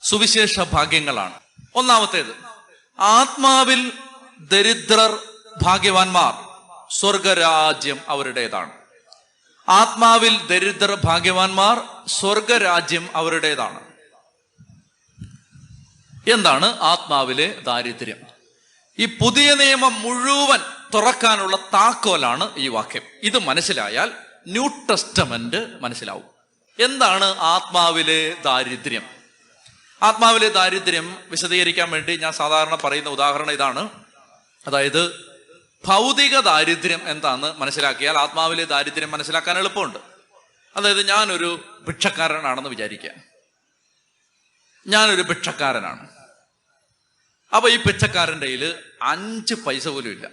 സുവിശേഷ ഭാഗ്യങ്ങളാണ്. ഒന്നാമത്തേത്, ആത്മാവിൽ ദരിദ്രർ ഭാഗ്യവാന്മാർ, സ്വർഗരാജ്യം അവരുടേതാണ്. ആത്മാവിൽ ദരിദ്രർ ഭാഗ്യവാന്മാർ, സ്വർഗരാജ്യം അവരുടേതാണ്. എന്താണ് ആത്മാവിലെ ദാരിദ്ര്യം? ഈ പുതിയ നിയമം മുഴുവൻ തുറക്കാനുള്ള താക്കോലാണ് ഈ വാക്യം. ഇത് മനസ്സിലായാൽ ന്യൂ ടെസ്റ്റമെന്റ് മനസ്സിലാവും. എന്താണ് ആത്മാവിലെ ദാരിദ്ര്യം? ആത്മാവിലെ ദാരിദ്ര്യം വിശദീകരിക്കാൻ വേണ്ടി ഞാൻ സാധാരണ പറയുന്ന ഉദാഹരണം ഇതാണ്. അതായത് ഭൗതിക ദാരിദ്ര്യം എന്താന്ന് മനസ്സിലാക്കിയാൽ ആത്മാവിലെ ദാരിദ്ര്യം മനസ്സിലാക്കാൻ എളുപ്പമുണ്ട്. അതായത് ഞാനൊരു ഭിക്ഷക്കാരനാണെന്ന് വിചാരിക്കുക. ഞാനൊരു ഭിക്ഷക്കാരനാണ്. അപ്പൊ ഈ പിച്ചക്കാരൻ്റെ കയ്യിൽ 5 പൈസ പോലും ഇല്ല.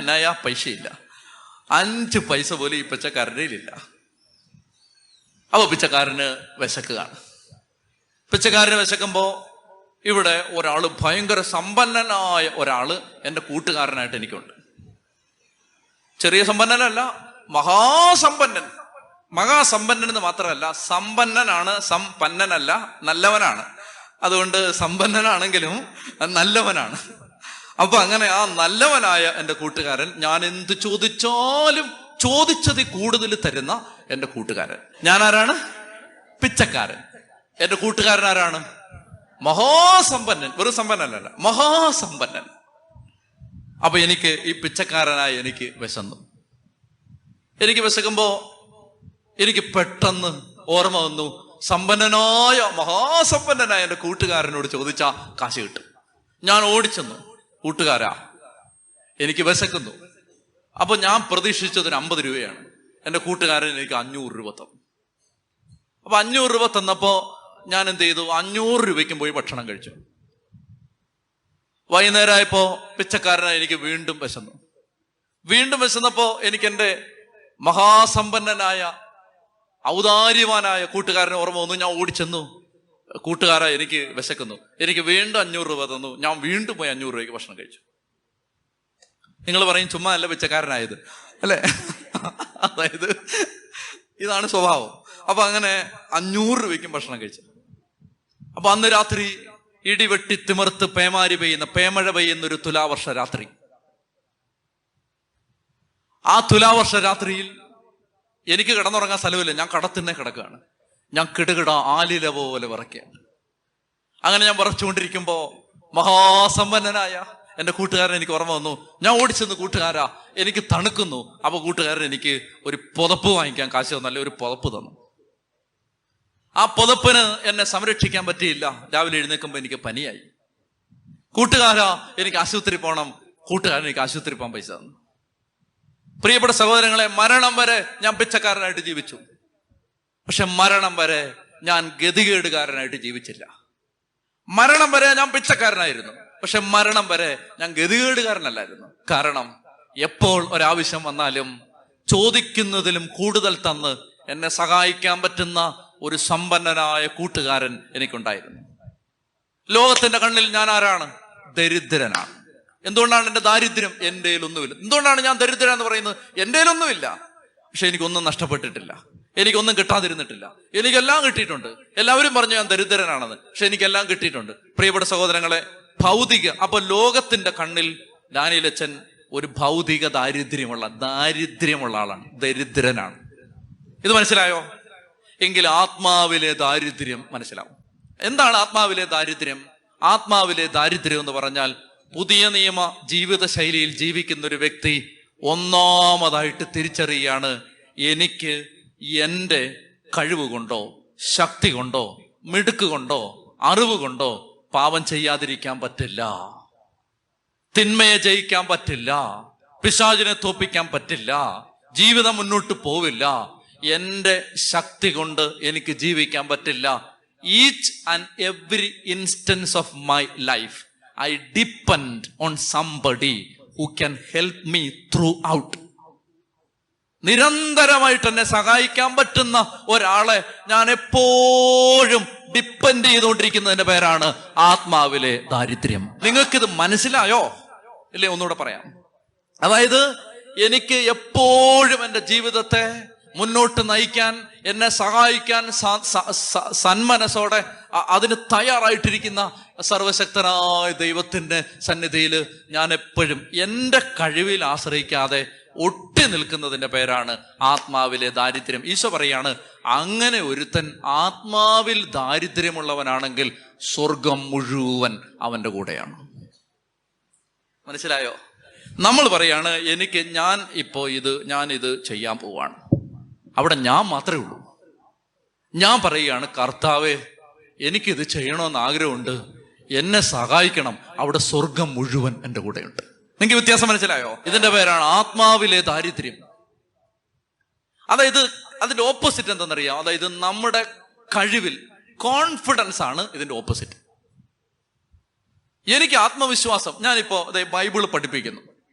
നയാ പൈസയില്ല. 5 പൈസ പോലും ഈ പിച്ചക്കാരൻ്റെ കയ്യിലില്ല. അപ്പൊ പിച്ചക്കാരന് വിശക്കുകയാണ്. പിച്ചക്കാരന് വിശക്കുമ്പോ ഇവിടെ ഒരാള്, ഭയങ്കര സമ്പന്നനായ ഒരാള് എൻ്റെ കൂട്ടുകാരനായിട്ട് എനിക്കുണ്ട്. ചെറിയ സമ്പന്നനല്ല, മഹാസമ്പന്നൻ. മഹാസമ്പന്നൻ എന്ന് മാത്രമല്ല, സമ്പന്നനാണ്, സമ്പന്നനല്ല, നല്ലവനാണ്. അതുകൊണ്ട് സമ്പന്നനാണെങ്കിലും നല്ലവനാണ്. അപ്പൊ അങ്ങനെ ആ നല്ലവനായ എൻ്റെ കൂട്ടുകാരൻ, ഞാൻ എന്ത് ചോദിച്ചാലും ചോദിച്ചതിൽ കൂടുതൽ തരുന്ന എൻ്റെ കൂട്ടുകാരൻ. ഞാൻ ആരാണ്? പിച്ചക്കാരൻ. എൻ്റെ കൂട്ടുകാരൻ ആരാണ്? മഹാസമ്പന്നൻ. വെറും സമ്പന്നനല്ല, മഹാസമ്പന്നൻ. അപ്പൊ എനിക്ക് ഈ പിച്ചക്കാരനായ എനിക്ക് വിശന്നു. എനിക്ക് വിശക്കുമ്പോ എനിക്ക് പെട്ടെന്ന് ഓർമ്മ വന്നു, സമ്പന്നനായ മഹാസമ്പന്നനായ എൻ്റെ കൂട്ടുകാരനോട് ചോദിച്ചാ കാശ് കിട്ടും. ഞാൻ ഓടിച്ചെന്നു, കൂട്ടുകാരാ എനിക്ക് വിശക്കുന്നു. അപ്പൊ ഞാൻ പ്രതീക്ഷിച്ചതിന് 50 രൂപയാണ്. എൻ്റെ കൂട്ടുകാരൻ എനിക്ക് 500 രൂപ തന്നു. അപ്പൊ 500 രൂപ തന്നപ്പോ ഞാൻ എന്ത് ചെയ്തു? 500 രൂപയ്ക്കും പോയി ഭക്ഷണം കഴിച്ചു. വൈകുന്നേരമായപ്പോ പിച്ചക്കാരനായി എനിക്ക് വീണ്ടും വിശന്നു. വീണ്ടും വിശന്നപ്പോ എനിക്ക് എൻ്റെ മഹാസമ്പന്നനായ ഔദാര്യവാനായ കൂട്ടുകാരനെ ഓർമ്മ വന്നു. ഞാൻ ഓടിച്ചെന്നു, കൂട്ടുകാരാ എനിക്ക് വിശക്കുന്നു. എനിക്ക് വീണ്ടും 500 രൂപ തന്നു. ഞാൻ വീണ്ടും പോയി 500 രൂപയ്ക്ക് ഭക്ഷണം കഴിച്ചു. നിങ്ങൾ പറയും ചുമ്മാ അല്ല പിച്ചക്കാരനായത്, അല്ലേ? അതായത് ഇതാണ് സ്വഭാവം. അപ്പൊ അങ്ങനെ 500 രൂപയ്ക്കും ഭക്ഷണം കഴിച്ചു. അപ്പൊ അന്ന് രാത്രി ഇടിവെട്ടി തിമിർത്ത് പേമഴ പെയ്യുന്നൊരു തുലാവർഷ രാത്രി. ആ തുലാവർഷ രാത്രിയിൽ എനിക്ക് കിടന്നുറങ്ങാൻ സ്ഥലമില്ല. ഞാൻ കടത്തിന്നെ കിടക്കുകയാണ്. ഞാൻ കിടുകിട ആലില പോലെ വിറയ്ക്കുകയാണ്. അങ്ങനെ ഞാൻ വിറച്ചുകൊണ്ടിരിക്കുമ്പോ മഹാസമ്പന്നനായ എൻ്റെ കൂട്ടുകാരൻ എനിക്ക് ഓർമ്മ വന്നു. ഞാൻ ഓടിച്ചെന്ന്, കൂട്ടുകാരാ എനിക്ക് തണുക്കുന്നു. അപ്പൊ കൂട്ടുകാരൻ എനിക്ക് ഒരു പുതപ്പ് വാങ്ങിക്കാൻ കാശ് തന്നല്ലേ, ഒരു പുതപ്പ് തന്നു. ആ പുതപ്പിന് എന്നെ സംരക്ഷിക്കാൻ പറ്റിയില്ല. രാവിലെ എഴുന്നേൽക്കുമ്പോ എനിക്ക് പനിയായി. കൂട്ടുകാരാ എനിക്ക് ആശുപത്രി പോകണം. കൂട്ടുകാരൻ എനിക്ക് ആശുപത്രി പോകാൻ പൈസ തന്നു. പ്രിയപ്പെട്ട സഹോദരങ്ങളെ, മരണം വരെ ഞാൻ പിച്ചക്കാരനായിട്ട് ജീവിച്ചു. പക്ഷെ മരണം വരെ ഞാൻ ഗതികേടുകാരനായിട്ട് ജീവിച്ചില്ല. മരണം വരെ ഞാൻ പിച്ചക്കാരനായിരുന്നു. പക്ഷെ മരണം വരെ ഞാൻ ഗതികേടുകാരനല്ലായിരുന്നു. കാരണം എപ്പോൾ ഒരാവശ്യം വന്നാലും ചോദിക്കുന്നതിലും കൂടുതൽ തന്ന് എന്നെ സഹായിക്കാൻ പറ്റുന്ന ഒരു സമ്പന്നനായ കൂട്ടുകാരൻ എനിക്കുണ്ടായിരുന്നു. ലോകത്തിന്റെ കണ്ണിൽ ഞാൻ ആരാണ്? ദരിദ്രനാണ്. എന്തുകൊണ്ടാണ് എൻ്റെ ദാരിദ്ര്യം? എൻ്റെ കയ്യിലൊന്നുമില്ല. എന്തുകൊണ്ടാണ് ഞാൻ ദരിദ്രൻ എന്ന് പറയുന്നത്? എൻ്റെ കയ്യിലൊന്നുമില്ല. പക്ഷെ എനിക്കൊന്നും നഷ്ടപ്പെട്ടിട്ടില്ല, എനിക്കൊന്നും കിട്ടാതിരുന്നിട്ടില്ല. എനിക്കെല്ലാം കിട്ടിയിട്ടുണ്ട്. എല്ലാവരും പറഞ്ഞു ഞാൻ ദരിദ്രനാണെന്ന്, പക്ഷെ എനിക്കെല്ലാം കിട്ടിയിട്ടുണ്ട്. പ്രിയപ്പെട്ട സഹോദരങ്ങളെ, അപ്പൊ ലോകത്തിന്റെ കണ്ണിൽ ഡാനിയേലച്ചൻ ഒരു ഭൗതിക ദാരിദ്ര്യമുള്ള ആളാണ്, ദരിദ്രനാണ്. ഇത് മനസ്സിലായോ? എങ്കിൽ ആത്മാവിലെ ദാരിദ്ര്യം മനസ്സിലാവും. എന്താണ് ആത്മാവിലെ ദാരിദ്ര്യം? ആത്മാവിലെ ദാരിദ്ര്യം എന്ന് പറഞ്ഞാൽ, പുതിയ നിയമ ജീവിത ശൈലിയിൽ ജീവിക്കുന്ന ഒരു വ്യക്തി ഒന്നാമതായിട്ട് തിരിച്ചറിയുകയാണ്, എനിക്ക് എൻ്റെ കഴിവ് കൊണ്ടോ, ശക്തി കൊണ്ടോ, മിടുക്ക് കൊണ്ടോ, അറിവ് കൊണ്ടോ പാപം ചെയ്യാതിരിക്കാൻ പറ്റില്ല, തിന്മയെ ജയിക്കാൻ പറ്റില്ല, പിശാചിനെ തോപ്പിക്കാൻ പറ്റില്ല, ജീവിതം മുന്നോട്ട് പോവില്ല. എൻ്റെ ശക്തി കൊണ്ട് എനിക്ക് ജീവിക്കാൻ പറ്റില്ല. Each and every instance of my life I depend on somebody who can help me throughout. നിരന്തരമായിട്ട് എന്നെ സഹായിക്കാൻ പറ്റുന്ന ഒരാളെ ഞാൻ എപ്പോഴും ഡിപ്പെൻഡ് ചെയ്തുകൊണ്ടിരിക്കുന്നതിന്റെ പേരാണ് ആത്മാവിലെ ദാരിദ്ര്യം. നിങ്ങൾക്കിത് മനസ്സിലായോ? ഇല്ലേ? ഒന്നുകൂടെ പറയാം. അതായത് എനിക്ക് എപ്പോഴും എൻ്റെ ജീവിതത്തെ മുന്നോട്ട് നയിക്കാൻ എന്നെ സഹായിക്കാൻ സന്മനസ്സോടെ അതിന് തയ്യാറായിട്ടിരിക്കുന്ന സർവശക്തനായ ദൈവത്തിന്റെ സന്നിധിയിൽ ഞാൻ എപ്പോഴും എൻ്റെ കഴിവിൽ ആശ്രയിക്കാതെ ഒട്ടി നിൽക്കുന്നതിന്റെ പേരാണ് ആത്മാവിലെ ദാരിദ്ര്യം. ഈശോ പറയാണ്, അങ്ങനെ ഒരുത്തൻ ആത്മാവിൽ ദാരിദ്ര്യമുള്ളവനാണെങ്കിൽ സ്വർഗം മുഴുവൻ അവന്റെ കൂടെയാണ്. മനസ്സിലായോ? നമ്മൾ പറയാണ്, ഞാനിത് ചെയ്യാൻ പോവാണ്, അവിടെ ഞാൻ മാത്രമേ ഉള്ളൂ. ഞാൻ പറയുകയാണ്, കർത്താവേ എനിക്കിത് ചെയ്യണമെന്ന് ആഗ്രഹമുണ്ട്, എന്നെ സഹായിക്കണം, അവിടെ സ്വർഗം മുഴുവൻ എൻ്റെ കൂടെയുണ്ട്. നിങ്ങൾക്ക് വ്യത്യാസം മനസ്സിലായോ? ഇതിന്റെ പേരാണ് ആത്മാവിലെ ദാരിദ്ര്യം. അതായത് അതിന്റെ ഓപ്പോസിറ്റ് എന്താണെന്നറിയാം? അതായത് നമ്മുടെ കഴിവിൽ കോൺഫിഡൻസ് ആണ് ഇതിന്റെ ഓപ്പോസിറ്റ്. എനിക്ക് ആത്മവിശ്വാസം. ഞാനിപ്പോ ബൈബിള് പഠിപ്പിക്കുന്നു,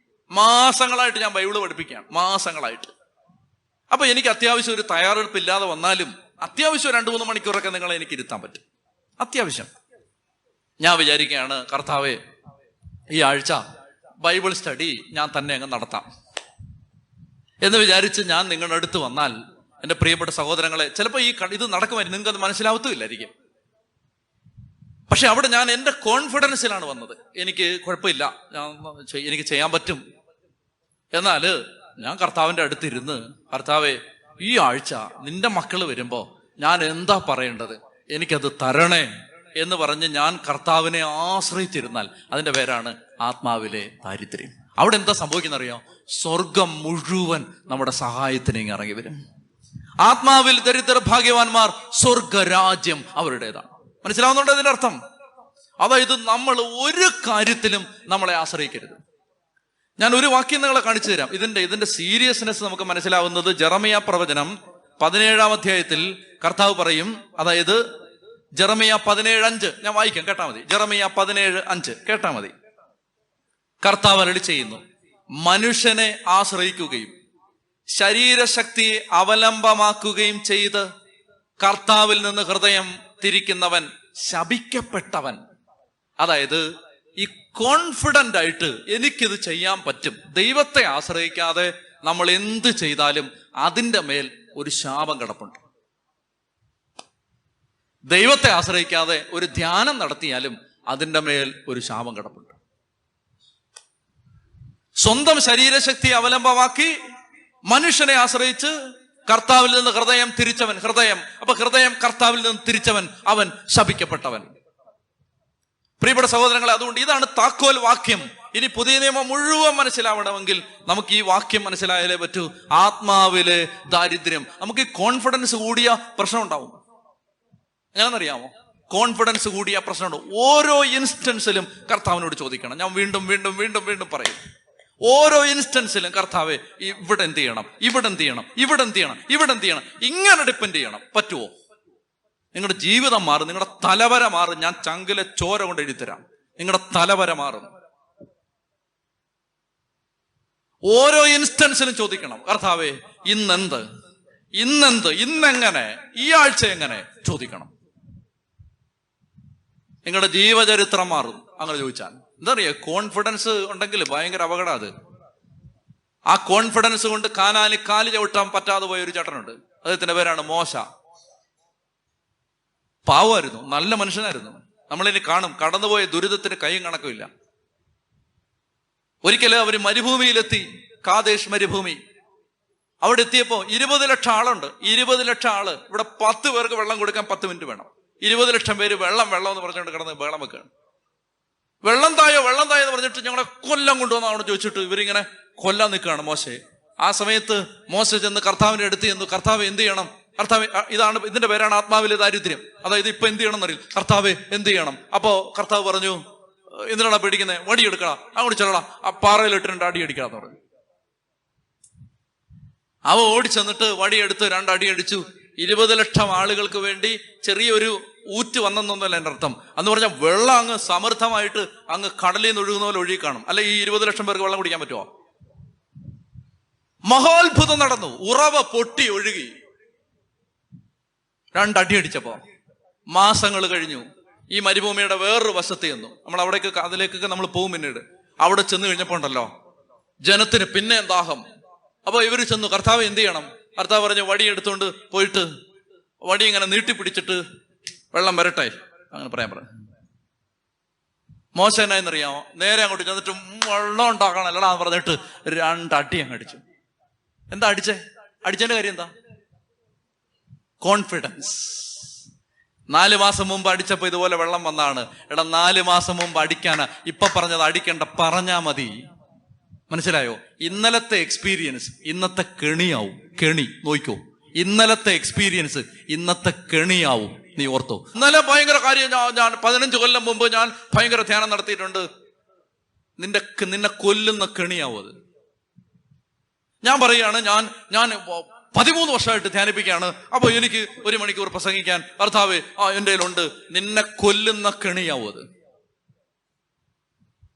മാസങ്ങളായിട്ട് ഞാൻ ബൈബിള് പഠിപ്പിക്കുകയാണ്, മാസങ്ങളായിട്ട്. അപ്പൊ എനിക്ക് അത്യാവശ്യം ഒരു തയ്യാറെടുപ്പില്ലാതെ വന്നാലും അത്യാവശ്യം 2-3 മണിക്കൂറൊക്കെ നിങ്ങളെ എനിക്ക് ഇരുത്താൻ പറ്റും. അത്യാവശ്യം ഞാൻ വിചാരിക്കുകയാണ്, കർത്താവേ ഈ ആഴ്ച ബൈബിൾ സ്റ്റഡി ഞാൻ തന്നെ അങ്ങ് നടത്താം എന്ന് വിചാരിച്ച് ഞാൻ നിങ്ങളുടെ അടുത്ത് വന്നാൽ, എൻ്റെ പ്രിയപ്പെട്ട സഹോദരങ്ങളെ, ചിലപ്പോൾ ഇത് നടക്കുമായിരിക്കും, നിങ്ങൾക്ക് അത് മനസ്സിലാവത്തുമില്ലായിരിക്കും. പക്ഷെ അവിടെ ഞാൻ എൻ്റെ കോൺഫിഡൻസിലാണ് വന്നത്. എനിക്ക് കുഴപ്പമില്ല, എനിക്ക് ചെയ്യാൻ പറ്റും. എന്നാൽ ഞാൻ കർത്താവിൻ്റെ അടുത്തിരുന്ന്, കർത്താവേ ഈ ആഴ്ച നിന്റെ മക്കൾ വരുമ്പോ ഞാൻ എന്താ പറയേണ്ടത്, എനിക്കത് തരണേ എന്ന് പറഞ്ഞ് ഞാൻ കർത്താവിനെ ആശ്രയിച്ചിരുന്നാൽ അതിന്റെ പേരാണ് ആത്മാവിലെ ദാരിദ്ര്യം. അവിടെ എന്താ സംഭവിക്കുന്ന അറിയാം? സ്വർഗം മുഴുവൻ നമ്മുടെ സഹായത്തിന് ഇറങ്ങി വരും. ആത്മാവിൽ ദരിദ്ര ഭാഗ്യവാന്മാർ സ്വർഗരാജ്യം അവരുടേതാണ്. മനസ്സിലാവുന്നുണ്ടോ ഇതിന്റെ അർത്ഥം? അതായത് നമ്മൾ ഒരു കാര്യത്തിലും നമ്മളെ ആശ്രയിക്കരുത്. ഞാൻ ഒരു വാക്യം നിങ്ങളെ കാണിച്ചു തരാം. ഇതിന്റെ സീരിയസ്നെസ് നമുക്ക് മനസ്സിലാവുന്നത് ജെറമിയ പ്രവചനം 17-ാം അധ്യായത്തിൽ കർത്താവ് പറയും. അതായത് ജെറമിയ 17:5 ഞാൻ വായിക്കാം, കേട്ടാ മതി. ജെറമിയ 17:5 കേട്ടാ മതി. കർത്താവ് അരുളി ചെയ്യുന്നു, മനുഷ്യനെ ആശ്രയിക്കുകയും ശരീരശക്തിയെ അവലംബമാക്കുകയും ചെയ്ത് കർത്താവിൽ നിന്ന് ഹൃദയം തിരിക്കുന്നവൻ ശപിക്കപ്പെട്ടവൻ. അതായത് ഈ കോൺഫിഡന്റ് ആയിട്ട് എനിക്കിത് ചെയ്യാൻ പറ്റും, ദൈവത്തെ ആശ്രയിക്കാതെ നമ്മൾ എന്ത് ചെയ്താലും അതിൻ്റെ മേൽ ഒരു ശാപം കിടപ്പുണ്ട്. ദൈവത്തെ ആശ്രയിക്കാതെ ഒരു ധ്യാനം നടത്തിയാലും അതിൻ്റെ മേൽ ഒരു ശാപം കിടപ്പുണ്ട്. സ്വന്തം ശരീരശക്തിയെ അവലംബമാക്കി മനുഷ്യനെ ആശ്രയിച്ച് കർത്താവിൽ നിന്ന് ഹൃദയം തിരിച്ചവൻ, ഹൃദയം കർത്താവിൽ നിന്ന് തിരിച്ചവൻ അവൻ ശപിക്കപ്പെട്ടവൻ. പ്രിയപ്പെട്ട സഹോദരങ്ങളെ, അതുകൊണ്ട് ഇതാണ് താക്കോൽ വാക്യം. ഇനി പുതിയ നിയമം മുഴുവൻ മനസ്സിലാവണമെങ്കിൽ നമുക്ക് ഈ വാക്യം മനസ്സിലായാലേ പറ്റൂ. ആത്മാവിലെ ദാരിദ്ര്യം. നമുക്ക് ഈ കോൺഫിഡൻസ് കൂടിയ പ്രശ്നം ഉണ്ടാവും. എങ്ങനെയെന്നറിയാമോ? കോൺഫിഡൻസ് കൂടിയ പ്രശ്നമുണ്ട്. ഓരോ ഇൻസ്റ്റൻസിലും കർത്താവിനോട് ചോദിക്കണം. ഞാൻ വീണ്ടും വീണ്ടും വീണ്ടും വീണ്ടും പറയും, ഓരോ ഇൻസ്റ്റൻസിലും കർത്താവെ ഇവിടെ എന്ത് ചെയ്യണം, ഇവിടെ എന്ത് ചെയ്യണം, ഇവിടെ എന്ത് ചെയ്യണം, ഇവിടെ എന്ത് ചെയ്യണം, ഇങ്ങനെ ഡിപ്പെൻഡ് ചെയ്യണം. പറ്റുമോ? നിങ്ങളുടെ ജീവിതം മാറും, നിങ്ങളുടെ തലവര മാറും. ഞാൻ ചങ്കിലെ ചോര കൊണ്ട് എഴുതിത്തരാം, നിങ്ങളുടെ തലവര മാറും. ഓരോ ഇൻസ്റ്റൻസിലും ചോദിക്കണം, കർത്താവെ ഇന്നെന്ത്, ഇന്നെങ്ങനെ, ഈ ആഴ്ച എങ്ങനെ ചോദിക്കണം. നിങ്ങളുടെ ജീവചരിത്രം മാറും അങ്ങനെ ചോദിച്ചാൽ. എന്താ അറിയാ, കോൺഫിഡൻസ് ഉണ്ടെങ്കിൽ ഭയങ്കര അപകടം. അത് ആ കോൺഫിഡൻസ് കൊണ്ട് കാനാലി കാല് ചവിട്ടാൻ പറ്റാതെ പോയ ഒരു ചേട്ടനുണ്ട്. അദ്ദേഹത്തിന്റെ പേരാണ് മോശ. പാവമായിരുന്നു, നല്ല മനുഷ്യനായിരുന്നു. നമ്മളിനി കാണും, കടന്നുപോയ ദുരിതത്തിന് കൈയും കണക്കുമില്ല. ഒരിക്കലും അവർ മരുഭൂമിയിലെത്തി, കാദേശ് മരുഭൂമി. അവിടെ എത്തിയപ്പോ 20 ലക്ഷം ആളുണ്ട്. 20 ലക്ഷം ആള്. ഇവിടെ 10 പേർക്ക് വെള്ളം കൊടുക്കാൻ 10 മിനിറ്റ് വേണം. 20 ലക്ഷം പേര് വെള്ളം എന്ന് പറഞ്ഞുകൊണ്ട് കിടന്ന് ബഹളം വെക്കുകയാണ്. വെള്ളം തായോ എന്ന് പറഞ്ഞിട്ട് ഞങ്ങളെ കൊല്ലം കൊണ്ടുവന്ന് അവിടെ ചോദിച്ചിട്ട് ഇവരിങ്ങനെ കൊല്ലാൻ നിൽക്കുകയാണ് മോശയെ. ആ സമയത്ത് മോശ ചെന്ന് കർത്താവിന്റെ അടുത്ത് ചെന്നു, കർത്താവ് എന്ത് ചെയ്യണം, കർത്താവ് ഇതിന്റെ പേരാണ് ആത്മാവിലെ ദാരിദ്ര്യം. അതായത് ഇപ്പൊ എന്ത് ചെയ്യണം എന്നറിയില്ല, കർത്താവ് എന്ത് ചെയ്യണം. അപ്പോ കർത്താവ് പറഞ്ഞു, എന്തിനാണ് പേടിക്കുന്നത്, വടിയെടുക്കണം, അങ്ങോട്ട് ചെല്ലടാ, ആ പാറയിലിട്ട് 2 അടി അടിക്കാന്ന് പറഞ്ഞു. അവ ഓടിച്ചെന്നിട്ട് വടിയെടുത്ത് 2 അടി അടിച്ചു. 20 ലക്ഷം ആളുകൾക്ക് വേണ്ടി ചെറിയൊരു ഊറ്റ് വന്നെന്നൊന്നുമല്ല എൻ്റെ അർത്ഥം. എന്ന് പറഞ്ഞാൽ വെള്ളം അങ്ങ് സമൃദ്ധമായിട്ട് അങ്ങ് കടലിൽ നിന്ന് ഒഴുകുന്ന പോലെ ഒഴുകി കാണും. അല്ലെ ഈ 20 ലക്ഷം പേർക്ക് വെള്ളം കുടിക്കാൻ പറ്റുമോ? മഹോത്ഭുതം നടന്നു. ഉറവ പൊട്ടി ഒഴുകി. 2 അടി അടിച്ചപ്പോ മാസങ്ങൾ കഴിഞ്ഞു. ഈ മരുഭൂമിയുടെ വേറൊരു വശത്ത് ചെന്നു. നമ്മൾ അതിലേക്കൊക്കെ നമ്മൾ പോകും. പിന്നീട് അവിടെ ചെന്ന് കഴിഞ്ഞപ്പോ ഉണ്ടല്ലോ, ജനത്തിന് പിന്നെ ദാഹം. അപ്പൊ ഇവര് ചെന്നു, കർത്താവ് എന്ത് ചെയ്യണം, കർത്താവ് പറഞ്ഞു വടി എടുത്തുകൊണ്ട് പോയിട്ട് വടി ഇങ്ങനെ നീട്ടിപ്പിടിച്ചിട്ട് വെള്ളം വരട്ടെ, അങ്ങനെ പറയാൻ പറഞ്ഞു. മോശ എന്നായെന്നറിയാമോ? നേരെ അങ്ങോട്ട് ചെന്നിട്ട് വെള്ളം ഉണ്ടാക്കണല്ലടാ എന്ന് പറഞ്ഞിട്ട് 2 അടി അങ്ങ് അടിച്ചു. എന്താ അടിച്ചതിന്റെ കാര്യം എന്താ? കോൺഫിഡൻസ്. 4 മാസം മുമ്പ് അടിച്ചപ്പോ ഇതുപോലെ വെള്ളം വന്നാണ്. 4 മാസം മുമ്പ് അടിക്കാനാ. ഇപ്പൊ പറഞ്ഞത് അടിക്കണ്ട, പറഞ്ഞാ മതി. മനസ്സിലായോ? ഇന്നലത്തെ എക്സ്പീരിയൻസ് ഇന്നത്തെ കെണിയാവും. കെണി നോക്കോ, ഇന്നലത്തെ എക്സ്പീരിയൻസ് ഇന്നത്തെ കെണിയാവും. നീ ഓർത്തോ? ഇന്നലെ ഭയങ്കര കാര്യം, ഞാൻ 15 കൊല്ലം മുമ്പ് ഞാൻ ഭയങ്കര ധ്യാനം നടത്തിയിട്ടുണ്ട്. നിന്നെ കൊല്ലുന്ന കെണിയാവും അത്. ഞാൻ പറയുകയാണ്, ഞാൻ 13 വർഷമായിട്ട് ധ്യാനിപ്പിക്കുകയാണ്. അപ്പൊ എനിക്ക് 1 മണിക്കൂർ പ്രസംഗിക്കാൻ കർത്താവേ എൻ്റെ കയ്യിലുണ്ട്. നിന്നെ കൊല്ലുന്ന കെണിയാവും അത്.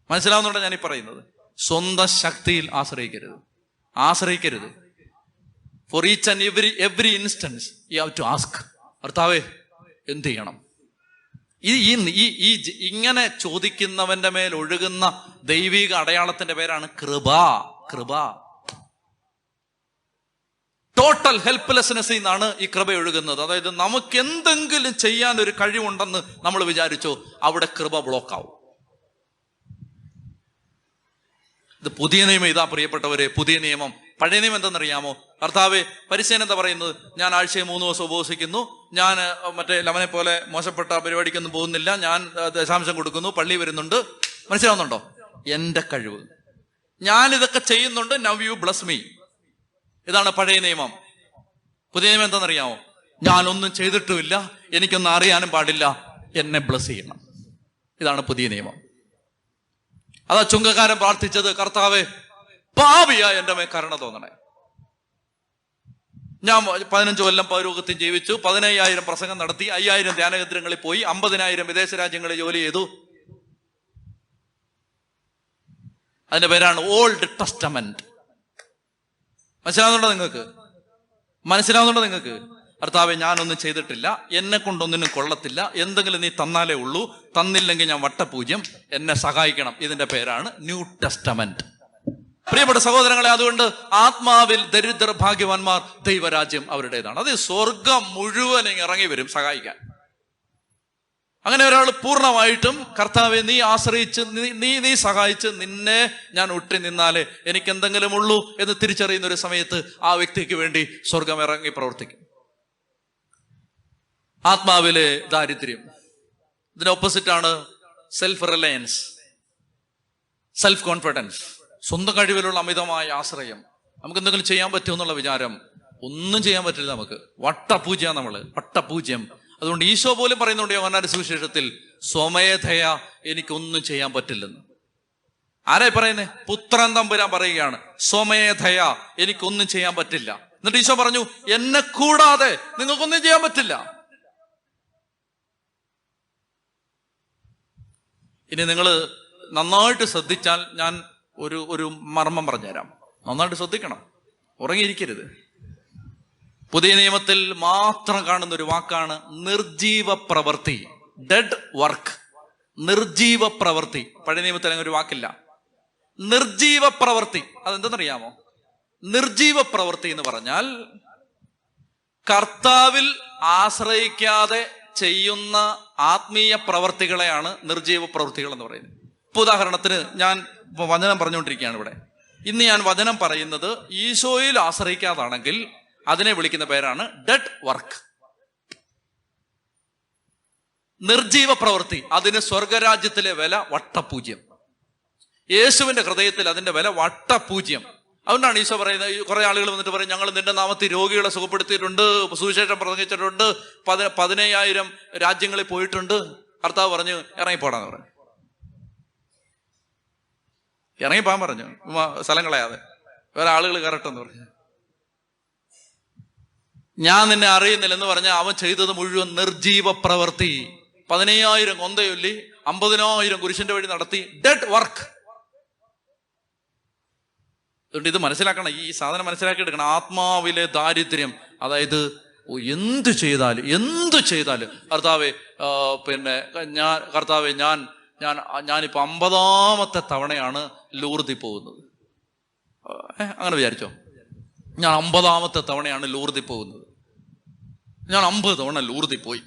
മനസ്സിലാവുന്നുണ്ടോ ഞാൻ ഈ പറയുന്നത്? സ്വന്തം ശക്തിയിൽ ആശ്രയിക്കരുത്. For each and every instance you have to ask, കർത്താവേ എന്ത് ചെയ്യണം? ഈ ഇങ്ങനെ ചോദിക്കുന്നവന്റെ മേൽ ഒഴുകുന്ന ദൈവിക അടയാളത്തിന്റെ പേരാണ് കൃപ. ടോട്ടൽ ഹെൽപ്ലെസ്നെസ് എന്നാണ് ഈ കൃപ ഒഴുകുന്നത്. അതായത് നമുക്ക് എന്തെങ്കിലും ചെയ്യാൻ ഒരു കഴിവുണ്ടെന്ന് നമ്മൾ വിചാരിച്ചോ, അവിടെ കൃപ ബ്ലോക്കാവും. ഇത് പുതിയ നിയമം. ഇതാ പ്രിയപ്പെട്ടവരെ, പുതിയ നിയമം. പഴയ നിയമം എന്തെന്നറിയാമോ? കർത്താവേ, പരിശീലനം എന്താ പറയുന്നത്? ഞാൻ ആഴ്ചയിൽ 3 ദിവസം ഉപവസിക്കുന്നു, ഞാൻ മറ്റേ ലവനെ പോലെ മോശപ്പെട്ട പരിപാടിക്കൊന്നും പോകുന്നില്ല, ഞാൻ ദശാംശം കൊടുക്കുന്നു, പള്ളി വരുന്നുണ്ട്. മനസ്സിലാവുന്നുണ്ടോ? എന്റെ കഴിവ്, ഞാൻ ഇതൊക്കെ ചെയ്യുന്നുണ്ട്. Now you bless me. ഇതാണ് പഴയ നിയമം. പുതിയ നിയമം എന്താണെന്നറിയാമോ? ഞാനൊന്നും ചെയ്തിട്ടുമില്ല, എനിക്കൊന്നും അറിയാനും പാടില്ല, എന്നെ ബ്ലസ് ചെയ്യണം. ഇതാണ് പുതിയ നിയമം. അതാ ചുങ്കക്കാരൻ പ്രാർത്ഥിച്ചത്, കർത്താവേ പാപിയാ എൻ്റെ മേൽ കരുണ തോന്നണേ. ഞാൻ 15 കൊല്ലം പൗരോഹിത്യം ജീവിച്ചു, 15,000 പ്രസംഗം നടത്തി, 5,000 ധ്യാനകേന്ദ്രങ്ങളിൽ പോയി, 50,000 വിദേശ രാജ്യങ്ങളിൽ ജോലി ചെയ്തു. അതിന്റെ പേരാണ് ഓൾഡ് ടെസ്റ്റമെന്റ്. മനസ്സിലാവുന്നുണ്ടോ നിങ്ങൾക്ക്? കർത്താവേ, ഞാനൊന്നും ചെയ്തിട്ടില്ല, എന്നെ കൊണ്ടൊന്നിനും കൊള്ളത്തില്ല, എന്തെങ്കിലും നീ തന്നാലേ ഉള്ളൂ, തന്നില്ലെങ്കിൽ ഞാൻ വട്ടപൂജ്യം, എന്നെ സഹായിക്കണം. ഇതിന്റെ പേരാണ് ന്യൂ ടെസ്റ്റമെന്റ്. പ്രിയപ്പെട്ട സഹോദരങ്ങളെ, അതുകൊണ്ട് ആത്മാവിൽ ദരിദ്ര ഭാഗ്യവാന്മാർ ദൈവരാജ്യം അവരുടേതാണ്. അത് സ്വർഗം മുഴുവൻ ഇറങ്ങി വരും സഹായിക്കാൻ. അങ്ങനെ ഒരാൾ പൂർണ്ണമായിട്ടും കർത്താവെ നീ ആശ്രയിച്ച് നീ സഹായിച്ച് നിന്നെ ഞാൻ ഒട്ടി നിന്നാലേ എനിക്ക് എന്തെങ്കിലും ഉള്ളൂ എന്ന് തിരിച്ചറിയുന്ന ഒരു സമയത്ത് ആ വ്യക്തിക്ക് വേണ്ടി സ്വർഗം ഇറങ്ങി പ്രവർത്തിക്കും. ആത്മാവിലെ ദാരിദ്ര്യം, ഇതിന് ഓപ്പോസിറ്റാണ് സെൽഫ് റിലയൻസ്, സെൽഫ് കോൺഫിഡൻസ്. സ്വന്തം കഴിവിലുള്ള അമിതമായ ആശ്രയം. നമുക്ക് എന്തെങ്കിലും ചെയ്യാൻ പറ്റുമെന്നുള്ള വിചാരം. ഒന്നും ചെയ്യാൻ പറ്റില്ല നമുക്ക്. വട്ടപൂജ്യം. അതുകൊണ്ട് ഈശോ പോലും പറയുന്നുണ്ട് യോഹന്നാന്റെ സുവിശേഷത്തിൽ, സ്വമേധയാ എനിക്കൊന്നും ചെയ്യാൻ പറ്റില്ലെന്ന്. ആരായി പറയുന്നേ? പുത്രൻ തമ്പുരാൻ പറയുകയാണ്, സ്വമേധയാ എനിക്കൊന്നും ചെയ്യാൻ പറ്റില്ല. എന്നിട്ട് ഈശോ പറഞ്ഞു, എന്നെ കൂടാതെ നിങ്ങൾക്കൊന്നും ചെയ്യാൻ പറ്റില്ല. ഇനി നിങ്ങൾ നന്നായിട്ട് ശ്രദ്ധിച്ചാൽ ഞാൻ ഒരു മർമ്മം പറഞ്ഞുതരാം. നന്നായിട്ട് ശ്രദ്ധിക്കണം, ഉറങ്ങിയിരിക്കരുത്. പുതിയ നിയമത്തിൽ മാത്രം കാണുന്ന ഒരു വാക്കാണ് നിർജീവ പ്രവൃത്തി, ഡെഡ് വർക്ക്. നിർജീവ പ്രവൃത്തി. പഴയ നിയമത്തിൽ അങ്ങനെ ഒരു വാക്കില്ല. നിർജീവ പ്രവൃത്തി അതെന്തെന്നറിയാമോ? നിർജീവ പ്രവൃത്തി എന്ന് പറഞ്ഞാൽ കർത്താവിൽ ആശ്രയിക്കാതെ ചെയ്യുന്ന ആത്മീയ പ്രവർത്തികളെയാണ് നിർജീവ പ്രവൃത്തികൾ എന്ന് പറയുന്നത്. ഇപ്പൊ ഉദാഹരണത്തിന് ഞാൻ വചനം പറഞ്ഞുകൊണ്ടിരിക്കുകയാണ് ഇവിടെ. ഇന്ന് ഞാൻ വചനം പറയുന്നത് ഈശോയിൽ ആശ്രയിക്കാതാണെങ്കിൽ അതിനെ വിളിക്കുന്ന പേരാണ് ഡെഡ് വർക്ക്, നിർജീവ പ്രവൃത്തി. അതിന് സ്വർഗരാജ്യത്തിലെ വില വട്ടപൂജ്യം. യേശുവിന്റെ ഹൃദയത്തിൽ അതിന്റെ വില വട്ടപൂജ്യം. അതുകൊണ്ടാണ് ഈശോ പറയുന്നത്, കുറെ ആളുകൾ വന്നിട്ട് പറയും, ഞങ്ങൾ നിന്റെ നാമത്തിൽ രോഗികളെ സുഖപ്പെടുത്തിയിട്ടുണ്ട്, സുവിശേഷം പ്രസംഗിച്ചിട്ടുണ്ട്, 15,000 രാജ്യങ്ങളിൽ പോയിട്ടുണ്ട്. കർത്താവ് പറഞ്ഞു ഇറങ്ങിപ്പോടാന്ന് പറഞ്ഞു. ഇറങ്ങിപ്പോകാൻ പറഞ്ഞു, സ്ഥലം കളയാതെ. വേറെ ആളുകൾ കയറട്ടെന്ന് പറഞ്ഞു. ഞാൻ നിന്നെ അറിയുന്നില്ലെന്ന് പറഞ്ഞാൽ അവൻ ചെയ്തത് മുഴുവൻ നിർജീവ പ്രവൃത്തി. 15,000 കൊന്തയൊല്ലി, 50,000 കുരിശിന്റെ വഴി നടത്തി, ഡെഡ് വർക്ക്. അതുകൊണ്ട് ഇത് മനസ്സിലാക്കണം, ഈ സാധനം മനസ്സിലാക്കി എടുക്കണം. ആത്മാവിലെ ദാരിദ്ര്യം, അതായത് എന്തു ചെയ്താലും കർത്താവെ കർത്താവെ ഞാനിപ്പോ 50ാമത്തെ തവണയാണ് ലൂർദിൽ പോകുന്നത്. അങ്ങനെ വിചാരിച്ചോ? ഞാൻ 50ാമത്തെ തവണയാണ് ലൂർദിൽ പോകുന്നത്. ഞാൻ 50 തവണ ലൂർദിൽ പോയി.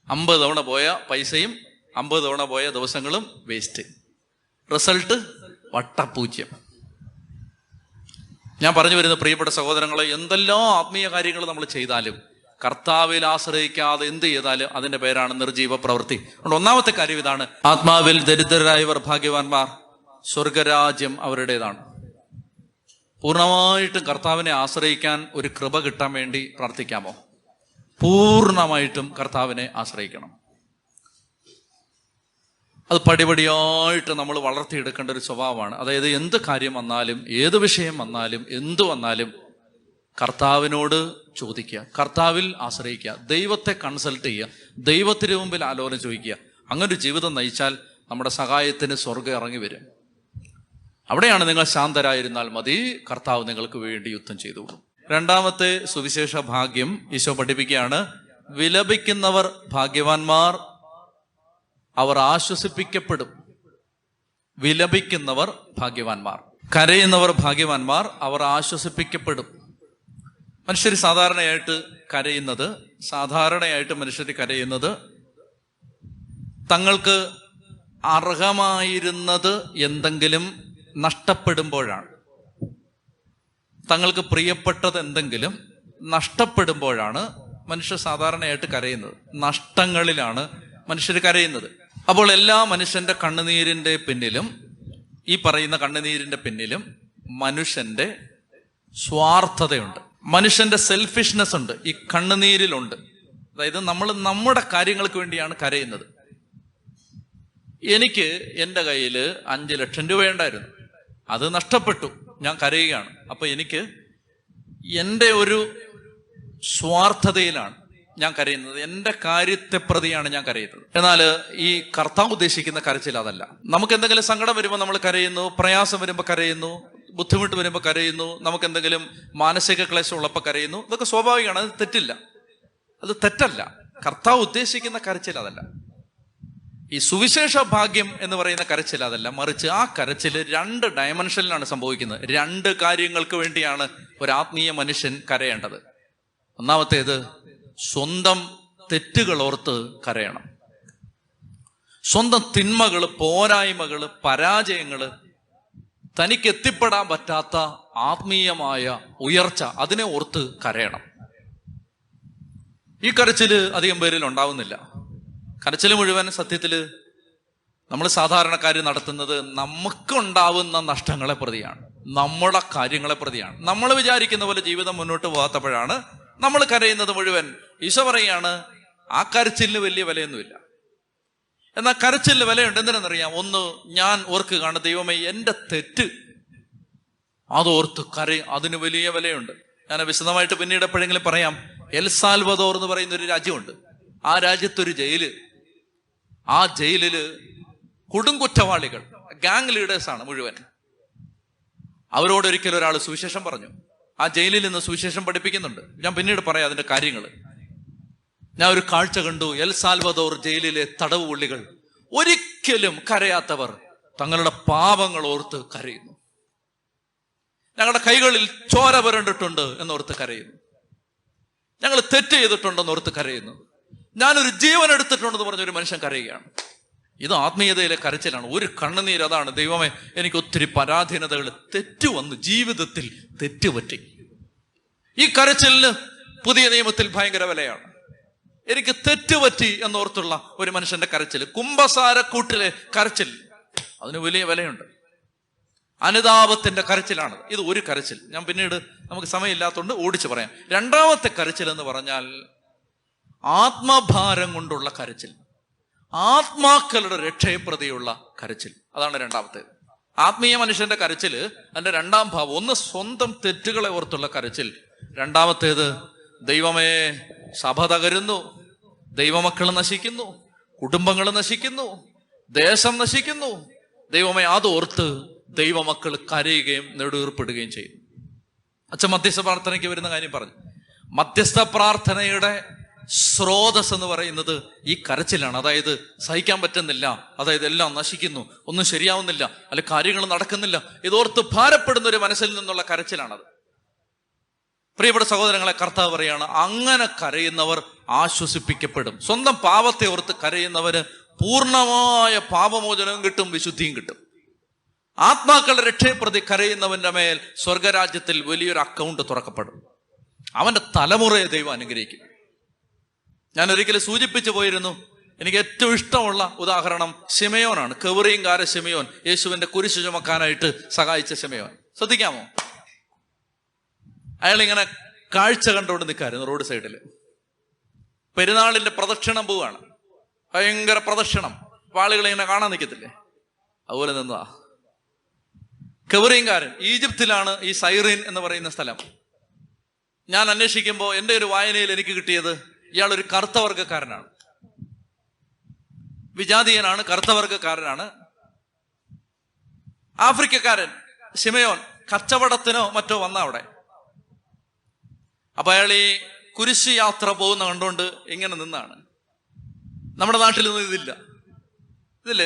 50 തവണ പോയ പൈസയും 50 തവണ പോയ ദിവസങ്ങളും വേസ്റ്റ്. റിസൾട്ട് വട്ടപൂജ്യം. ഞാൻ പറഞ്ഞു വരുന്ന പ്രിയപ്പെട്ട സഹോദരങ്ങളെ, എന്തെല്ലാം ആത്മീയ കാര്യങ്ങൾ നമ്മൾ ചെയ്താലും കർത്താവിൽ ആശ്രയിക്കാതെ എന്ത് ചെയ്താലും അതിന്റെ പേരാണ് നിർജീവ പ്രവൃത്തി. അതുകൊണ്ട് ഒന്നാമത്തെ കാര്യം ഇതാണ്: ആത്മാവിൽ ദരിദ്രരായവർ ഭാഗ്യവാന്മാർ, സ്വർഗരാജ്യം അവരുടേതാണ്. പൂർണ്ണമായിട്ടും കർത്താവിനെ ആശ്രയിക്കാൻ ഒരു കൃപ കിട്ടാൻ വേണ്ടി പ്രാർത്ഥിക്കാമോ? പൂർണ്ണമായിട്ടും കർത്താവിനെ ആശ്രയിക്കണം. അത് പടിപടിയായിട്ട് നമ്മൾ വളർത്തിയെടുക്കേണ്ട ഒരു സ്വഭാവമാണ്. അതായത് എന്ത് കാര്യം വന്നാലും, ഏത് വിഷയം വന്നാലും, എന്തു വന്നാലും കർത്താവിനോട് ചോദിക്കുക, കർത്താവിൽ ആശ്രയിക്കുക, ദൈവത്തെ കൺസൾട്ട് ചെയ്യുക, ദൈവത്തിന് മുമ്പിൽ ആലോചന ചോദിക്കുക. അങ്ങനൊരു ജീവിതം നയിച്ചാൽ നമ്മുടെ സഹായത്തിന് സ്വർഗ്ഗം ഇറങ്ങി വരും. അവിടെയാണ് നിങ്ങൾ ശാന്തരായിരുന്നാൽ മതി, കർത്താവ് നിങ്ങൾക്ക് വേണ്ടി യുദ്ധം ചെയ്തോളൂ. രണ്ടാമത്തെ സുവിശേഷ ഭാഗ്യം ഈശോ പഠിപ്പിക്കുകയാണ്: വിലപിക്കുന്നവർ ഭാഗ്യവാന്മാർ, അവർ ആശ്വസിപ്പിക്കപ്പെടും. വിലപിക്കുന്നവർ ഭാഗ്യവാന്മാർ. കരയുന്നവർ ഭാഗ്യവാന്മാർ, അവർ ആശ്വസിപ്പിക്കപ്പെടും. മനുഷ്യർ സാധാരണയായിട്ട് മനുഷ്യർ കരയുന്നത് തങ്ങൾക്ക് അർഹമായിരുന്നത് എന്തെങ്കിലും നഷ്ടപ്പെടുമ്പോഴാണ്. തങ്ങൾക്ക് പ്രിയപ്പെട്ടത് എന്തെങ്കിലും നഷ്ടപ്പെടുമ്പോഴാണ് മനുഷ്യർ സാധാരണയായിട്ട് കരയുന്നത്. നഷ്ടങ്ങളിലാണ് മനുഷ്യർ കരയുന്നത്. അപ്പോൾ എല്ലാ മനുഷ്യന്റെ കണ്ണുനീരിന്റെ പിന്നിലും, ഈ പറയുന്ന കണ്ണുനീരിന്റെ പിന്നിലും മനുഷ്യന്റെ സ്വാർത്ഥതയുണ്ട്, മനുഷ്യന്റെ സെൽഫിഷ്നെസ് ഉണ്ട്, ഈ കണ്ണുനീരിലുണ്ട്. അതായത് നമ്മൾ നമ്മുടെ കാര്യങ്ങൾക്ക് വേണ്ടിയാണ് കരയുന്നത്. എനിക്ക് എൻ്റെ കയ്യിൽ 5 ലക്ഷം രൂപ ഉണ്ടായിരുന്നു, അത് നഷ്ടപ്പെട്ടു, ഞാൻ കരയുകയാണ്. അപ്പൊ എനിക്ക് എൻ്റെ ഒരു സ്വാർത്ഥതയിലാണ് ഞാൻ കരയുന്നത്, എൻ്റെ കാര്യത്തെ പ്രതിയാണ് ഞാൻ കരയുന്നത്. എന്നാൽ ഈ കർത്താവ് ഉദ്ദേശിക്കുന്ന കരച്ചിൽ അതല്ല. നമുക്ക് എന്തെങ്കിലും സങ്കടം വരുമ്പോൾ നമ്മൾ കരയുന്നു, പ്രയാസം വരുമ്പോൾ കരയുന്നു, ബുദ്ധിമുട്ട് വരുമ്പോൾ കരയുന്നു, നമുക്ക് എന്തെങ്കിലും മാനസിക ക്ലേശം ഉള്ളപ്പോൾ കരയുന്നു. ഇതൊക്കെ സ്വാഭാവികമാണ്, അത് തെറ്റില്ല, അത് തെറ്റല്ല. കർത്താവ് ഉദ്ദേശിക്കുന്ന കരച്ചിൽ അതല്ല. ഈ സുവിശേഷ ഭാഗ്യം എന്ന് പറയുന്ന കരച്ചിൽ അതല്ല, മറിച്ച് ആ കരച്ചിൽ 2 ഡയമെൻഷനിലാണ് സംഭവിക്കുന്നത്. 2 കാര്യങ്ങൾക്ക് വേണ്ടിയാണ് ഒരു ആത്മീയ മനുഷ്യൻ കരയേണ്ടത്. ഒന്നാമത്തേത്, സ്വന്തം തെറ്റുകൾ ഓർത്ത് കരയണം. സ്വന്തം തിന്മകള്, പോരായ്മകള്, പരാജയങ്ങള്, തനിക്ക് എത്തിപ്പെടാൻ പറ്റാത്ത ആത്മീയമായ ഉയർച്ച, അതിനെ ഓർത്ത് കരയണം. ഈ കരച്ചില് അധികം പേരിൽ ഉണ്ടാവുന്നില്ല. കരച്ചില് മുഴുവൻ സത്യത്തില് നമ്മൾ സാധാരണക്കാര് നടത്തുന്നത് നമുക്കുണ്ടാവുന്ന നഷ്ടങ്ങളെ പ്രതിയാണ്, നമ്മുടെ കാര്യങ്ങളെ പ്രതിയാണ്. നമ്മൾ വിചാരിക്കുന്ന പോലെ ജീവിതം മുന്നോട്ട് പോകാത്തപ്പോഴാണ് നമ്മൾ കരയുന്നത് മുഴുവൻ. ഈശോ പറയാണ്, ആ കരച്ചിലിന് വലിയ വിലയൊന്നുമില്ല. എന്നാൽ കരച്ചിലിന് വിലയുണ്ട്. എന്തിനെന്നറിയാം? ഒന്ന്, ഞാൻ ഓർക്കുകയാണ്, ദൈവമേ എൻ്റെ തെറ്റ്, അതോർത്ത് കരയും, അതിന് വലിയ വിലയുണ്ട്. ഞാൻ വിശദമായിട്ട് പിന്നീട് എപ്പോഴെങ്കിലും പറയാം. എൽ സാൽവദോർ എന്ന് പറയുന്ന ഒരു രാജ്യമുണ്ട്. ആ രാജ്യത്തൊരു ജയില്, ആ ജയിലില് കൊടുങ്കുറ്റവാളികൾ, ഗാങ് ലീഡേഴ്സാണ് മുഴുവൻ. അവരോട് ഒരിക്കലും ഒരാൾ സുവിശേഷം പറഞ്ഞു. ആ ജയിലിൽ നിന്ന് സുവിശേഷം പഠിപ്പിക്കുന്നുണ്ട്. ഞാൻ പിന്നീട് പറയാം അതിന്റെ കാര്യങ്ങൾ. ഞാൻ ഒരു കാഴ്ച കണ്ടു. എൽ സാൽവദോർ ജയിലിലെ തടവ് പുള്ളികൾ, ഒരിക്കലും കരയാത്തവർ, തങ്ങളുടെ പാപങ്ങൾ ഓർത്ത് കരയുന്നു. ഞങ്ങളുടെ കൈകളിൽ ചോര പുരണ്ടിട്ടുണ്ട് എന്നോർത്ത് കരയുന്നു. ഞങ്ങൾ തെറ്റ് ചെയ്തിട്ടുണ്ടെന്ന് ഓർത്ത് കരയുന്നു. ഞാനൊരു ജീവൻ എടുത്തിട്ടുണ്ടെന്ന് പറഞ്ഞൊരു മനുഷ്യൻ കരയുകയാണ്. ഇത് ആത്മീയതയിലെ കരച്ചിലാണ്. ഒരു കണ്ണുനീര് അതാണ്, ദൈവമേ എനിക്ക് ഒത്തിരി പരാധീനതകൾ, തെറ്റു വന്നു, ജീവിതത്തിൽ തെറ്റുപറ്റി. ഈ കരച്ചിലിന് പുതിയ നിയമത്തിൽ ഭയങ്കര വിലയാണ്. എനിക്ക് തെറ്റുപറ്റി എന്നോർത്തുള്ള ഒരു മനുഷ്യന്റെ കരച്ചിൽ, കുംഭസാരക്കൂട്ടിലെ കരച്ചിൽ, അതിന് വലിയ വിലയുണ്ട്. അനുതാപത്തിന്റെ കരച്ചിലാണ് ഇത്. ഒരു കരച്ചിൽ ഞാൻ പിന്നീട്, നമുക്ക് സമയമില്ലാത്തതുകൊണ്ട് ഓടിച്ചു പറയാം. രണ്ടാമത്തെ കരച്ചിൽ എന്ന് പറഞ്ഞാൽ ആത്മഭാരം കൊണ്ടുള്ള കരച്ചിൽ, ആത്മാക്കളുടെ രക്ഷയപ്രതിയുള്ള കരച്ചിൽ. അതാണ് രണ്ടാമത്തേത്. ആത്മീയ മനുഷ്യന്റെ കരച്ചില് അതിന്റെ രണ്ടാം ഭാവം. ഒന്ന്, സ്വന്തം തെറ്റുകളെ ഓർത്തുള്ള കരച്ചിൽ. രണ്ടാമത്തേത്, ദൈവമേ സഭ തകരുന്നു, ദൈവമക്കൾ നശിക്കുന്നു, കുടുംബങ്ങൾ നശിക്കുന്നു, ദേശം നശിക്കുന്നു, ദൈവമേ അതോർത്ത് ദൈവമക്കൾ കരയുകയും നെടുവീർപ്പിടുകയും ചെയ്യും. അച്ഛൻ മധ്യസ്ഥ പ്രാർത്ഥനയ്ക്ക് വരുന്ന കാര്യം പറഞ്ഞു. മധ്യസ്ഥ പ്രാർത്ഥനയുടെ സ്രോതസ് എന്ന് പറയുന്നത് ഈ കരച്ചിലാണ്. അതായത് സഹിക്കാൻ പറ്റുന്നില്ല, അതായത് എല്ലാം നശിക്കുന്നു, ഒന്നും ശരിയാവുന്നില്ല, അല്ലെ കാര്യങ്ങൾ നടക്കുന്നില്ല, ഇതോർത്ത് ഭാരപ്പെടുന്ന ഒരു മനസ്സിൽ നിന്നുള്ള കരച്ചിലാണത്. പ്രിയപ്പെട്ട സഹോദരങ്ങളെ, കർത്താവ് പറയാണ്, അങ്ങനെ കരയുന്നവർ ആശ്വസിപ്പിക്കപ്പെടും. സ്വന്തം പാപത്തെ ഓർത്ത് കരയുന്നവന് പൂർണ്ണമായ പാപമോചനവും കിട്ടും, വിശുദ്ധിയും കിട്ടും. ആത്മാക്കളുടെ രക്ഷയെപ്രതി കരയുന്നവന്റെ മേൽ സ്വർഗരാജ്യത്തിൽ വലിയൊരു അക്കൗണ്ട് തുറക്കപ്പെടും. അവന്റെ തലമുറയെ ദൈവം അനുഗ്രഹിക്കും. ഞാൻ ഒരിക്കലും സൂചിപ്പിച്ചു പോയിരുന്നു, എനിക്ക് ഏറ്റവും ഇഷ്ടമുള്ള ഉദാഹരണം ശിമയോനാണ്. കെവറിയംകാര ശിമയോൻ, യേശുവിന്റെ കുരിശ് ചുമക്കാനായിട്ട് സഹായിച്ച ശിമയോൻ. ശ്രദ്ധിക്കാമോ? അയാൾ ഇങ്ങനെ കാഴ്ച കണ്ടുകൊണ്ട് നിൽക്കായിരുന്നു റോഡ് സൈഡിൽ. പെരുന്നാളിന്റെ പ്രദക്ഷിണം പോവാണ്, ഭയങ്കര പ്രദക്ഷിണം. ആളുകൾ ഇങ്ങനെ കാണാൻ നിൽക്കത്തില്ലേ, അതുപോലെ നിന്നതാ. കെവറിയംകാരൻ ഈജിപ്തിലാണ് ഈ സൈറീൻ എന്ന് പറയുന്ന സ്ഥലം. ഞാൻ അന്വേഷിക്കുമ്പോൾ എൻ്റെ ഒരു വായനയിൽ എനിക്ക് കിട്ടിയത് ഇയാളൊരു കറുത്തവർഗക്കാരനാണ്, വിജാതീയനാണ്, കറുത്തവർഗക്കാരനാണ്, ആഫ്രിക്കക്കാരൻ. ശിമയോൻ കച്ചവടത്തിനോ മറ്റോ വന്ന അവിടെ. അപ്പൊ അയാൾ ഈ കുരിശ് യാത്ര പോകുന്ന കണ്ടുകൊണ്ട് ഇങ്ങനെ നിന്നാണ്. നമ്മുടെ നാട്ടിലൊന്നും ഇതില്ലേ,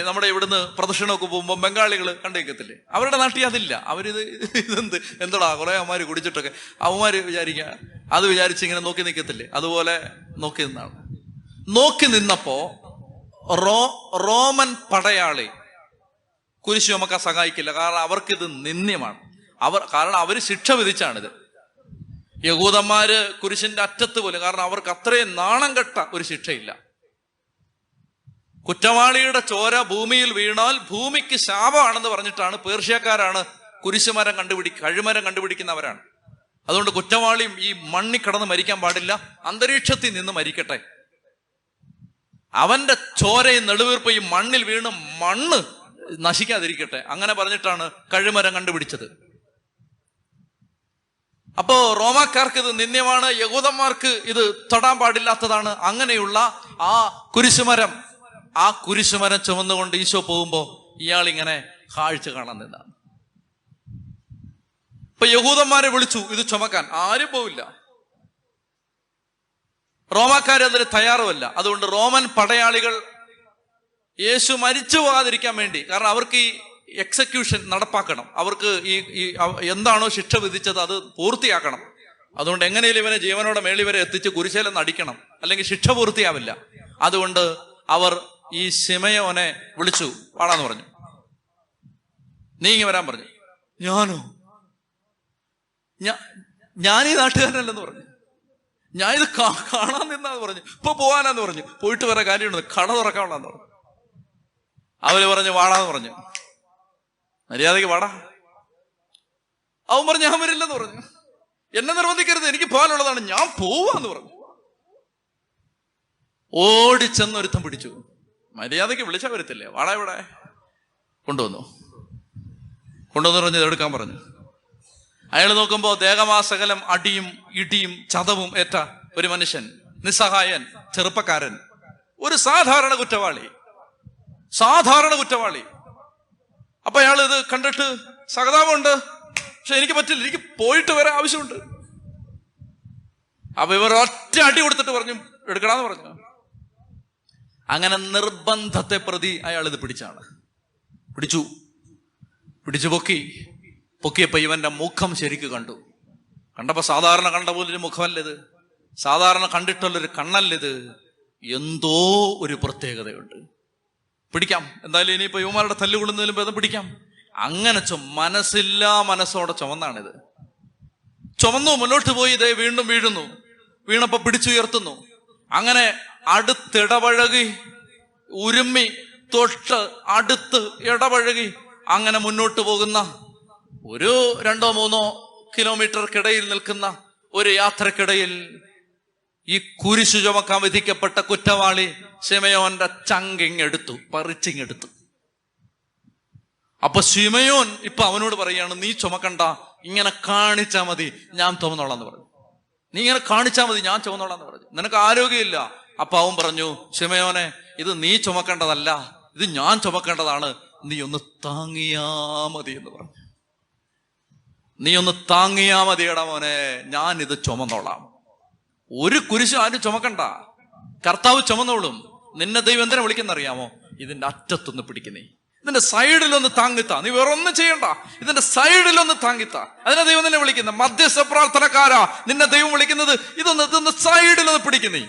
നമ്മുടെ ഇവിടുന്ന് പ്രദക്ഷിണമൊക്കെ പോകുമ്പോൾ ബംഗാളികൾ കണ്ടേക്കത്തില്ലേ, അവരുടെ നാട്ടിൽ അതില്ല. ഇതെന്ത് എന്തോടാ കുറെ അവന്മാര് കുടിച്ചിട്ടൊക്കെ അവന്മാര് അത് വിചാരിച്ച് ഇങ്ങനെ നോക്കി നിൽക്കത്തില്ലേ, അതുപോലെ നോക്കി നിന്നാണ്. നോക്കി നിന്നപ്പോ റോമൻ പടയാളി കുരിശ് ചുമക്കാൻ സഹായിക്കില്ല. കാരണം അവർക്കിത് നിന്ദ്യമാണ്. കാരണം അവര് ശിക്ഷ വിധിച്ചാണിത്. യഹൂദന്മാര് കുരിശിന്റെ അറ്റത്ത് പോലും, കാരണം അവർക്ക് അത്രയും നാണം കെട്ട ഒരു ശിക്ഷയില്ല. കുറ്റവാളിയുടെ ചോര ഭൂമിയിൽ വീണാൽ ഭൂമിക്ക് ശാപമാണെന്ന് പറഞ്ഞിട്ടാണ് പേർഷ്യക്കാരാണ് കുരിശുമരം കഴിമരം കണ്ടുപിടിക്കുന്നവരാണ്. അതുകൊണ്ട് കുറ്റവാളിയും ഈ മണ്ണിൽ കിടന്ന് മരിക്കാൻ പാടില്ല, അന്തരീക്ഷത്തിൽ നിന്ന് മരിക്കട്ടെ. അവന്റെ ചോരയും നെടുവീർപ്പ് ഈ മണ്ണിൽ വീണ് മണ്ണ് നശിക്കാതിരിക്കട്ടെ, അങ്ങനെ പറഞ്ഞിട്ടാണ് കഴിമരം കണ്ടുപിടിച്ചത്. അപ്പോ റോമാക്കാർക്ക് ഇത് നിന്ദ്യമാണ്, യഹൂദന്മാർക്ക് ഇത് തൊടാൻ പാടില്ലാത്തതാണ്. അങ്ങനെയുള്ള ആ കുരിശുമരം ചുമന്നുകൊണ്ട് ഈശോ പോകുമ്പോ ഇയാൾ ഇങ്ങനെ കാഴ്ച കാണാൻ നിന്നാണ്. ഇപ്പൊ യഹൂദന്മാരെ വിളിച്ചു ഇത് ചുമക്കാൻ, ആരും പോവില്ല. റോമാക്കാര് അതിന് തയ്യാറുമല്ല. അതുകൊണ്ട് റോമൻ പടയാളികൾ യേശു മരിച്ചു പോകാതിരിക്കാൻ വേണ്ടി, കാരണം അവർക്ക് ഈ എക്സിക്യൂഷൻ നടപ്പാക്കണം, അവർക്ക് ഈ എന്താണോ ശിക്ഷ വിധിച്ചത് അത് പൂർത്തിയാക്കണം. അതുകൊണ്ട് എങ്ങനെയും ഇവനെ ജീവനോടെ മേളി വരെ എത്തിച്ച് കുരിശേലെന്ന് അടിക്കണം, അല്ലെങ്കിൽ ശിക്ഷ പൂർത്തിയാവില്ല. അതുകൊണ്ട് അവർ ഈ ശിമയോനെ വിളിച്ചു, പാടാന്ന് പറഞ്ഞു. നീങ്ങി വരാൻ പറഞ്ഞു. ഞാനോ? ഞാൻ ഈ നാട്ടുകാരനല്ലെന്ന് പറഞ്ഞു. ഞാൻ ഇത് കാണാൻ നിന്നാന്ന് പറഞ്ഞു. ഇപ്പൊ പോവാനാന്ന് പറഞ്ഞു. പോയിട്ട് വേറെ കാര്യമുണ്ട്, കട തുറക്കാനുള്ളതെന്ന് പറഞ്ഞു. അവര് പറഞ്ഞു വാടാന്ന് പറഞ്ഞു. മര്യാദയ്ക്ക് വാടാ. അവൻ പറഞ്ഞു ഞാൻ വരില്ലെന്ന് പറഞ്ഞു. എന്നെ നിർബന്ധിക്കരുത്, എനിക്ക് പോകാനുള്ളതാണ്, ഞാൻ പോവാന്ന് പറഞ്ഞു. ഓടിച്ചെന്നൊരുത്തം പിടിച്ചു. മര്യാദയ്ക്ക് വിളിച്ചാൽ വരത്തില്ലേ, വാടാ ഇവിടെ. കൊണ്ടുവന്നു പറഞ്ഞ് ഇതെടുക്കാൻ പറഞ്ഞു. അയാൾ നോക്കുമ്പോ ദേഹമാസകലം അടിയും ഇടിയും ചതവും ഏറ്റ ഒരു മനുഷ്യൻ, നിസ്സഹായൻ, ചെറുപ്പക്കാരൻ, ഒരു സാധാരണ കുറ്റവാളി. അപ്പൊ അയാൾ ഇത് കണ്ടിട്ട് സഹതാപമുണ്ട്, പക്ഷെ എനിക്ക് പറ്റില്ല, എനിക്ക് പോയിട്ട് വരെ ആവശ്യമുണ്ട്. അപ്പൊ ഇവർ ഒറ്റ അടി കൊടുത്തിട്ട് പറഞ്ഞു എടുക്കടാന്ന് പറഞ്ഞു. അങ്ങനെ നിർബന്ധത്തെ പ്രതി അയാൾ ഇത് പിടിച്ചു പൊക്കിയപ്പോ ഇവന്റെ മുഖം ശരിക്ക് കണ്ടപ്പോ സാധാരണ കണ്ട പോലൊരു മുഖമല്ലത്, സാധാരണ കണ്ടിട്ടുള്ളൊരു കണ്ണല്ലത്, എന്തോ ഒരു പ്രത്യേകതയുണ്ട്. പിടിക്കാം, എന്തായാലും ഇനിയിപ്പോ യുവമാരുടെ തല്ലുകൊള്ളുന്നതിലും ഭേദം പിടിക്കാം. അങ്ങനെ മനസ്സോടെ ചുമന്നാണിത്. ചുമന്നു മുന്നോട്ട് പോയി, ഇതേ വീണ്ടും വീണപ്പോ പിടിച്ചുയർത്തുന്നു. അങ്ങനെ അടുത്തിടപഴകി, ഉരുമ്മി തൊട്ട് അടുത്ത് ഇടപഴകി അങ്ങനെ മുന്നോട്ട് പോകുന്ന ഒരു 2-3 കിലോമീറ്റർക്കിടയിൽ നിൽക്കുന്ന ഒരു യാത്രക്കിടയിൽ ഈ കുരിശു ചുമക്കാൻ വിധിക്കപ്പെട്ട കുറ്റവാളി ശിമയോന്റെ പറിച്ചിങ്ങെടുത്തു. അപ്പൊ ശിമയോൻ ഇപ്പൊ അവനോട് പറയാണ്, നീ ചുമക്കണ്ട, ഇങ്ങനെ കാണിച്ചാ മതി, ഞാൻ ചുമന്നോളാന്ന് പറഞ്ഞു. നീ ഇങ്ങനെ കാണിച്ചാ മതി, ഞാൻ ചുമന്നോളാന്ന് പറഞ്ഞു. നിനക്ക് ആരോഗ്യമില്ല. അപ്പൊ അവൻ പറഞ്ഞു, ശിമയോനെ, ഇത് നീ ചുമക്കേണ്ടതല്ല, ഇത് ഞാൻ ചുമക്കേണ്ടതാണ്, നീ ഒന്ന് താങ്ങിയാ മതി എന്ന് പറഞ്ഞു. നീ ഒന്ന് താങ്ങിയാ മതിയടാ മോനെ, ഞാൻ ഇത് ചുമന്നോളാം. ഒരു കുരിശ് ആരും ചുമക്കണ്ട, കർത്താവ് ചുമന്നോളും. നിന്നെ ദൈവം എന്തിനാ വിളിക്കുന്നറിയാമോ? ഇതിന്റെ അറ്റത്തൊന്ന് പിടിക്കുന്നേ, ഇതിന്റെ സൈഡിലൊന്ന് താങ്ങിത്താ, നീ വേറെ ഒന്നും ചെയ്യണ്ട, ഇതിന്റെ സൈഡിലൊന്ന് താങ്ങിത്താ. അതിനെ ദൈവം നിന്നെ വിളിക്കുന്നത്. മധ്യസ്ഥ പ്രാർത്ഥനക്കാരാ നിന്നെ ദൈവം വിളിക്കുന്നത്. ഇതൊന്ന് സൈഡിലൊന്ന് പിടിക്കുന്നേ.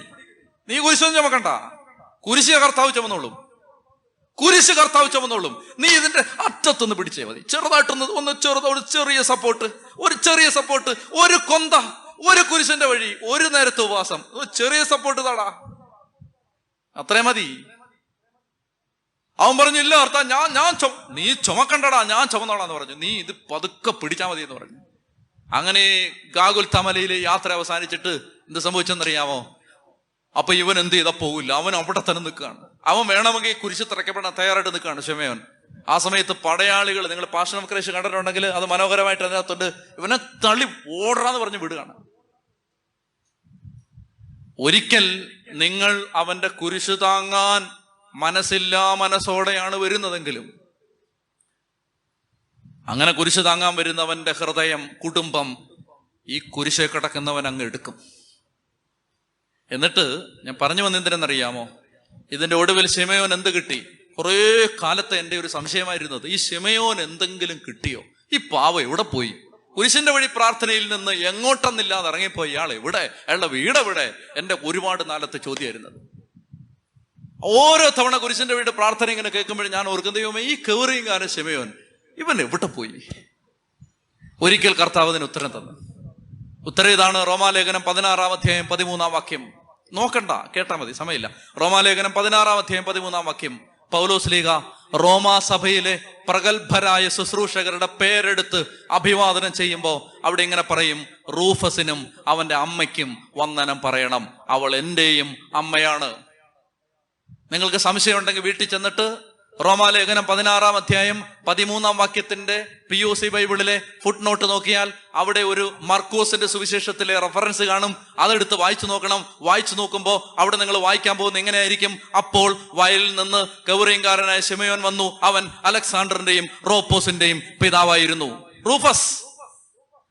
നീ കുരിശൊന്നും ചുമക്കണ്ട, കുരിശ് കർത്താവ് ചുമന്നോളും. കുരിശ് കർത്താവ് ചുമന്നോളും. നീ ഇതിന്റെ അറ്റത്തൊന്ന് പിടിച്ചേ മതി. ചെറുതായിട്ടൊന്ന് ചെറിയ സപ്പോർട്ട്, ഒരു കൊന്ത, ഒരു കുരിശിന്റെ വഴി, ഒരു നേരത്തെ ഉപവാസം, ചെറിയ സപ്പോർട്ട് താടാ, അത്രേ മതി. അവൻ പറഞ്ഞു, ഇല്ല കർത്താ, നീ ചുമക്കണ്ടടാ, ഞാൻ ചുമന്നോളാന്ന് പറഞ്ഞു. നീ ഇത് പതുക്കെ പിടിച്ചാ മതി എന്ന് പറഞ്ഞു. അങ്ങനെ ഗാഗുൽത്ത മലയിലെ യാത്ര അവസാനിച്ചിട്ട് എന്ത് സംഭവിച്ചെന്നറിയാമോ? അപ്പൊ ഇവൻ എന്ത് ചെയ്താ പോകില്ല, അവൻ അവിടെ തന്നെ നിൽക്കുകയാണ്. അവൻ വേണമെങ്കിൽ കുരിശ് തറയ്ക്കപ്പെടാൻ തയ്യാറായിട്ട് നിൽക്കുകയാണ് ശിമയോൻ. ആ സമയത്ത് പടയാളികൾ, നിങ്ങൾ പാഷൻ ഓഫ് ക്രൈസ്റ്റ് കണ്ടിട്ടുണ്ടെങ്കിൽ അത് മനോഹരമായിട്ട് അതിനകത്തുണ്ട്, ഇവനെ തള്ളി ഓടാന്ന് പറഞ്ഞ് വിടുകയാണ്. ഒരിക്കൽ നിങ്ങൾ അവന്റെ കുരിശ് താങ്ങാൻ മനസ്സോടെയാണ് വരുന്നതെങ്കിലും, അങ്ങനെ കുരിശ് താങ്ങാൻ വരുന്നവന്റെ ഹൃദയം, കുടുംബം ഈ കുരിശെ കിടക്കുന്നവൻ അങ്ങ് എടുക്കും. എന്നിട്ട് ഞാൻ പറഞ്ഞു വന്നെന്തിനെന്നറിയാമോ? ഇതിന്റെ ഒടുവിൽ ശിമയോൻ എന്ത് കിട്ടി? കുറേ കാലത്തെ എൻ്റെ ഒരു സംശയമായിരുന്നത്, ഈ ശിമയോൻ എന്തെങ്കിലും കിട്ടിയോ? ഈ പാവ എവിടെ പോയി? കുരിശിന്റെ വഴി പ്രാർത്ഥനയിൽ നിന്ന് എങ്ങോട്ടെന്നില്ലാതെ ഇറങ്ങിപ്പോയി. ഇയാൾ എവിടെ? അയാളുടെ വീട് എവിടെ? എൻ്റെ ഒരുപാട് നാളത്തെ ചോദ്യമായിരുന്നത്. ഓരോ തവണ കുരിശിന്റെ വീട് പ്രാർത്ഥന ഇങ്ങനെ കേൾക്കുമ്പോഴും ഞാൻ ഓർക്കുന്ന, ദൈവമേ, ഈ കെവറിയുംകാരൻ ശിമയോൻ ഇവൻ എവിടെ പോയി? ഒരിക്കൽ കർത്താവ് അതിന് ഉത്തരം തന്നു. ഉത്തരം ഇതാണ്. റോമാലേഖനം 16-ാം അധ്യായം 13-ാം വാക്യം. നോക്കണ്ട, കേട്ടാ മതി, സമയമില്ല. റോമാലേഖനം 16-ാം അധ്യായം 13-ാം വാക്യം. പൗലോസ് ലീഗ റോമാ സഭയിലെ പ്രഗത്ഭരായ ശുശ്രൂഷകരുടെ പേരെടുത്ത് അഭിവാദനം ചെയ്യുമ്പോൾ അവിടെ ഇങ്ങനെ പറയും, റൂഫസിനും അവന്റെ അമ്മയ്ക്കും വന്ദനം പറയണം, അവൾ എന്റെയും അമ്മയാണ്. നിങ്ങൾക്ക് സംശയം ഉണ്ടെങ്കിൽ വീട്ടിൽ ചെന്നിട്ട് റോമാലേഖനം 16-ാം അധ്യായം 13-ാം വാക്യത്തിന്റെ POC ബൈബിളിലെ ഫുട് നോട്ട് നോക്കിയാൽ അവിടെ ഒരു മർക്കോസിന്റെ സുവിശേഷത്തിലെ റെഫറൻസ് കാണും. അതെടുത്ത് വായിച്ചു നോക്കണം. വായിച്ചു നോക്കുമ്പോൾ അവിടെ നിങ്ങൾ വായിക്കാൻ പോകുന്നത് എങ്ങനെയായിരിക്കും? അപ്പോൾ വയലിൽ നിന്ന് കെവറിയംകാരനായ ശിമയോൻ വന്നു, അവൻ അലക്സാണ്ടറിന്റെയും റോപ്പോസിന്റെയും പിതാവായിരുന്നു.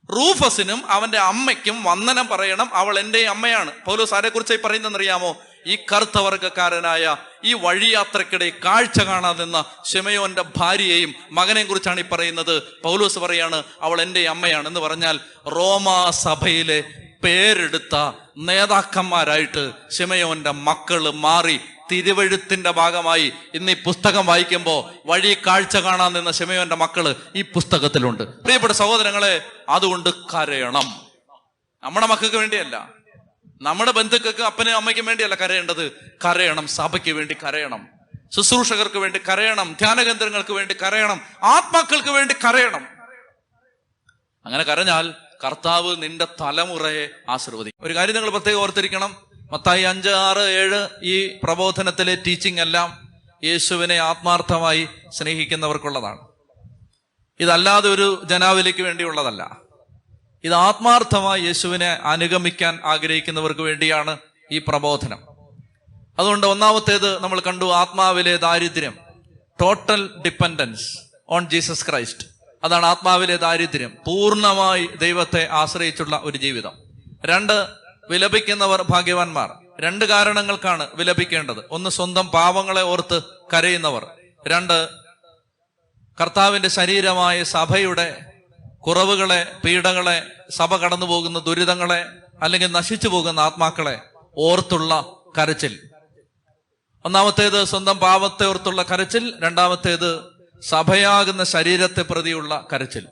റൂഫസിനും അവന്റെ അമ്മയ്ക്കും വന്ദനം പറയണം, അവൾ എന്റെയും അമ്മയാണ്. പൗലോസ് ആരെ കുറിച്ചായി പറയുന്നതെന്നറിയാമോ? ഈ കറുത്തവർഗക്കാരനായ ഈ വഴിയാത്രക്കിടെ കാഴ്ച കാണാതെ നിന്ന ശിമയോന്റെ ഭാര്യയെയും മകനെയും കുറിച്ചാണ് ഈ പറയുന്നത്. പൗലോസ് പറയാണ്, അവൾ എൻ്റെ അമ്മയാണ് എന്ന് പറഞ്ഞാൽ റോമാ സഭയിലെ പേരെടുത്ത നേതാക്കന്മാരായിട്ട് ശിമയോന്റെ മക്കള് മാറി. തിരുവെഴുത്തിന്റെ ഭാഗമായി ഇന്ന് ഈ പുസ്തകം വായിക്കുമ്പോൾ വഴി കാഴ്ച കാണാൻ നിന്ന ശിമയോന്റെ മക്കള് ഈ പുസ്തകത്തിലുണ്ട്. പ്രിയപ്പെട്ട സഹോദരങ്ങളെ, അതുകൊണ്ട് കരയണം. നമ്മുടെ മക്കൾക്ക് വേണ്ടിയല്ല, നമ്മുടെ ബന്ധുക്കൾക്ക് അപ്പനും അമ്മയ്ക്കും വേണ്ടിയല്ല കരയേണ്ടത്. കരയണം, സഭയ്ക്ക് വേണ്ടി കരയണം, ശുശ്രൂഷകർക്ക് വേണ്ടി കരയണം, ധ്യാനകേന്ദ്രങ്ങൾക്ക് വേണ്ടി കരയണം, ആത്മാക്കൾക്ക് വേണ്ടി കരയണം. അങ്ങനെ കരഞ്ഞാൽ കർത്താവ് നിന്റെ തലമുറയെ ആശീർവദിക്കും. ഒരു കാര്യം നിങ്ങൾ പ്രത്യേകം ഓർത്തിരിക്കണം. മത്തായി 5, 6, 7 ഈ പ്രബോധനത്തിലെ ടീച്ചിങ് എല്ലാം യേശുവിനെ ആത്മാർത്ഥമായി സ്നേഹിക്കുന്നവർക്കുള്ളതാണ്. ഇതല്ലാതെ ഒരു ജനാവലിക്ക് വേണ്ടിയുള്ളതല്ല. ഇത് ആത്മാർത്ഥമായി യേശുവിനെ അനുഗമിക്കാൻ ആഗ്രഹിക്കുന്നവർക്ക് വേണ്ടിയാണ് ഈ പ്രബോധനം. അതുകൊണ്ട് ഒന്നാമത്തേത് നമ്മൾ കണ്ടു, ആത്മാവിലെ ദാരിദ്ര്യം, total dependence on Jesus Christ. അതാണ് ആത്മാവിലെ ദാരിദ്ര്യം, പൂർണ്ണമായി ദൈവത്തെ ആശ്രയിച്ചുള്ള ഒരു ജീവിതം. 2, വിലപിക്കുന്നവർ ഭാഗ്യവാന്മാർ. 2 കാരണങ്ങൾക്കാണ് വിലപിക്കേണ്ടത്. 1, സ്വന്തം പാപങ്ങളെ ഓർത്ത് കരയുന്നവർ. 2, കർത്താവിന്റെ ശരീരമായ സഭയുടെ കുറവുകളെ, പീഡകളെ, സഭ കടന്നു പോകുന്ന ദുരിതങ്ങളെ, അല്ലെങ്കിൽ നശിച്ചു പോകുന്ന ആത്മാക്കളെ ഓർത്തുള്ള കരച്ചിൽ. ഒന്നാമത്തേത് സ്വന്തം പാപത്തെ ഓർത്തുള്ള കരച്ചിൽ, രണ്ടാമത്തേത് സഭയാകുന്ന ശരീരത്തെ പ്രതിയുള്ള കരച്ചിൽ.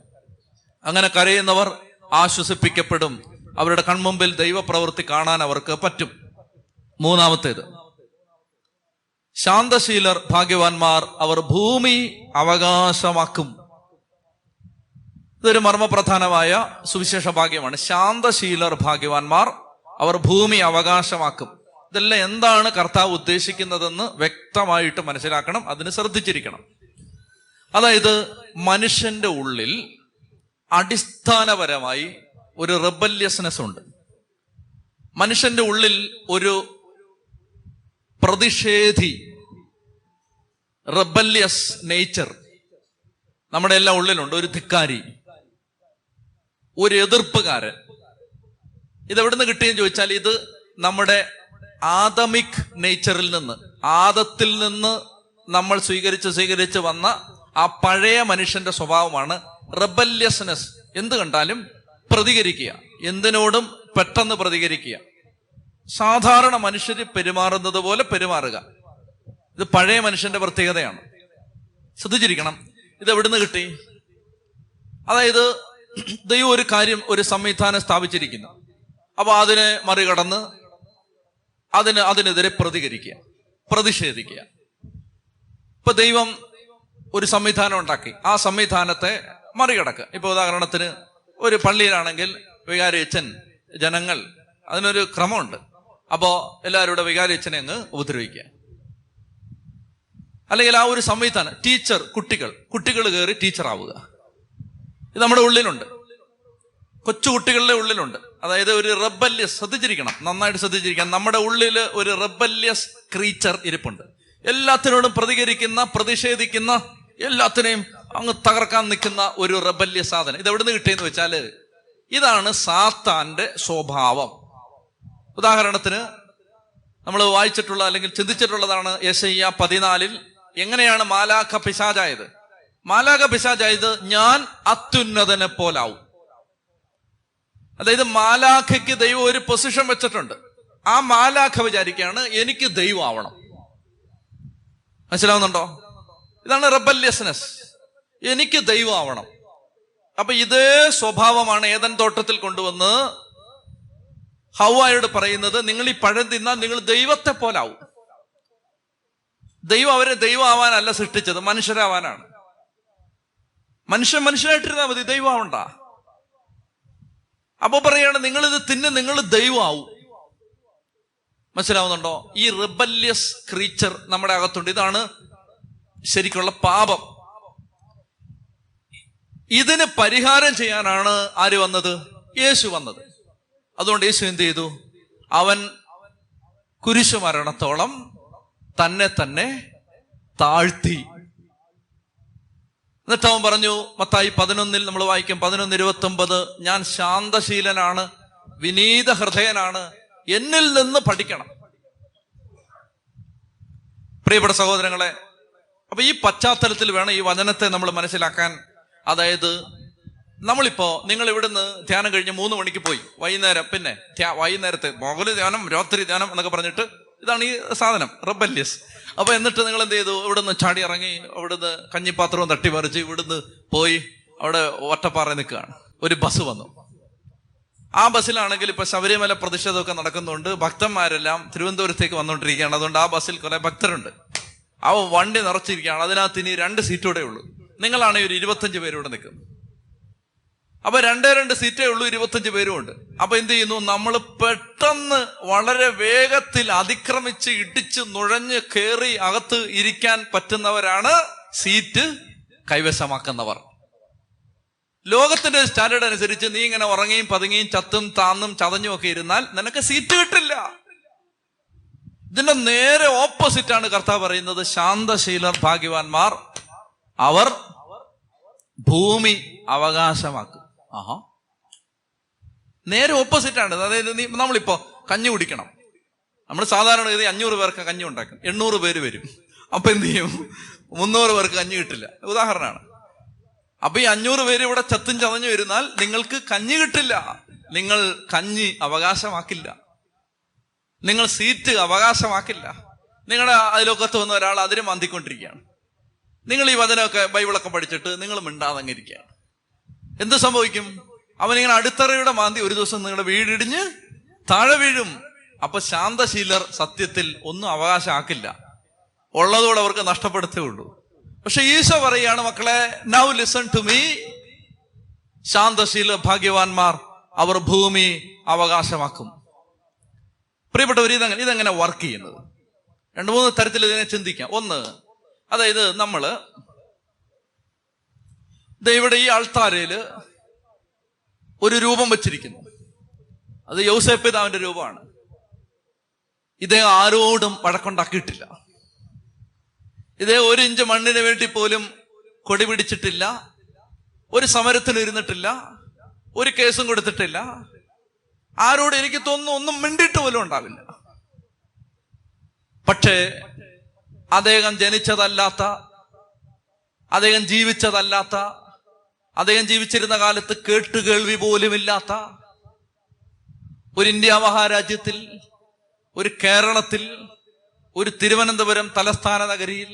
അങ്ങനെ കരയുന്നവർ ആശ്വസിപ്പിക്കപ്പെടും. അവരുടെ കൺമുമ്പിൽ ദൈവപ്രവൃത്തി കാണാൻ അവർക്ക് പറ്റും. 3, ശാന്തശീലർ ഭാഗ്യവാന്മാർ, അവർ ഭൂമി അവകാശമാക്കും. ഇതൊരു മർമ്മപ്രധാനമായ സുവിശേഷ ഭാഗ്യമാണ്. ശാന്തശീലർ ഭാഗ്യവാന്മാർ, അവർ ഭൂമി അവകാശമാക്കും. ഇതെല്ലാം എന്താണ് കർത്താവ് ഉദ്ദേശിക്കുന്നതെന്ന് വ്യക്തമായിട്ട് മനസ്സിലാക്കണം, അതിന് ശ്രദ്ധിച്ചിരിക്കണം. അതായത് മനുഷ്യന്റെ ഉള്ളിൽ അടിസ്ഥാനപരമായി ഒരു റെബല്യസ്നെസ് ഉണ്ട്. മനുഷ്യന്റെ ഉള്ളിൽ ഒരു പ്രതിഷേധി, റെബല്യസ് നേച്ചർ നമ്മുടെ എല്ലാം ഉള്ളിലുണ്ട്. ഒരു ധിക്കാരി, ഒരു എതിർപ്പുകാരൻ. ഇതെവിടുന്ന് കിട്ടിയെന്ന് ചോദിച്ചാൽ ഇത് നമ്മുടെ ആദമിക് നേച്ചറിൽ നിന്ന്, ആദത്തിൽ നിന്ന് നമ്മൾ സ്വീകരിച്ച് വന്ന ആ പഴയ മനുഷ്യന്റെ സ്വഭാവമാണ് റെബല്യസ്നെസ്. എന്ത് കണ്ടാലും പ്രതികരിക്കുക, എന്തിനോടും പെട്ടെന്ന് പ്രതികരിക്കുക, സാധാരണ മനുഷ്യര് പെരുമാറുന്നത് പോലെ പെരുമാറുക. ഇത് പഴയ മനുഷ്യന്റെ പ്രത്യേകതയാണ്. ശ്രദ്ധിച്ചിരിക്കണം. ഇത് എവിടുന്ന് കിട്ടി? അതായത് ദൈവം ഒരു കാര്യം, ഒരു സംവിധാനം സ്ഥാപിച്ചിരിക്കുന്നു. അപ്പൊ അതിനെ മറികടന്ന് അതിനെതിരെ പ്രതികരിക്കുക, പ്രതിഷേധിക്കുക. ഇപ്പൊ ദൈവം ഒരു സംവിധാനം ഉണ്ടാക്കി, ആ സംവിധാനത്തെ മറികടക്കുക. ഇപ്പൊ ഉദാഹരണത്തിന് ഒരു പള്ളിയിലാണെങ്കിൽ വികാരിയച്ഛൻ, ജനങ്ങൾ, അതിനൊരു ക്രമമുണ്ട്. അപ്പോ എല്ലാവരുടെ വികാരിയച്ഛനെ അങ്ങ് ഉപദ്രവിക്കുക. അല്ലെങ്കിൽ ആ ഒരു സംവിധാനം, ടീച്ചർ, കുട്ടികൾ കയറി ടീച്ചറാവുക. ഇത് നമ്മുടെ ഉള്ളിലുണ്ട്, കൊച്ചുകുട്ടികളുടെ ഉള്ളിലുണ്ട്. അതായത് ഒരു റെബല്യസ്, ശ്രദ്ധിച്ചിരിക്കണം, നന്നായിട്ട് ശ്രദ്ധിച്ചിരിക്കണം, നമ്മുടെ ഉള്ളിൽ ഒരു റെബല്യസ് ക്രീച്ചർ ഇരിപ്പുണ്ട്. എല്ലാത്തിനോടും പ്രതികരിക്കുന്ന, പ്രതിഷേധിക്കുന്ന, എല്ലാത്തിനെയും അങ്ങ് തകർക്കാൻ നിൽക്കുന്ന ഒരു റെബല്യ സാധനം. ഇത് എവിടുന്ന് കിട്ടിയെന്ന് വെച്ചാല് ഇതാണ് സാത്താന്റെ സ്വഭാവം. ഉദാഹരണത്തിന് നമ്മൾ വായിച്ചിട്ടുള്ള അല്ലെങ്കിൽ ചിന്തിച്ചിട്ടുള്ളതാണ് യെശയ്യാ 14. എങ്ങനെയാണ് മാലാഖ പിശാചായത്? മാലാഖ പിശാചായത് ഞാൻ അത്യുന്നതനെ പോലാവും. അതായത് മാലാഖയ്ക്ക് ദൈവം ഒരു പൊസിഷൻ വെച്ചിട്ടുണ്ട്. ആ മാലാഖ വിചാരിക്കുകയാണ് എനിക്ക് ദൈവം ആവണം. മനസ്സിലാവുന്നുണ്ടോ? ഇതാണ് റെബല്യസ്നെസ്. എനിക്ക് ദൈവം ആവണം. അപ്പൊ ഇതേ സ്വഭാവമാണ് ഏദൻ തോട്ടത്തിൽ കൊണ്ടുവന്ന് ഹവ്വായോട് പറയുന്നത്, നിങ്ങൾ ഈ പഴം തിന്നാൽ നിങ്ങൾ ദൈവത്തെ പോലാവും. ദൈവം അവരെ ദൈവം ആവാനല്ല സൃഷ്ടിച്ചത്, മനുഷ്യരാവാനാണ്. മനുഷ്യനായിട്ടിരുന്നാൽ മതി, ദൈവം ആവണ്ട. അപ്പൊ പറയാണ് നിങ്ങളിത് തിന്ന് നിങ്ങൾ ദൈവം ആവും. മനസ്സിലാവുന്നുണ്ടോ? ഈ റിബല്യസ് ക്രീച്ചർ നമ്മുടെ അകത്തുണ്ട്. ഇതാണ് ശരിക്കുള്ള പാപം. ഇതിന് പരിഹാരം ചെയ്യാനാണ് ആര് വന്നത്? യേശു വന്നത്. അതുകൊണ്ട് യേശു എന്ത് ചെയ്തു? അവൻ കുരിശുമരണത്തോളം തന്നെ താഴ്ത്തി. എന്നിട്ട് അവൻ പറഞ്ഞു, മത്തായി 11 നമ്മൾ വായിക്കും, 11:29, ഞാൻ ശാന്തശീലനാണ്, വിനീത ഹൃദയനാണ്, എന്നിൽ നിന്ന് പഠിക്കണം. പ്രിയപ്പെട്ട സഹോദരങ്ങളെ, അപ്പൊ ഈ പശ്ചാത്തലത്തിൽ വേണം ഈ വചനത്തെ നമ്മൾ മനസ്സിലാക്കാൻ. അതായത് നമ്മളിപ്പോ, നിങ്ങൾ ഇവിടുന്ന് ധ്യാനം കഴിഞ്ഞ് 3 മണിക്ക് പോയി, വൈകുന്നേരം പിന്നെ വൈകുന്നേരത്തെ പകല് ധ്യാനം, രാത്രി ധ്യാനം എന്നൊക്കെ പറഞ്ഞിട്ട്, ഇതാണ് ഈ സാധനം റെബല്യസ്. അപ്പൊ എന്നിട്ട് നിങ്ങൾ എന്ത് ചെയ്തു? ഇവിടുന്ന് ചാടി ഇറങ്ങി, അവിടുന്ന് കഞ്ഞിപ്പാത്രവും തട്ടിപ്പറിച്ച് ഇവിടുന്ന് പോയി അവിടെ ഒറ്റപ്പാറ നിൽക്കുകയാണ്. ഒരു ബസ് വന്നു. ആ ബസ്സിലാണെങ്കിൽ ഇപ്പൊ ശബരിമല പ്രതിഷേധമൊക്കെ നടക്കുന്നുണ്ട്. ഭക്തന്മാരെല്ലാം തിരുവനന്തപുരത്തേക്ക് വന്നുകൊണ്ടിരിക്കുകയാണ്. അതുകൊണ്ട് ആ ബസ്സിൽ കുറെ ഭക്തരുണ്ട്. ആ വണ്ടി നിറച്ചിരിക്കുകയാണ്. അതിനകത്ത് ഇനി 2 സീറ്റൂടെ ഉള്ളൂ. നിങ്ങളാണെങ്കിൽ ഒരു 25 പേരൂടെ നിൽക്കും. അപ്പൊ 2 സീറ്റേ ഉള്ളൂ, 25 പേരും ഉണ്ട്. അപ്പൊ എന്ത് ചെയ്യുന്നു? നമ്മൾ പെട്ടെന്ന് വളരെ വേഗത്തിൽ അതിക്രമിച്ച് ഇടിച്ച് നുഴഞ്ഞ് കയറി അകത്ത് ഇരിക്കാൻ പറ്റുന്നവരാണ് സീറ്റ് കൈവശമാക്കുന്നവർ. ലോകത്തിന്റെ സ്റ്റാൻഡേർഡ് അനുസരിച്ച് നീ ഇങ്ങനെ ഉറങ്ങിയും പതുങ്ങിയും ചത്തും താന്നും ചതഞ്ഞും ഒക്കെ ഇരുന്നാൽ നിനക്ക് സീറ്റ് കിട്ടില്ല. ഇതിന്റെ നേരെ ഓപ്പോസിറ്റ് ആണ് കർത്താവ് പറയുന്നത്, ശാന്തശീലർ ഭാഗ്യവാന്മാർ, അവർ ഭൂമി അവകാശമാക്കും. ആഹാ, നേരെ ഓപ്പോസിറ്റ് ആണ്. അതായത് നമ്മളിപ്പോ കഞ്ഞി കുടിക്കണം. നമ്മൾ സാധാരണ ഗതി 500 പേർക്ക് കഞ്ഞി ഉണ്ടാക്കും, 800 പേര് വരും. അപ്പൊ എന്ത് ചെയ്യും? 300 പേർക്ക് കഞ്ഞി കിട്ടില്ല. ഉദാഹരണമാണ്. അപ്പൊ ഈ 500 പേര് ഇവിടെ ചത്തും ചതഞ്ഞു വരുന്നാൽ നിങ്ങൾക്ക് കഞ്ഞി കിട്ടില്ല. നിങ്ങൾ കഞ്ഞി അവകാശമാക്കില്ല, നിങ്ങൾ സീറ്റ് അവകാശമാക്കില്ല. നിങ്ങളുടെ അതിലൊക്കത്ത് വന്ന ഒരാൾ അതിന് മന്തിക്കൊണ്ടിരിക്കുകയാണ്. നിങ്ങൾ ഈ വചനമൊക്കെ ബൈബിളൊക്കെ പഠിച്ചിട്ട് നിങ്ങൾ മിണ്ടാതങ്ങിരിക്കുകയാണ്. എന്ത് സംഭവിക്കും? അവനിങ്ങനെ അടിത്തറയുടെ മാന്തി ഒരു ദിവസം നിങ്ങളുടെ വീടിടിഞ്ഞ് താഴെ വീഴും. അപ്പൊ ശാന്തശീലർ സത്യത്തിൽ ഒന്നും അവകാശമാക്കില്ല, ഉള്ളതോടെ അവർക്ക് നഷ്ടപ്പെടുത്തേ ഉള്ളൂ. പക്ഷെ ഈശോ പറയാണ്, മക്കളെ, നൗ ലിസൺ ടു മീ, ശാന്തശീലർ ഭാഗ്യവാന്മാർ, അവർ ഭൂമി അവകാശമാക്കും. പ്രിയപ്പെട്ടവർ, ഇതെങ്ങനെ വർക്ക് ചെയ്യുന്നത്? 2-3 തരത്തിൽ ഇതിനെ ചിന്തിക്കാം. ഒന്ന്, അതായത് നമ്മള് ഇവിടെ ഈ ആൾത്താരയില് ഒരു രൂപം വെച്ചിരിക്കുന്നു. അത് യോസേപ്പ് പിതാവിന്റെ രൂപമാണ്. ഇദ്ദേഹം ആരോടും വഴക്കുണ്ടാക്കിയിട്ടില്ല. ഇതേ 1 ഇഞ്ച് മണ്ണിന് വേണ്ടി പോലും കൊടി പിടിച്ചിട്ടില്ല, ഒരു സമരത്തിന് ഇരുന്നിട്ടില്ല, ഒരു കേസും കൊടുത്തിട്ടില്ല, ആരോട് എനിക്ക് തോന്നുന്നു ഒന്നും മിണ്ടിയിട്ട് പോലും ഉണ്ടാവില്ല. പക്ഷേ അദ്ദേഹം ജനിച്ചതല്ലാത്ത, അദ്ദേഹം ജീവിച്ചതല്ലാത്ത, അദ്ദേഹം ജീവിച്ചിരുന്ന കാലത്ത് കേട്ടുകേൾവി പോലുമില്ലാത്ത ഒരു ഇന്ത്യ മഹാരാജ്യത്തിൽ, ഒരു കേരളത്തിൽ, ഒരു തിരുവനന്തപുരം തലസ്ഥാന നഗരിയിൽ,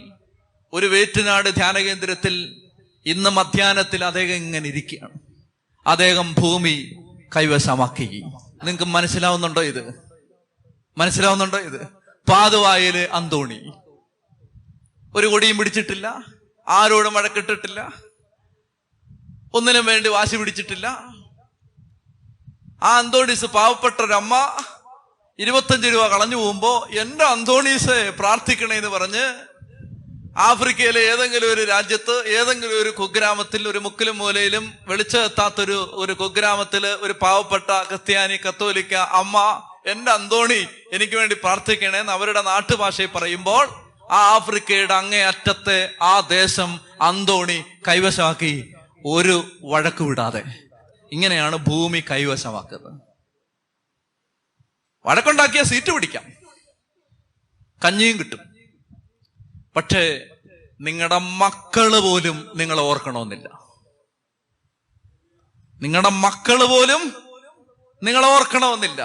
ഒരു വേറ്റുനാട് ധ്യാന കേന്ദ്രത്തിൽ ഇന്ന് മധ്യാഹ്നത്തിൽ അദ്ദേഹം ഇങ്ങനെ ഇരിക്കുകയാണ്. അദ്ദേഹം ഭൂമി കൈവശമാക്കി. നിങ്ങൾക്ക് മനസ്സിലാവുന്നുണ്ടോ ഇത്? മനസ്സിലാവുന്നുണ്ടോ ഇത്? പാതുവായില് അന്തോണി ഒരു കൊടിയും പിടിച്ചിട്ടില്ല, ആരോടും വഴക്കിട്ടിട്ടില്ല, ഒന്നിനും വേണ്ടി വാശി പിടിച്ചിട്ടില്ല. ആ അന്തോണീസ് പാവപ്പെട്ടൊരമ്മ 25 രൂപ കളഞ്ഞു പോകുമ്പോ എന്റെ അന്തോണീസെ പ്രാർത്ഥിക്കണേന്ന് പറഞ്ഞ് ആഫ്രിക്കയിലെ ഏതെങ്കിലും ഒരു രാജ്യത്ത്, ഏതെങ്കിലും ഒരു കുഗ്രാമത്തിൽ, ഒരു മുക്കിലും മൂലയിലും വെളിച്ചെത്താത്തൊരു ഒരു കുഗ്രാമത്തില് ഒരു പാവപ്പെട്ട ക്രിസ്ത്യാനി കത്തോലിക്ക അമ്മ എന്റെ അന്തോണി എനിക്ക് വേണ്ടി പ്രാർത്ഥിക്കണേന്ന് അവരുടെ നാട്ടുഭാഷയിൽ പറയുമ്പോൾ ആ ആഫ്രിക്കയുടെ അങ്ങേ അറ്റത്തെ ആ ദേശം അന്തോണി കൈവശമാക്കി, ഒരു വഴക്ക് വിടാതെ. ഇങ്ങനെയാണ് ഭൂമി കൈവശമാക്കുന്നത്. വഴക്കുണ്ടാക്കിയ സീറ്റ് പിടിക്കാം, കഞ്ഞിയും കിട്ടും. പക്ഷേ നിങ്ങളുടെ മക്കള് പോലും നിങ്ങളെ ഓർക്കണമെന്നില്ല. നിങ്ങളുടെ മക്കള് പോലും നിങ്ങളെ ഓർക്കണമെന്നില്ല.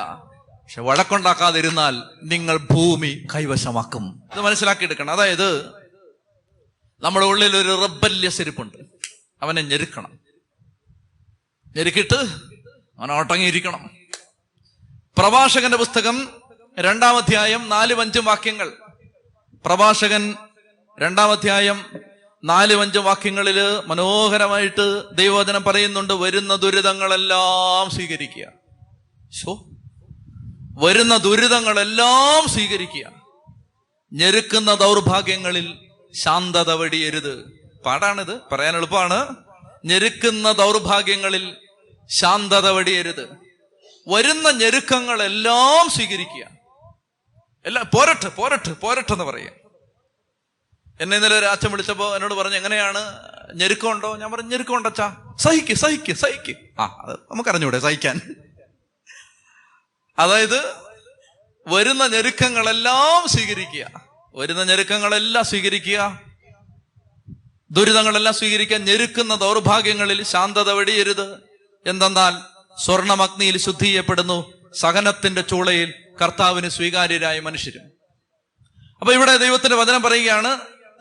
പക്ഷെ വഴക്കുണ്ടാക്കാതിരുന്നാൽ നിങ്ങൾ ഭൂമി കൈവശമാക്കും. ഇത് മനസ്സിലാക്കിയെടുക്കണം. അതായത് നമ്മുടെ ഉള്ളിൽ ഒരു റെബല്യസ് ഇരിപ്പുണ്ട്. അവനെ ഞെരുക്കണം, ഞെരുക്കിയിട്ട് അവൻ ഒട്ടങ്ങിയിരിക്കണം. പ്രഭാഷകന്റെ പുസ്തകം 2-ാം അധ്യായം 4-5 വാക്യങ്ങൾ. പ്രഭാഷകൻ 2-ാം അധ്യായം 4-5 വാക്യങ്ങളില് മനോഹരമായിട്ട് ദൈവവചനം പറയുന്നുണ്ട്. വരുന്ന ദുരിതങ്ങളെല്ലാം സ്വീകരിക്കുക. വരുന്ന ദുരിതങ്ങളെല്ലാം സ്വീകരിക്കുക. ഞെരുക്കുന്ന ദൗർഭാഗ്യങ്ങളിൽ ശാന്തത വെടിയരുത്. പാടാണിത്, പറയാൻ എളുപ്പമാണ്. ഞെരുക്കുന്ന ദൗർഭാഗ്യങ്ങളിൽ ശാന്തത വെടിയരുത്. വരുന്ന ഞെരുക്കങ്ങളെല്ലാം സ്വീകരിക്കുക. എല്ലാം പോരട്ടെ പോരട്ടെ പോരട്ടെ എന്ന് പറയുക. എന്നെ ഇന്നലെ ഒരു അച്ഛൻ വിളിച്ചപ്പോ എന്നോട് പറഞ്ഞു, എങ്ങനെയാണ്, ഞെരുക്കമുണ്ടോ? ഞാൻ പറഞ്ഞു, ഞെരുക്കമുണ്ട് അച്ഛാ, സഹിക്ക് സഹിക്ക് സഹിക്ക്. അത് നമുക്കറിഞ്ഞൂടെ സഹിക്കാൻ? അതായത് വരുന്ന ഞെരുക്കങ്ങളെല്ലാം സ്വീകരിക്കുക. വരുന്ന ഞെരുക്കങ്ങളെല്ലാം സ്വീകരിക്കുക, ദുരിതങ്ങളെല്ലാം സ്വീകരിക്കുക. ഞെരുക്കുന്ന ദൗർഭാഗ്യങ്ങളിൽ ശാന്തത വെടിയരുത്. എന്തെന്നാൽ സ്വർണമഗ്നിയിൽ ശുദ്ധി ചെയ്യപ്പെടുന്നു, സഹനത്തിന്റെ ചൂളയിൽ കർത്താവിന് സ്വീകാര്യരായ മനുഷ്യരും. അപ്പൊ ഇവിടെ ദൈവത്തിന്റെ വചനം പറയുകയാണ്,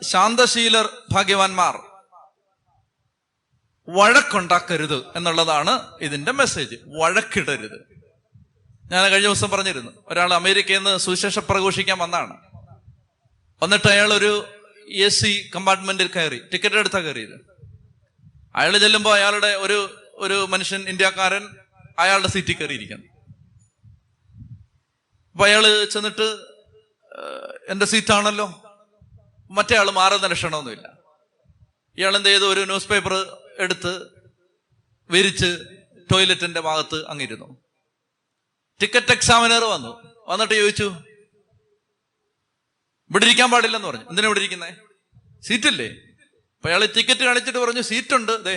ശാന്തശീലർ ഭാഗ്യവാന്മാർ. വഴക്കുണ്ടാക്കരുത് എന്നുള്ളതാണ് ഇതിന്റെ മെസ്സേജ്. വഴക്കിടരുത്. ഞാൻ കഴിഞ്ഞ ദിവസം പറഞ്ഞിരുന്നു, ഒരാൾ അമേരിക്കയിൽ നിന്ന് സുവിശേഷം പ്രഘോഷിക്കാൻ വന്നാണ്. വന്നിട്ട് അയാൾ ഒരു AC കമ്പാർട്ട്മെന്റിൽ കയറി, ടിക്കറ്റ് എടുത്താ കയറിയത്. അയാൾ ചെല്ലുമ്പോ അയാളുടെ ഒരു മനുഷ്യൻ, ഇന്ത്യക്കാരൻ, അയാളുടെ സീറ്റിൽ കയറിയിരിക്കുന്നു. അപ്പൊ അയാള് ചെന്നിട്ട്, എന്റെ സീറ്റാണല്ലോ. മറ്റേ ആള് മാറുന്ന ലക്ഷണമൊന്നുമില്ല. ഇയാൾ എന്ത് ചെയ്തു, ഒരു ന്യൂസ് പേപ്പർ എടുത്ത് വിരിച്ച് ടോയ്ലറ്റിന്റെ ഭാഗത്ത് അങ്ങിരുന്നു. ടിക്കറ്റ് എക്സാമിനർ വന്നിട്ട് ചോദിച്ചു, ഇവിടെ ഇരിക്കാൻ പാടില്ലെന്ന് പറഞ്ഞു. എന്തിനാ ഇവിടെ ഇരിക്കുന്നേ? സീറ്റില്ലേ? അപ്പൊ അയാൾ ടിക്കറ്റ് കാണിച്ചിട്ട് പറഞ്ഞു, സീറ്റുണ്ട്, ദേ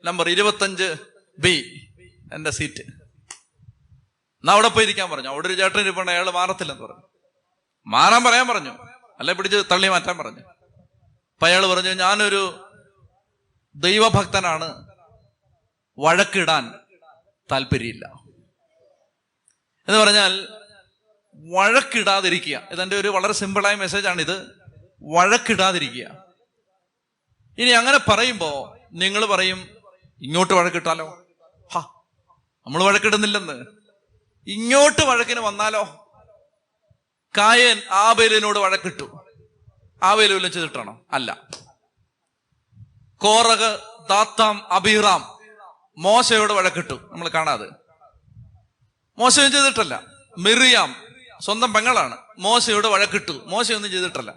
നമ്പർ 25B എന്റെ സീറ്റ്, എന്നാ അവിടെ പോയി ഇരിക്കാൻ പറഞ്ഞു. അവിടെ ഒരു ചേട്ടൻ ഇരിപ്പുണ്ട്, അയാൾ മാറത്തില്ലെന്ന് പറഞ്ഞു. മാറാൻ പറയാൻ പറഞ്ഞു, അല്ലെ പിടിച്ച് തള്ളി മാറ്റാൻ പറഞ്ഞു. അപ്പൊ അയാൾ പറഞ്ഞു, ഞാനൊരു ദൈവഭക്തനാണ്, വഴക്കിടാൻ താല്പര്യമില്ല എന്ന് പറഞ്ഞാൽ വഴക്കിടാതിരിക്കുക. ഇതെന്റെ ഒരു വളരെ സിമ്പിളായ മെസ്സേജാണിത്. വഴക്കിടാതിരിക്കുക. ഇനി അങ്ങനെ പറയുമ്പോ നിങ്ങൾ പറയും, ഇങ്ങോട്ട് വഴക്കിട്ടാലോ? നമ്മൾ വഴക്കിടുന്നില്ലെന്ന്. ഇങ്ങോട്ട് വഴക്കിന് വന്നാലോ? കായൻ ആബേലിനോട് വഴക്കിട്ടു, ആബേൽ വല്ലതും ചെയ്തിട്ടാണോ? അല്ല. കോറഹ്, ദാത്താം, അബീറാം മോശയോട് വഴക്കിട്ടു, നമ്മൾ കാണാതെ. മോശയും ചെയ്തിട്ടല്ല. മിറിയാം സ്വന്തം പെങ്ങളാണ്, മോശയോട് വഴക്കിട്ടു, മോശയൊന്നും ചെയ്തിട്ടല്ല.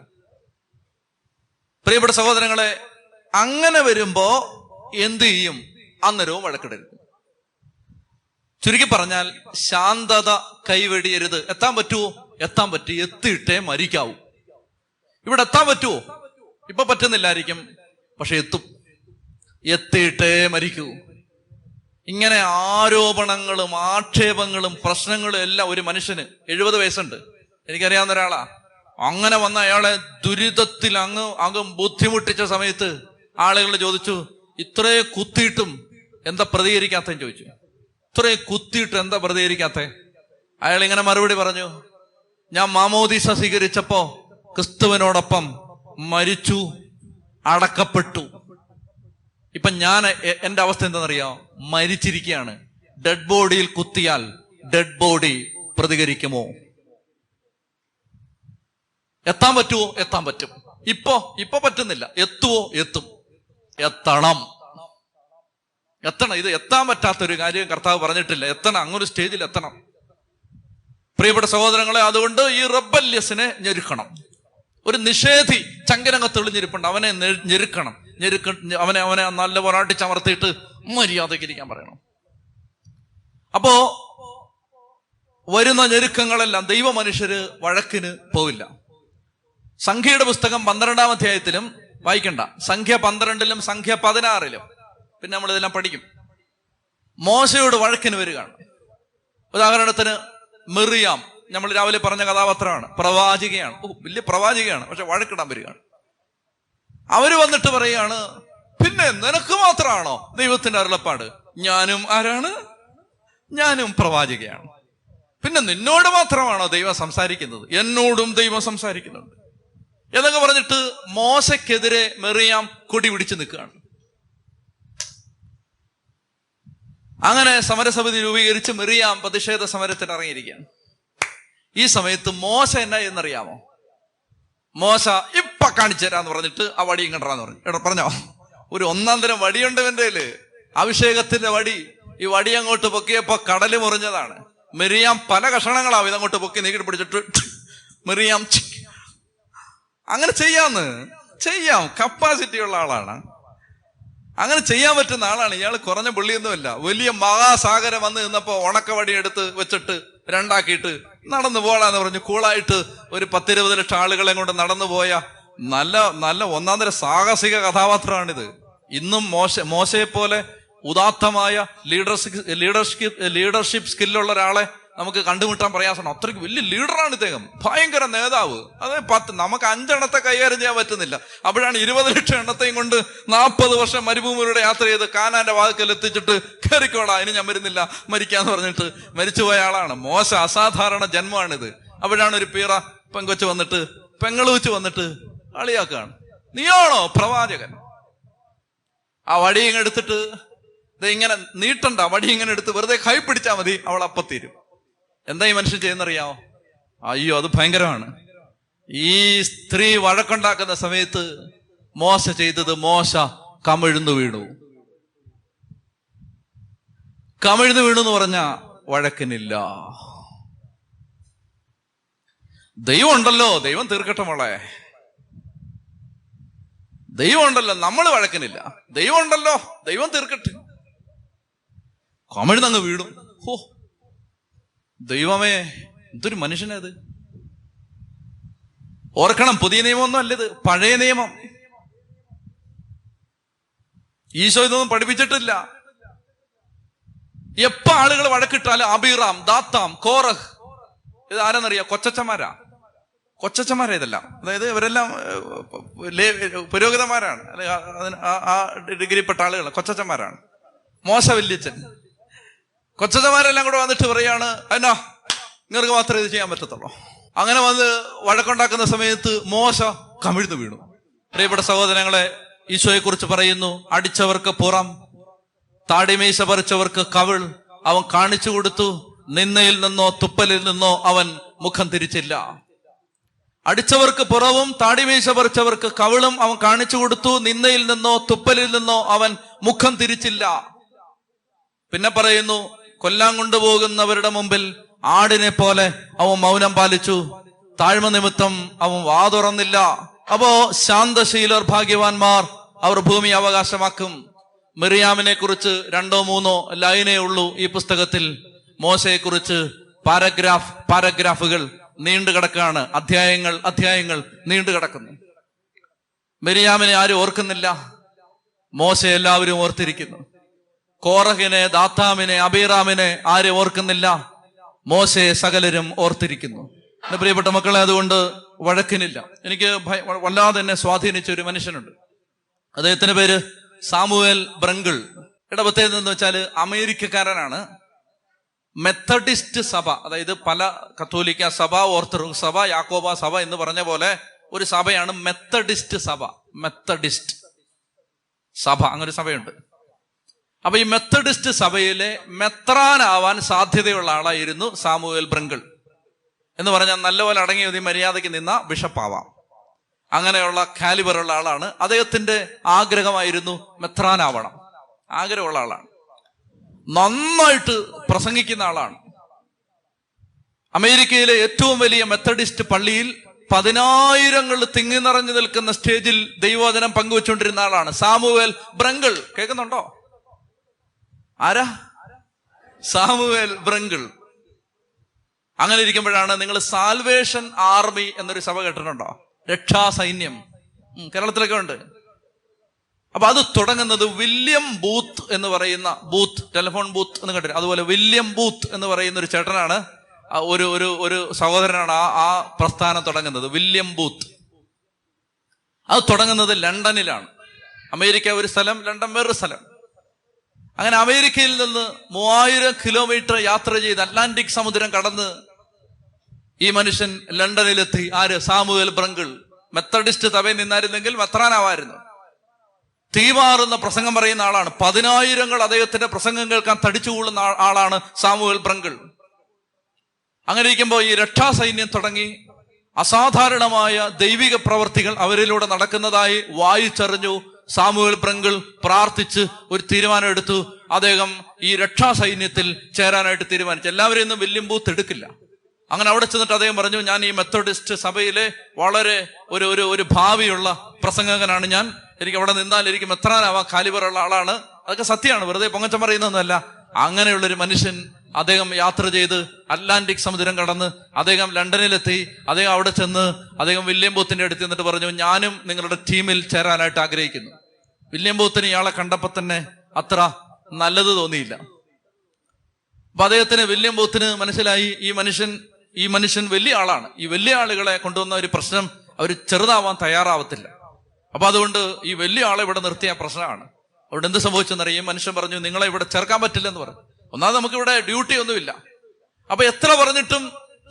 പ്രിയപ്പെട്ട സഹോദരങ്ങളെ, അങ്ങനെ വരുമ്പോ എന്ത് ചെയ്യും? അന്നേരവും വഴക്കിടരുത്. ചുരുക്കി പറഞ്ഞാൽ ശാന്തത കൈവെടിയരുത്. എത്താൻ പറ്റുമോ? എത്താൻ പറ്റി, എത്തിയിട്ടേ മരിക്കാവൂ. ഇവിടെ എത്താൻ പറ്റുമോ? ഇപ്പൊ പറ്റുന്നില്ലായിരിക്കും, പക്ഷെ എത്തിയിട്ടേ മരിക്കൂ. ഇങ്ങനെ ആരോപണങ്ങളും ആക്ഷേപങ്ങളും പ്രശ്നങ്ങളും എല്ലാം ഒരു മനുഷ്യന് 70 വയസ്സുണ്ട്. എനിക്കറിയാവുന്ന ഒരാളാ, അങ്ങനെ വന്ന അയാളെ ദുരിതത്തിൽ അങ്ങ് ബുദ്ധിമുട്ടിച്ച സമയത്ത് ആളുകൾ ചോദിച്ചു, ഇത്രേ കുത്തിയിട്ടും എന്താ പ്രതികരിക്കാത്തെന്ന് ചോദിച്ചു. ഇത്രേ കുത്തിയിട്ട് എന്താ പ്രതികരിക്കാത്തെ? അയാൾ ഇങ്ങനെ മറുപടി പറഞ്ഞു, ഞാൻ മാമോദീസ സ്വീകരിച്ചപ്പോ ക്രിസ്തുവിനോടൊപ്പം മരിച്ചു, അടക്കപ്പെട്ടു. ഇപ്പൊ ഞാൻ എന്റെ അവസ്ഥ എന്താണെന്നറിയാം? മരിച്ചിരിക്കുകയാണ്. ഡെഡ് ബോഡിയിൽ കുത്തിയാൽ ഡെഡ് ബോഡി പ്രതികരിക്കുമോ? എത്താൻ പറ്റുമോ? എത്താൻ പറ്റും. ഇപ്പൊ പറ്റുന്നില്ല. എത്തുവോ? എത്തണം. ഇത് എത്താൻ പറ്റാത്തൊരു കാര്യം കർത്താവ് പറഞ്ഞിട്ടില്ല. എത്തണം, അങ്ങനൊരു സ്റ്റേജിൽ എത്തണം. പ്രിയപ്പെട്ട സഹോദരങ്ങളെ, അതുകൊണ്ട് ഈ റെബല്യസിനെ ഞെരുക്കണം. ഒരു നിഷേധി ചങ്കരംഗത്ത് തെളിഞ്ഞിരിപ്പുണ്ട്, അവനെ ഞെരുക്കണം. അവനെ നല്ല പോരാട്ടി ചമർത്തിയിട്ട് മര്യാദയ്ക്ക് ഇരിക്കാൻ പറയണം. അപ്പോ വരുന്ന ഞെരുക്കങ്ങളെല്ലാം ദൈവ മനുഷ്യര് വഴക്കിന് പോവില്ല. സംഖ്യയുടെ പുസ്തകം 12-ാം അധ്യായത്തിലും വായിക്കണ്ട, സംഖ്യ 12-ലും സംഖ്യ 16-ലും പിന്നെ നമ്മൾ ഇതെല്ലാം പഠിക്കും. മോശയോട് വഴക്കിന് വരികയാണ്. ഉദാഹരണത്തിന് മിറിയാം, നമ്മൾ രാവിലെ പറഞ്ഞ കഥാപാത്രമാണ്, പ്രവാചികയാണ്. വലിയ പ്രവാചികയാണ്, പക്ഷെ വഴക്കിടാൻ വരികയാണ്. അവര് വന്നിട്ട് പറയുകയാണ്, പിന്നെ നിനക്ക് മാത്രമാണോ ദൈവത്തിന്റെ അരുളപ്പാട്? ഞാനും ആരാണ്? ഞാനും പ്രവാചികയാണ്. പിന്നെ നിന്നോട് മാത്രമാണോ ദൈവം സംസാരിക്കുന്നത്? എന്നോടും ദൈവം സംസാരിക്കുന്നുണ്ട് എന്നൊക്കെ പറഞ്ഞിട്ട് മോശയ്ക്കെതിരെ മിറിയാം കൊടി പിടിച്ച് നിൽക്കുകയാണ്. അങ്ങനെ സമരസമിതി രൂപീകരിച്ച് മിറിയാം പ്രതിഷേധ സമരത്തിന് ഇറങ്ങിയിരിക്കുകയാണ്. ഈ സമയത്ത് മോശ എന്നാ എന്നറിയാമോ? മോശ ഇപ്പൊ കാണിച്ചു തരാന്ന് പറഞ്ഞിട്ട് ആ വടി ഇങ്ങണ്ടാന്ന് പറഞ്ഞു. പറഞ്ഞോ, ഒരു 1-ാം തരം വടിയുണ്ട് എന്റെ കയ്യില്, അഭിഷേകത്തിന്റെ വടി. ഈ വടി അങ്ങോട്ട് പൊക്കിയപ്പോ കടല് മുറിഞ്ഞതാണ്. മിറിയാം പല കഷണങ്ങളാവും ഇതങ്ങോട്ട് പൊക്കി നീക്കിട്ട് പിടിച്ചിട്ട് മിറിയാം അങ്ങനെ ചെയ്യാം. കപ്പാസിറ്റി ഉള്ള ആളാണ്, അങ്ങനെ ചെയ്യാൻ പറ്റുന്ന ആളാണ്. ഇയാൾ കുറഞ്ഞ പുള്ളിയൊന്നുമില്ല. വലിയ മഹാസാഗരം വന്ന് നിന്നപ്പോ ഉണക്കവടി എടുത്ത് വെച്ചിട്ട് 2ആക്കിയിട്ട് നടന്നു പോകാന്ന് പറഞ്ഞു. കൂളായിട്ട് ഒരു 10-20 ലക്ഷം ആളുകളെ കൊണ്ട് നടന്നു പോയ നല്ല 1-ാം തരം സാഹസിക കഥാപാത്രമാണിത്. ഇന്നും മോശയെ പോലെ ഉദാത്തമായ ലീഡർഷിപ്പ് സ്കില്ലുള്ള ഒരാളെ നമുക്ക് കണ്ടുമുട്ടാൻ പ്രയാസമാണ്. അത്രയ്ക്ക് വലിയ ലീഡറാണ് ഇദ്ദേഹം, ഭയങ്കര നേതാവ്. അത് നമുക്ക് 5 എണ്ണത്തെ കൈകാര്യം ചെയ്യാൻ പറ്റുന്നില്ല. അപ്പോഴാണ് 20 ലക്ഷം എണ്ണത്തെയും കൊണ്ട് 40 വർഷം മരുഭൂമിയിലൂടെ യാത്ര ചെയ്ത് കാനാന്റെ വാതിക്കൽ എത്തിച്ചിട്ട് കയറിക്കോളാ, ഇനി ഞാൻ വരുന്നില്ല, മരിക്കാന്ന് പറഞ്ഞിട്ട് മരിച്ചുപോയ ആളാണ്. മോശ അസാധാരണ ജന്മമാണിത്. അപ്പോഴാണ് ഒരു പീറ പെങ്കൊച്ച് വന്നിട്ട് പെങ്ങളൂച്ച് വന്നിട്ട് അളിയാക്കാണ്, നീയാണോ പ്രവാചകൻ? ആ വടി ഇങ്ങനെ എടുത്തിട്ട് ഇങ്ങനെ നീട്ടണ്ട, വടി ഇങ്ങനെ എടുത്ത് വെറുതെ കൈ പിടിച്ചാൽ മതി, അവൾ അപ്പത്തീരും. എന്താ ഈ മനുഷ്യൻ ചെയ്യുന്നറിയാമോ? അയ്യോ, അത് ഭയങ്കരമാണ്. ഈ സ്ത്രീ വഴക്കുണ്ടാക്കുന്ന സമയത്ത് മോശ ചെയ്തത്, മോശ കമിഴ്ന്നു വീണു. കമിഴ്ന്നു വീണു എന്ന് പറഞ്ഞ വഴക്കിനില്ല. ദൈവം ഉണ്ടല്ലോ, ദൈവം തീർക്കട്ടെ മോളെ. ദൈവം ഉണ്ടല്ലോ, നമ്മൾ വഴക്കിനില്ല. ദൈവം ഉണ്ടല്ലോ, ദൈവം തീർക്കട്ടെ. കമിഴ്ന്നങ്ങ് വീണു. ഹോ ദൈവമേ, എന്തൊരു മനുഷ്യനത്! ഓർക്കണം, പുതിയ നിയമമൊന്നും അല്ലത്, പഴയ നിയമം. ഈശോ ഇതൊന്നും പഠിപ്പിച്ചിട്ടില്ല. എപ്പോ ആളുകൾ വഴക്കിട്ടാലും അബീറാം, ദാത്താം, കോറഹ്, ഇത് ആരെന്നറിയാം? കൊച്ചച്ചന്മാരാ ഇതെല്ലാം. അതായത് ഇവരെല്ലാം പുരോഹിതന്മാരാണ്, ആ ഡിഗ്രിപ്പെട്ട ആളുകൾ കൊച്ചച്ചന്മാരാണ്. മോശ വല്യച്ഛൻ. കൊച്ചച്ചന്മാരെല്ലാം കൂടെ വന്നിട്ട് പറയാണ്, എന്നാ നിങ്ങൾക്ക് മാത്രമേ ഇത് ചെയ്യാൻ പറ്റത്തുള്ളൂ. അങ്ങനെ വന്ന് വഴക്കുണ്ടാക്കുന്ന സമയത്ത് മോശ കമിഴ്ന്നു വീണു. പ്രിയപ്പെട്ട സഹോദരങ്ങളെ, ഈശോയെ കുറിച്ച് പറയുന്നു, അടിച്ചവർക്ക് പുറം, താടിമീശ പറിച്ചവർക്ക് കവിൾ അവൻ കാണിച്ചു കൊടുത്തു, നിന്നയിൽ നിന്നോ തുപ്പലിൽ നിന്നോ അവൻ മുഖം തിരിച്ചില്ല. അടിച്ചവർക്ക് പുറവും താടിമീശ പറിച്ചവർക്ക് കവിളും അവൻ കാണിച്ചു കൊടുത്തു, നിന്നയിൽ നിന്നോ തുപ്പലിൽ നിന്നോ അവൻ മുഖം തിരിച്ചില്ല. പിന്നെ പറയുന്നു, കൊല്ലാൻ കൊണ്ടുപോകുന്നവരുടെ മുമ്പിൽ ആടിനെ പോലെ അവൻ മൗനം പാലിച്ചു, താഴ്മ നിമിത്തം അവൻ വാ തുറന്നില്ല. അപ്പോ ശാന്തശീലർ ഭാഗ്യവാന്മാർ, അവർ ഭൂമി അവകാശമാക്കും. മിറിയാമിനെ കുറിച്ച് 2-3 ലൈനേ ഉള്ളൂ ഈ പുസ്തകത്തിൽ. മോശയെ കുറിച്ച് പാരഗ്രാഫുകൾ നീണ്ടു കിടക്കുകയാണ്, അധ്യായങ്ങൾ നീണ്ടു കിടക്കുന്നു. മിറിയാമിനെ ആരും ഓർക്കുന്നില്ല, മോശ എല്ലാവരും ഓർത്തിരിക്കുന്നു. കോറഹിനെ, ദാത്താമിനെ, അബീറാമിനെ ആരും ഓർക്കുന്നില്ല, മോശയെ സകലരും ഓർത്തിരിക്കുന്നു. പ്രിയപ്പെട്ട മക്കളെ, അതുകൊണ്ട് വഴക്കിനില്ല. എനിക്ക് വല്ലാതെ എന്നെ സ്വാധീനിച്ച ഒരു മനുഷ്യനുണ്ട്. അദ്ദേഹത്തിന്റെ പേര് സാമുവേൽ ബ്രങ്കിൾ. ഇടപെട്ടതെന്ന് വെച്ചാൽ അമേരിക്കക്കാരനാണ്. മെത്തഡിസ്റ്റ് സഭ, അതായത് പല കത്തോലിക്ക സഭ, ഓർത്തഡോക്സ് സഭ, യാക്കോബ സഭ എന്ന് പറഞ്ഞ പോലെ ഒരു സഭയാണ് മെത്തഡിസ്റ്റ് സഭ. മെത്തഡിസ്റ്റ് സഭ, അങ്ങനെ ഒരു സഭയുണ്ട്. അപ്പൊ ഈ മെത്തഡിസ്റ്റ് സഭയിലെ മെത്രാനാവാൻ സാധ്യതയുള്ള ആളായിരുന്നു സാമുവേൽ ബ്രങ്കിൾ. എന്ന് പറഞ്ഞാൽ നല്ലപോലെ അടങ്ങി മര്യാദയ്ക്ക് നിന്ന ബിഷപ്പാവാം, അങ്ങനെയുള്ള കാലിബറുള്ള ആളാണ്. അദ്ദേഹത്തിന്റെ ആഗ്രഹമായിരുന്നു മെത്രാനാവണം, ആഗ്രഹമുള്ള ആളാണ്. നന്നായിട്ട് പ്രസംഗിക്കുന്ന ആളാണ്. അമേരിക്കയിലെ ഏറ്റവും വലിയ മെത്തഡിസ്റ്റ് പള്ളിയിൽ 10,000 തിങ്ങി നിറഞ്ഞു നിൽക്കുന്ന സ്റ്റേജിൽ ദൈവവചനം പങ്കുവെച്ചുകൊണ്ടിരുന്ന ആളാണ് സാമുവേൽ ബ്രങ്കിൾ. കേൾക്കുന്നുണ്ടോ? ആരാ? Samuel Brinkle. അങ്ങനെ ഇരിക്കുമ്പോഴാണ് നിങ്ങൾ സാൽവേഷൻ ആർമി എന്നൊരു സഭ കേട്ടിട്ടുണ്ടോ? രക്ഷാസൈന്യം, കേരളത്തിലൊക്കെ ഉണ്ട്. അപ്പൊ അത് തുടങ്ങുന്നത് വില്യം ബൂത്ത് എന്ന് പറയുന്ന, ബൂത്ത് ടെലിഫോൺ ബൂത്ത് എന്ന് കേട്ടിട്ട്, അതുപോലെ വില്യം ബൂത്ത് എന്ന് പറയുന്ന ഒരു ചേട്ടനാണ്, ഒരു സഹോദരനാണ് ആ പ്രസ്ഥാനം തുടങ്ങുന്നത്. William booth. അത് തുടങ്ങുന്നത് ലണ്ടനിലാണ്. അമേരിക്ക ഒരു സ്ഥലം, ലണ്ടൻ വേറൊരു സ്ഥലം. അങ്ങനെ അമേരിക്കയിൽ നിന്ന് 3000 കിലോമീറ്റർ യാത്ര ചെയ്ത് അറ്റ്ലാന്റിക് സമുദ്രം കടന്ന് ഈ മനുഷ്യൻ ലണ്ടനിലെത്തി. ആര്? Samuel Brinkle. മെത്തഡിസ്റ്റ് സഭയിൽ നിന്നായിരുന്നെങ്കിൽ മെത്രാനാവായിരുന്നു. തീമാറുന്ന പ്രസംഗം പറയുന്ന ആളാണ്. 10,000 അദ്ദേഹത്തിന്റെ പ്രസംഗം കേൾക്കാൻ തടിച്ചുകൂടുന്ന ആളാണ് സാമുവേൽ ബ്രങ്കിൾ. അങ്ങനെ ഇരിക്കുമ്പോൾ ഈ രക്ഷാസൈന്യം തുടങ്ങി. അസാധാരണമായ ദൈവിക പ്രവർത്തികൾ അവരിലൂടെ നടക്കുന്നതായി വായിച്ചറിഞ്ഞു. സാമുവേൽ ബ്രങ്കിൾ പ്രാർത്ഥിച്ച് ഒരു തീരുമാനം എടുത്തു. അദ്ദേഹം ഈ രക്ഷാസൈന്യത്തിൽ ചേരാനായിട്ട് തീരുമാനിച്ചു. എല്ലാവരെയും ഒന്നും വില്യം ബൂത്ത് എടുക്കില്ല. അങ്ങനെ അവിടെ ചെന്നിട്ട് അദ്ദേഹം പറഞ്ഞു, ഞാൻ ഈ മെത്തഡിസ്റ്റ് സഭയിലെ വളരെ ഒരു ഭാവിയുള്ള പ്രസംഗകനാണ് ഞാൻ. എനിക്ക് അവിടെ നിന്നാൽ എനിക്ക് മെത്രാനാവാൻ കാലിബറുള്ള ആളാണ്. അതൊക്കെ സത്യമാണ്, വെറുതെ പൊങ്ങച്ചം പറയുന്നതൊന്നുമല്ല. അങ്ങനെയുള്ളൊരു മനുഷ്യൻ അദ്ദേഹം യാത്ര ചെയ്ത് അറ്റ്ലാന്റിക് സമുദ്രം കടന്ന് അദ്ദേഹം ലണ്ടനിലെത്തി. അദ്ദേഹം അവിടെ ചെന്ന് അദ്ദേഹം വില്യം ബൂത്തിന്റെ അടുത്ത് എന്നിട്ട് പറഞ്ഞു, ഞാനും നിങ്ങളുടെ ടീമിൽ ചേരാനായിട്ട് ആഗ്രഹിക്കുന്നു. വില്യം ബൂത്തിന് ഇയാളെ കണ്ടപ്പോ തന്നെ അത്ര നല്ലത് തോന്നിയില്ല. അപ്പൊ അദ്ദേഹത്തിന്, വില്യം ബൂത്തിന് മനസ്സിലായി ഈ മനുഷ്യൻ വലിയ ആളാണ്. ഈ വലിയ ആളുകളെ കൊണ്ടുവന്ന ഒരു പ്രശ്നം, അവർ ചെറുതാവാൻ തയ്യാറാവത്തില്ല. അപ്പൊ അതുകൊണ്ട് ഈ വലിയ ആളെ ഇവിടെ നിർത്തിയ പ്രശ്നമാണ്. അവിടെ എന്ത് സംഭവിച്ചെന്നറിയാം? ഈ മനുഷ്യൻ പറഞ്ഞു, നിങ്ങളെ ഇവിടെ ചേർക്കാൻ പറ്റില്ലെന്ന് പറഞ്ഞു. ഒന്നാമത് നമുക്കിവിടെ ഡ്യൂട്ടി ഒന്നുമില്ല. അപ്പൊ എത്ര പറഞ്ഞിട്ടും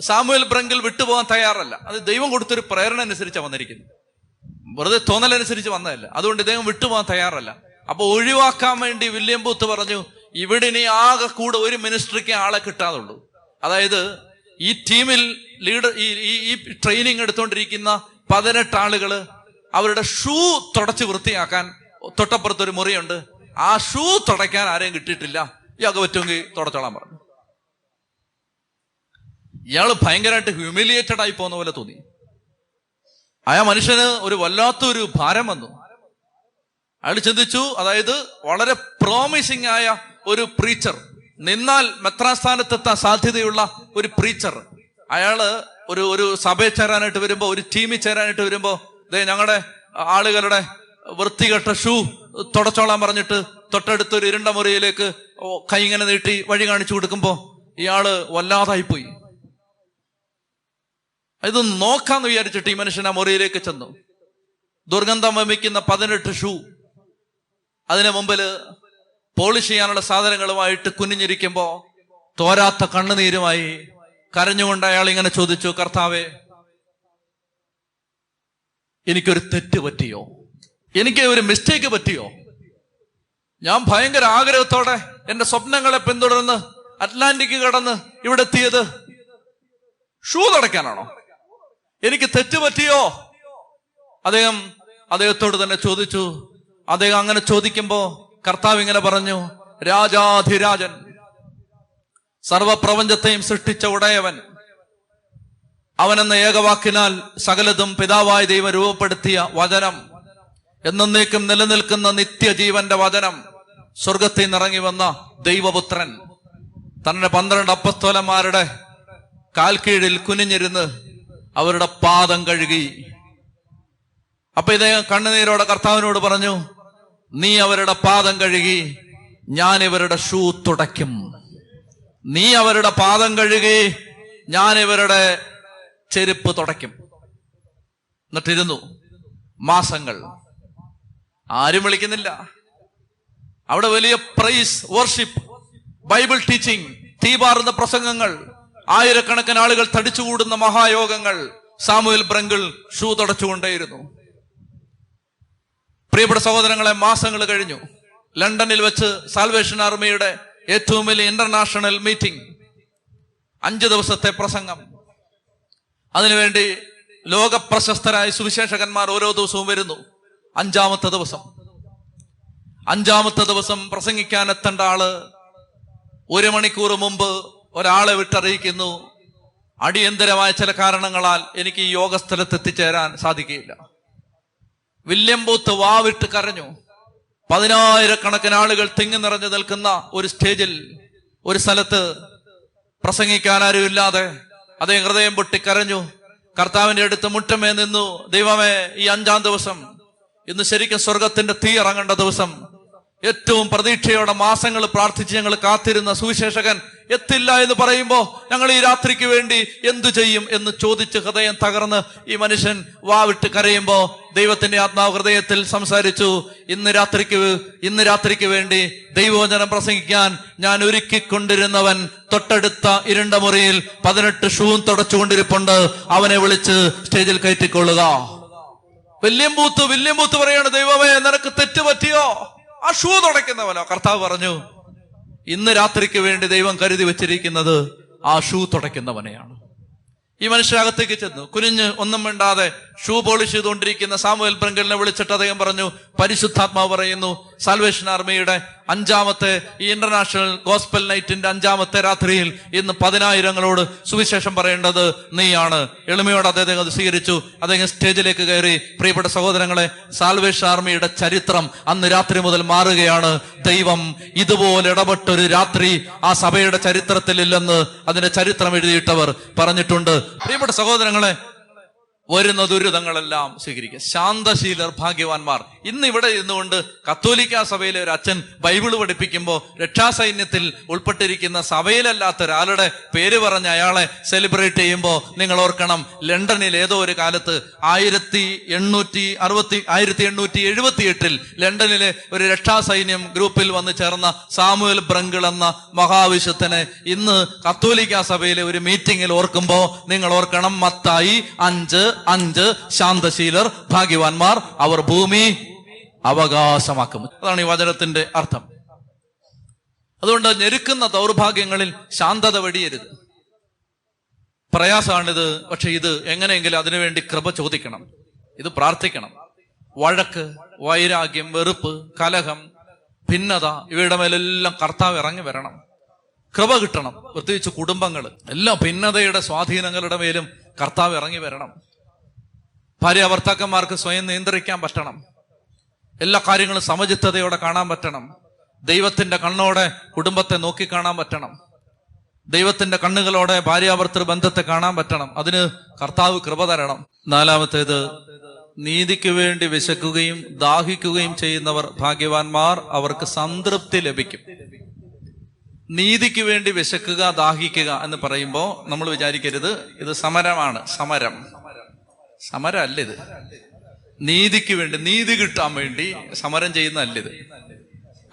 സാമുവേൽ ബ്രങ്കിൾ വിട്ടുപോകാൻ തയ്യാറല്ല. അത് ദൈവം കൊടുത്തൊരു പ്രേരണ അനുസരിച്ചാണ് വന്നിരിക്കുന്നത്, വെറുതെ തോന്നലനുസരിച്ച് വന്നതല്ല. അതുകൊണ്ട് ഇദ്ദേഹം വിട്ടുപോകാൻ തയ്യാറല്ല. അപ്പൊ ഒഴിവാക്കാൻ വേണ്ടി വില്യം ബൂത്ത് പറഞ്ഞു, ഇവിടെ ഇനി ആകെ കൂടെ ഒരു മിനിസ്ട്രിക്ക് ആളെ കിട്ടാതുള്ളൂ. അതായത് ഈ ടീമിൽ ലീഡർ, ഈ ട്രെയിനിങ് എടുത്തുകൊണ്ടിരിക്കുന്ന 18 ആളുകള് അവരുടെ ഷൂ തുടച്ച് വൃത്തിയാക്കാൻ തൊട്ടപ്പുറത്തൊരു മുറിയുണ്ട്. ആ ഷൂ തുടയ്ക്കാൻ ആരെയും കിട്ടിയിട്ടില്ല. ഇയാൾക്ക് പറ്റുമെങ്കിൽ തുടച്ചോളാൻ പറഞ്ഞു. ഇയാള് ഭയങ്കരമായിട്ട് ഹ്യൂമിലിയേറ്റഡ് ആയി പോകുന്ന പോലെ തോന്നി. ആ മനുഷ്യന് ഒരു വല്ലാത്തൊരു ഭാരം വന്നു. അയാൾ ചിന്തിച്ചു, അതായത് വളരെ പ്രോമിസിങ് ആയ ഒരു പ്രീച്ചർ, നിന്നാൽ മെത്രാസ്ഥാനത്തെത്താൻ സാധ്യതയുള്ള ഒരു പ്രീച്ചർ, അയാള് ഒരു സഭയിൽ ചേരാനായിട്ട് വരുമ്പോ, ഒരു ടീമിൽ ചേരാനായിട്ട് വരുമ്പോ, ഞങ്ങളുടെ ആളുകളുടെ വൃത്തികെട്ട ഷൂ തുടച്ചോളാൻ പറഞ്ഞിട്ട് തൊട്ടടുത്തൊരു ഇരുണ്ട മുറിയിലേക്ക് കൈ ഇങ്ങനെ നീട്ടി വഴി കാണിച്ചു കൊടുക്കുമ്പോ ഇയാള് വല്ലാതായിപ്പോയി. ഇത് നോക്കാന്ന് വിചാരിച്ചിട്ട് ഈ മനുഷ്യൻ ആ മുറിയിലേക്ക് ചെന്നു. ദുർഗന്ധം വമിക്കുന്ന 18 ഷൂ, അതിനു മുമ്പില് പോളിഷ് ചെയ്യാനുള്ള സാധനങ്ങളുമായിട്ട് കുനിഞ്ഞിരിക്കുമ്പോ തോരാത്ത കണ്ണുനീരുമായി കരഞ്ഞുകൊണ്ട് അയാൾ ഇങ്ങനെ ചോദിച്ചു, കർത്താവേ, എനിക്കൊരു തെറ്റ് പറ്റിയോ? എനിക്ക് ഒരു മിസ്റ്റേക്ക് പറ്റിയോ? ഞാൻ ഭയങ്കര ആഗ്രഹത്തോടെ എന്റെ സ്വപ്നങ്ങളെ പിന്തുടർന്ന് അറ്റ്ലാന്റിക് കടന്ന് ഇവിടെ എത്തിയത് ഷൂ തുടയ്ക്കാനാണോ? എനിക്ക് തെറ്റ് പറ്റിയോ? അദ്ദേഹത്തോട് തന്നെ ചോദിച്ചു. അദ്ദേഹം അങ്ങനെ ചോദിക്കുമ്പോ കർത്താവ് ഇങ്ങനെ പറഞ്ഞു, രാജാധിരാജൻ, സർവപ്രപഞ്ചത്തെയും സൃഷ്ടിച്ച ഉടയവൻ, അവനെന്ന ഏകവാക്കിനാൽ സകലതും പിതാവായ ദൈവം രൂപപ്പെടുത്തിയ വചനം, എന്നേക്കും നിലനിൽക്കുന്ന നിത്യജീവന്റെ വചനം, സ്വർഗത്തിൽ നിന്നിറങ്ങി വന്ന ദൈവപുത്രൻ, തന്റെ 12 അപ്പസ്തോലന്മാരുടെ കാൽക്കീഴിൽ കുനിഞ്ഞിരുന്ന് അവരുടെ പാദം കഴുകി. അപ്പൊ ഇദ്ദേഹം കണ്ണുനീരോടെ കർത്താവിനോട് പറഞ്ഞു, നീ അവരുടെ പാദം കഴുകി, ഞാൻ ഇവരുടെ ഷൂ തുടയ്ക്കും. നീ അവരുടെ പാദം കഴുകി, ഞാൻ ഇവരുടെ ചെരുപ്പ് തുടയ്ക്കും. എന്നിട്ടിരുന്നു മാസങ്ങൾ. ആരും വിളിക്കുന്നില്ല. അവിടെ വലിയ പ്രൈസ്, വർഷിപ്പ്, ബൈബിൾ ടീച്ചിങ്, തീപാറുന്ന പ്രസംഗങ്ങൾ, ആയിരക്കണക്കിന് ആളുകൾ തടിച്ചുകൂടുന്ന മഹായോഗങ്ങൾ. സാമുവേൽ ബ്രങ്കിൾ ഷൂ തുടച്ചുകൊണ്ടേയിരുന്നു. പ്രിയപ്പെട്ട സഹോദരങ്ങളെ, മാസങ്ങൾ കഴിഞ്ഞു. ലണ്ടനിൽ വെച്ച് സാൽവേഷൻ ആർമിയുടെ ഏറ്റവും വലിയ ഇന്റർനാഷണൽ മീറ്റിംഗ്, 5 ദിവസത്തെ പ്രസംഗം. അതിനുവേണ്ടി ലോക പ്രശസ്തരായ സുവിശേഷകന്മാർ ഓരോ ദിവസവും വരുന്നു. 5-ാമത്തെ ദിവസം പ്രസംഗിക്കാൻ എത്തേണ്ട ആള് 1 മണിക്കൂർ മുമ്പ് ഒരാളെ വിട്ടറിയിക്കുന്നു, അടിയന്തരമായ ചില കാരണങ്ങളാൽ എനിക്ക് ഈ യോഗസ്ഥലത്ത് എത്തിച്ചേരാൻ സാധിക്കുകയില്ല. വില്യം ബൂത്ത് വാവിട്ട് കരഞ്ഞു. 10,000-കണക്കിന് ആളുകൾ തിങ്ങി നിറഞ്ഞു നിൽക്കുന്ന ഒരു സ്റ്റേജിൽ, ഒരു സ്ഥലത്ത് പ്രസംഗിക്കാൻ ആരുമില്ലാതെ അദ്ദേഹം ഹൃദയം പൊട്ടി കരഞ്ഞു. കർത്താവിന്റെ അടുത്ത് മുട്ടമേ നിന്നു. ദൈവമേ, ഈ 5-ാം ദിവസം, ഇന്ന് ശരിക്കും സ്വർഗത്തിന്റെ തീ ഇറങ്ങേണ്ട ദിവസം, ഏറ്റവും പ്രതീക്ഷയോടെ മാസങ്ങൾ പ്രാർത്ഥിച്ച് ഞങ്ങൾ കാത്തിരുന്ന സുവിശേഷകൻ എത്തില്ല എന്ന് പറയുമ്പോ ഞങ്ങൾ ഈ രാത്രിക്ക് വേണ്ടി എന്തു ചെയ്യും എന്ന് ചോദിച്ച് ഹൃദയം തകർന്ന് ഈ മനുഷ്യൻ വാവിട്ട് കരയുമ്പോ ദൈവത്തിന്റെ ആത്മാവ് ഹൃദയത്തിൽ സംസാരിച്ചു. ഇന്ന് രാത്രിക്ക് വേണ്ടി ദൈവവചനം പ്രസംഗിക്കാൻ ഞാൻ ഒരുക്കിക്കൊണ്ടിരുന്നവൻ തൊട്ടടുത്ത ഇരുണ്ട മുറിയിൽ 18 ഷൂവും തുടച്ചുകൊണ്ടിരിപ്പുണ്ട്. അവനെ വിളിച്ച് സ്റ്റേജിൽ കയറ്റിക്കൊള്ളുക. വില്യം ബൂത്ത് പറയാണ്, ദൈവമേ, നിനക്ക് തെറ്റ് പറ്റിയോ? ആ ഷൂ തുടയ്ക്കുന്നവനോ? കർത്താവ് പറഞ്ഞു, ഇന്ന് രാത്രിക്ക് വേണ്ടി ദൈവം കരുതി വെച്ചിരിക്കുന്നത് ആ ഷൂ തുടയ്ക്കുന്നവനെയാണ്. ഈ മനുഷ്യകത്തേക്ക് ചെന്നു, കുനിഞ്ഞ് ഒന്നും മിണ്ടാതെ ഷൂ പോളിഷ് ചെയ്തുകൊണ്ടിരിക്കുന്ന സാമുവേൽ ബ്രങ്കിളിനെ വിളിച്ചിട്ട് അദ്ദേഹം പറഞ്ഞു, പരിശുദ്ധാത്മാവ് പറയുന്നു, സാൽവേഷൻ ആർമിയുടെ 5-ാമത്തെ ഈ ഇന്റർനാഷണൽ ഗോസ്പൽ നൈറ്റിന്റെ 5-ാമത്തെ രാത്രിയിൽ ഇന്ന് 10,000-ങ്ങളോട് സുവിശേഷം പറയേണ്ടത് നീയാണ്. എളിമയോടെ അദ്ദേഹം അത് സ്വീകരിച്ചു. അദ്ദേഹം സ്റ്റേജിലേക്ക് കയറി. പ്രിയപ്പെട്ട സഹോദരങ്ങളെ, സാൽവേഷൻ ആർമിയുടെ ചരിത്രം അന്ന് രാത്രി മുതൽ മാറുകയാണ്. ദൈവം ഇതുപോലെ ഇടപെട്ടൊരു രാത്രി ആ സഭയുടെ ചരിത്രത്തിലില്ലെന്ന് അതിന്റെ ചരിത്രം എഴുതിയിട്ടവർ പറഞ്ഞിട്ടുണ്ട്. പ്രിയപ്പെട്ട സഹോദരങ്ങളെ, വരുന്ന ദുരിതങ്ങളെല്ലാം സ്വീകരിക്കുക. ശാന്തശീലർ ഭാഗ്യവാന്മാർ. ഇന്ന് ഇവിടെ ഇരുന്നുകൊണ്ട് കത്തോലിക്ക സഭയിലെ ഒരു അച്ഛൻ ബൈബിള് പഠിപ്പിക്കുമ്പോൾ രക്ഷാസൈന്യത്തിൽ ഉൾപ്പെട്ടിരിക്കുന്ന സഭയിലല്ലാത്ത ഒരാളുടെ പേര് പറഞ്ഞ് അയാളെ സെലിബ്രേറ്റ് ചെയ്യുമ്പോൾ നിങ്ങൾ ഓർക്കണം, ലണ്ടനിൽ ഏതോ ഒരു കാലത്ത് 1878 ലണ്ടനിലെ ഒരു രക്ഷാസൈന്യം ഗ്രൂപ്പിൽ വന്ന് ചേർന്ന സാമുവേൽ ബ്രങ്കിൾ എന്ന മഹാവിശുദ്ധനെ ഇന്ന് കത്തോലിക്ക സഭയിലെ ഒരു മീറ്റിംഗിൽ ഓർക്കുമ്പോൾ നിങ്ങൾ ഓർക്കണം, മത്തായി 5:5 ശാന്തശീലർ ഭാഗ്യവാന്മാർ, അവർ ഭൂമി അവകാശമാക്കും. അതാണ് ഈ വചനത്തിന്റെ അർത്ഥം. അതുകൊണ്ട് ഞെരുക്കുന്ന ദൗർഭാഗ്യങ്ങളിൽ ശാന്തത വെടിയരുത്. പ്രയാസമാണിത്. പക്ഷെ ഇത് എങ്ങനെയെങ്കിലും അതിനുവേണ്ടി കൃപ ചോദിക്കണം, ഇത് പ്രാർത്ഥിക്കണം. വഴക്ക്, വൈരാഗ്യം, വെറുപ്പ്, കലഹം, ഭിന്നത, ഇവയുടെ മേലെല്ലാം കർത്താവ് ഇറങ്ങി വരണം. കൃപ കിട്ടണം. പ്രത്യേകിച്ച് കുടുംബങ്ങൾ, എല്ലാ ഭിന്നതയുടെ സ്വാധീനങ്ങളുടെ മേലും കർത്താവ് ഇറങ്ങി വരണം. ഭാര്യ ഭർത്താക്കന്മാർക്ക് സ്വയം നിയന്ത്രിക്കാൻ പറ്റണം. എല്ലാ കാര്യങ്ങളും സമചിത്തതയോടെ കാണാൻ പറ്റണം. ദൈവത്തിന്റെ കണ്ണോടെ കുടുംബത്തെ നോക്കിക്കാണാൻ പറ്റണം. ദൈവത്തിന്റെ കണ്ണുകളോടെ ഭാര്യാഭർത്തൃ ബന്ധത്തെ കാണാൻ പറ്റണം. അതിന് കർത്താവ് കൃപ തരണം. 4-ാമത്തേത്, നീതിക്ക് വേണ്ടി വിശക്കുകയും ദാഹിക്കുകയും ചെയ്യുന്നവർ ഭാഗ്യവാന്മാർ, അവർക്ക് സംതൃപ്തി ലഭിക്കും. നീതിക്ക് വേണ്ടി വിശക്കുക, ദാഹിക്കുക എന്ന് പറയുമ്പോൾ നമ്മൾ വിചാരിക്കരുത് ഇത് സമരമാണ്. സമരമല്ല ഇത്. നീതിക്ക് വേണ്ടി, നീതി കിട്ടാൻ വേണ്ടി സമരം ചെയ്യുന്നതല്ലിത്.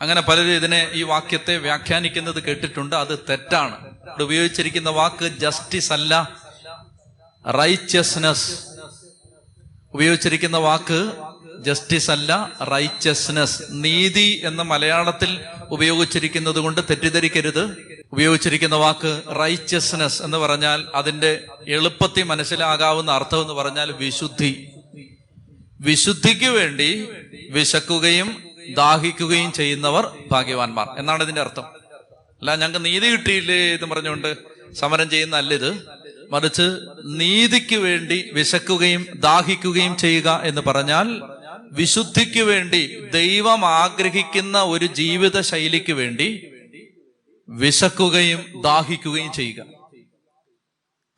അങ്ങനെ പലരും ഇതിനെ, ഈ വാക്യത്തെ വ്യാഖ്യാനിക്കുന്നത് കേട്ടിട്ടുണ്ട്. അത് തെറ്റാണ്. ഇവിടെ ഉപയോഗിച്ചിരിക്കുന്ന വാക്ക് ജസ്റ്റിസ് അല്ല, റൈച്ചസ്നെസ്. ഉപയോഗിച്ചിരിക്കുന്ന വാക്ക് ജസ്റ്റിസ് അല്ല, റൈച്ചസ്നെസ്. നീതി എന്ന മലയാളത്തിൽ ഉപയോഗിച്ചിരിക്കുന്നത് കൊണ്ട് തെറ്റിദ്ധരിക്കരുത്. ഉപയോഗിച്ചിരിക്കുന്ന വാക്ക് റൈച്ചസ്നെസ് എന്ന് പറഞ്ഞാൽ അതിന്റെ എളുപ്പത്തിൽ മനസ്സിലാകാവുന്ന അർത്ഥം എന്ന് പറഞ്ഞാൽ വിശുദ്ധി. വിശുദ്ധിക്ക് വേണ്ടി വിശക്കുകയും ദാഹിക്കുകയും ചെയ്യുന്നവർ ഭാഗ്യവാന്മാർ എന്നാണ് ഇതിന്റെ അർത്ഥം. അല്ല, ഞങ്ങൾക്ക് നീതി കിട്ടിയില്ലേ എന്ന് പറഞ്ഞുകൊണ്ട് സമരം ചെയ്യുന്നതല്ല ഇത്. മറിച്ച് നീതിക്ക് വേണ്ടി വിശക്കുകയും ദാഹിക്കുകയും ചെയ്യുക എന്ന് പറഞ്ഞാൽ വിശുദ്ധിക്ക് വേണ്ടി, ദൈവം ആഗ്രഹിക്കുന്ന ഒരു ജീവിത ശൈലിക്ക് വേണ്ടി വിശക്കുകയും ദാഹിക്കുകയും ചെയ്യുക.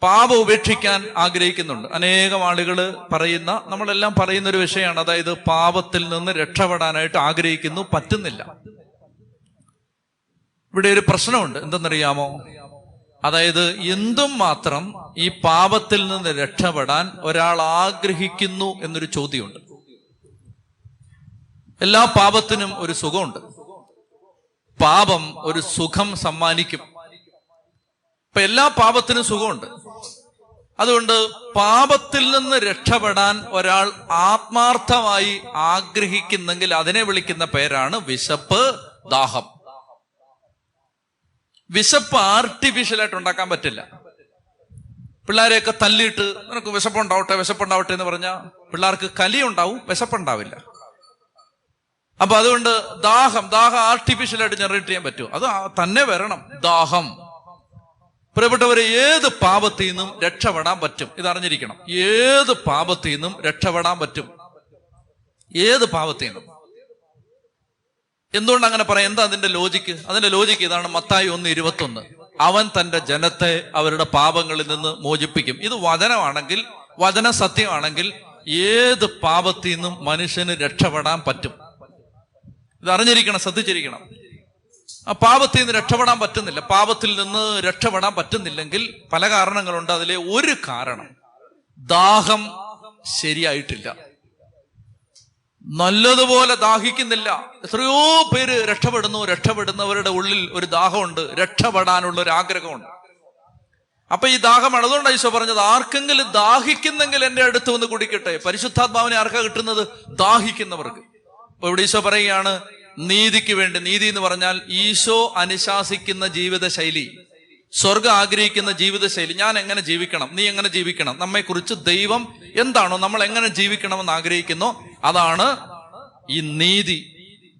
പാപം ഉപേക്ഷിക്കാൻ ആഗ്രഹിക്കുന്നുണ്ട്. അനേകം ആളുകൾ പറയുന്ന, നമ്മളെല്ലാം പറയുന്ന ഒരു വിഷയമാണ്. അതായത് പാപത്തിൽ നിന്ന് രക്ഷപ്പെടാനായിട്ട് ആഗ്രഹിക്കുന്നു, പറ്റുന്നില്ല. ഇവിടെ ഒരു പ്രശ്നമുണ്ട്. എന്തെന്നറിയാമോ? അതായത് എന്തും മാത്രം ഈ പാപത്തിൽ നിന്ന് രക്ഷപ്പെടാൻ ഒരാൾ ആഗ്രഹിക്കുന്നു എന്നൊരു ചോദ്യമുണ്ട്. എല്ലാ പാപത്തിനും ഒരു സുഖമുണ്ട്. പാപം ഒരു സുഖം സമ്മാനിക്കും. ഇപ്പൊ എല്ലാ പാപത്തിനും സുഖമുണ്ട്. അതുകൊണ്ട് പാപത്തിൽ നിന്ന് രക്ഷപ്പെടാൻ ഒരാൾ ആത്മാർത്ഥമായി ആഗ്രഹിക്കുന്നെങ്കിൽ അതിനെ വിളിക്കുന്ന പേരാണ് വിശപ്പ്, ദാഹം. വിശപ്പ് ആർട്ടിഫിഷ്യലായിട്ട് ഉണ്ടാക്കാൻ പറ്റില്ല. പിള്ളേരെയൊക്കെ തല്ലിയിട്ട് നിനക്ക് വിശപ്പുണ്ടാവട്ടെ എന്ന് പറഞ്ഞാൽ പിള്ളേർക്ക് കലിയുണ്ടാവും, വിശപ്പുണ്ടാവില്ല. അപ്പൊ അതുകൊണ്ട് ദാഹം ആർട്ടിഫിഷ്യലായിട്ട് ജനറേറ്റ് ചെയ്യാൻ പറ്റുമോ? അത് തന്നെ വരണം, ദാഹം. പ്രിയപ്പെട്ടവരെ, ഏത് പാപത്തിൽ നിന്നും രക്ഷപ്പെടാൻ പറ്റും, ഇതറിഞ്ഞിരിക്കണം. ഏത് പാപത്തിൽ നിന്നും രക്ഷപ്പെടാൻ പറ്റും, ഏത് പാപത്തിൽ നിന്നും. എന്തുകൊണ്ട് അങ്ങനെ പറയാം? എന്താ അതിന്റെ ലോജിക്ക്? അതിന്റെ ലോജിക്ക് ഇതാണ്. മത്തായി 1:21, അവൻ തന്റെ ജനത്തെ അവരുടെ പാപങ്ങളിൽ നിന്ന് മോചിപ്പിക്കും. ഇത് വചനമാണെങ്കിൽ, വചന സത്യമാണെങ്കിൽ ഏത് പാപത്തിൽ നിന്നും മനുഷ്യന് രക്ഷപ്പെടാൻ പറ്റും. ഇത് അറിഞ്ഞിരിക്കണം, ശ്രദ്ധിച്ചിരിക്കണം. ആ പാപത്തിൽ നിന്ന് രക്ഷപ്പെടാൻ പറ്റുന്നില്ല. പാപത്തിൽ നിന്ന് രക്ഷപ്പെടാൻ പറ്റുന്നില്ലെങ്കിൽ പല കാരണങ്ങളുണ്ട്. അതിലെ ഒരു കാരണം ദാഹം ശരിയായിട്ടില്ല, നല്ലതുപോലെ ദാഹിക്കുന്നില്ല. എത്രയോ പേര് രക്ഷപ്പെടുന്നവരുടെ ഉള്ളിൽ ഒരു ദാഹമുണ്ട്, രക്ഷപ്പെടാനുള്ള ഒരു ആഗ്രഹമുണ്ട്. അപ്പൊ ഈ ദാഹമാണ്. അതുകൊണ്ടാണ് ഈശോ പറഞ്ഞത്, ആർക്കെങ്കിലും ദാഹിക്കുന്നെങ്കിൽ എന്റെ അടുത്ത് വന്ന് കുടിക്കട്ടെ. പരിശുദ്ധാത്മാവിനെ ആർക്കാ കിട്ടുന്നത്? ദാഹിക്കുന്നവർക്ക്. അപ്പൊ ഇവിടെ ഈശോ പറയുകയാണ്, നീതിക്ക് വേണ്ടി. നീതി എന്ന് പറഞ്ഞാൽ ഈശോ അനുശാസിക്കുന്ന ജീവിത ശൈലി, സ്വർഗം ആഗ്രഹിക്കുന്ന ജീവിത ശൈലി. ഞാൻ എങ്ങനെ ജീവിക്കണം, നീ എങ്ങനെ ജീവിക്കണം, നമ്മെക്കുറിച്ച് ദൈവം എന്താണോ നമ്മൾ എങ്ങനെ ജീവിക്കണമെന്ന് ആഗ്രഹിക്കുന്നോ അതാണ് ഈ നീതി.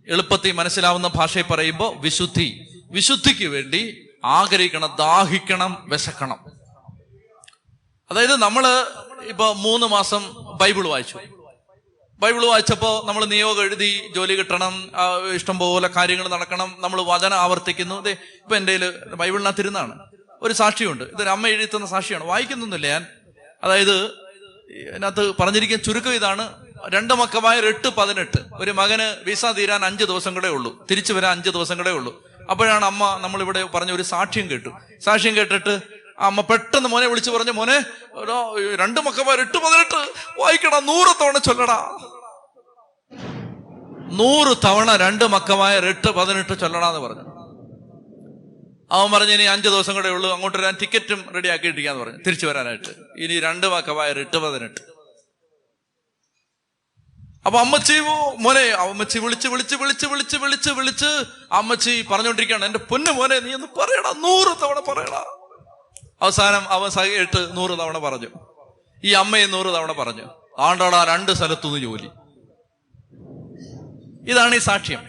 എളുപ്പത്തിൽ മനസ്സിലാവുന്ന ഭാഷയിൽ പറയുമ്പോൾ വിശുദ്ധി. വിശുദ്ധിക്ക് വേണ്ടി ആഗ്രഹിക്കണം, ദാഹിക്കണം, വിശക്കണം. അതായത് നമ്മള് ഇപ്പൊ 3 മാസം ബൈബിൾ വായിച്ചപ്പോ നമ്മൾ നിയോഗം എഴുതി, ജോലി കിട്ടണം, ഇഷ്ടംപോലെ കാര്യങ്ങൾ നടക്കണം, നമ്മൾ വചനം ആവർത്തിക്കുന്നു. ഇതേ ഇപ്പൊ എൻ്റെ ബൈബിളിനകത്തിരുന്നാണ് ഒരു സാക്ഷിയുണ്ട്. ഇതൊരു അമ്മ എഴുതി തന്ന സാക്ഷിയാണ്, വായിക്കുന്നൊന്നുമില്ല ഞാൻ. അതായത് ഇതിനകത്ത് പറഞ്ഞിരിക്കുന്ന ചുരുക്കം ഇതാണ്: 2 മക്കമായർ 8:18. ഒരു മകന് വിസ തീരാൻ 5 ദിവസം കൂടെ ഉള്ളൂ, തിരിച്ചു വരാൻ 5 ദിവസം കൂടെ ഉള്ളൂ. അപ്പോഴാണ് അമ്മ നമ്മളിവിടെ പറഞ്ഞ ഒരു സാക്ഷ്യം കേട്ടു. സാക്ഷ്യം കേട്ടിട്ട് അമ്മ പെട്ടെന്ന് മോനെ വിളിച്ചു പറഞ്ഞു, മോനെ 2 മക്കമായർ 8:18 വായിക്കടാ, 100 തവണ ചൊല്ലടാ. 100 തവണ 2 മക്കമായർ 8:18 ചൊല്ലടാന്ന് പറഞ്ഞു. അവൻ പറഞ്ഞു, ഇനി 5 ദിവസം കൂടെ ഉള്ളൂ, അങ്ങോട്ട് വരാൻ ടിക്കറ്റും റെഡി ആക്കിയിട്ടിരിക്കാന്ന് പറഞ്ഞു, തിരിച്ചു വരാനായിട്ട്. ഇനി 2 മക്കമായർ 8:18. അപ്പൊ അമ്മച്ചി വിളിച്ച് അമ്മച്ചി പറഞ്ഞുകൊണ്ടിരിക്കുകയാണ്, എന്റെ പൊന്നു മോനെ നീ ഒന്ന് പറയടാ, 100 തവണ പറയടാ. അവസാനം അവൻ സഹിയിട്ട് 100 തവണ പറഞ്ഞു. ഈ അമ്മയെ 100 തവണ പറഞ്ഞു. ആണ്ടാടാ 2 സ്ഥലത്തുനിന്ന് ജോലി. ഇതാണ് ഈ സാക്ഷ്യം.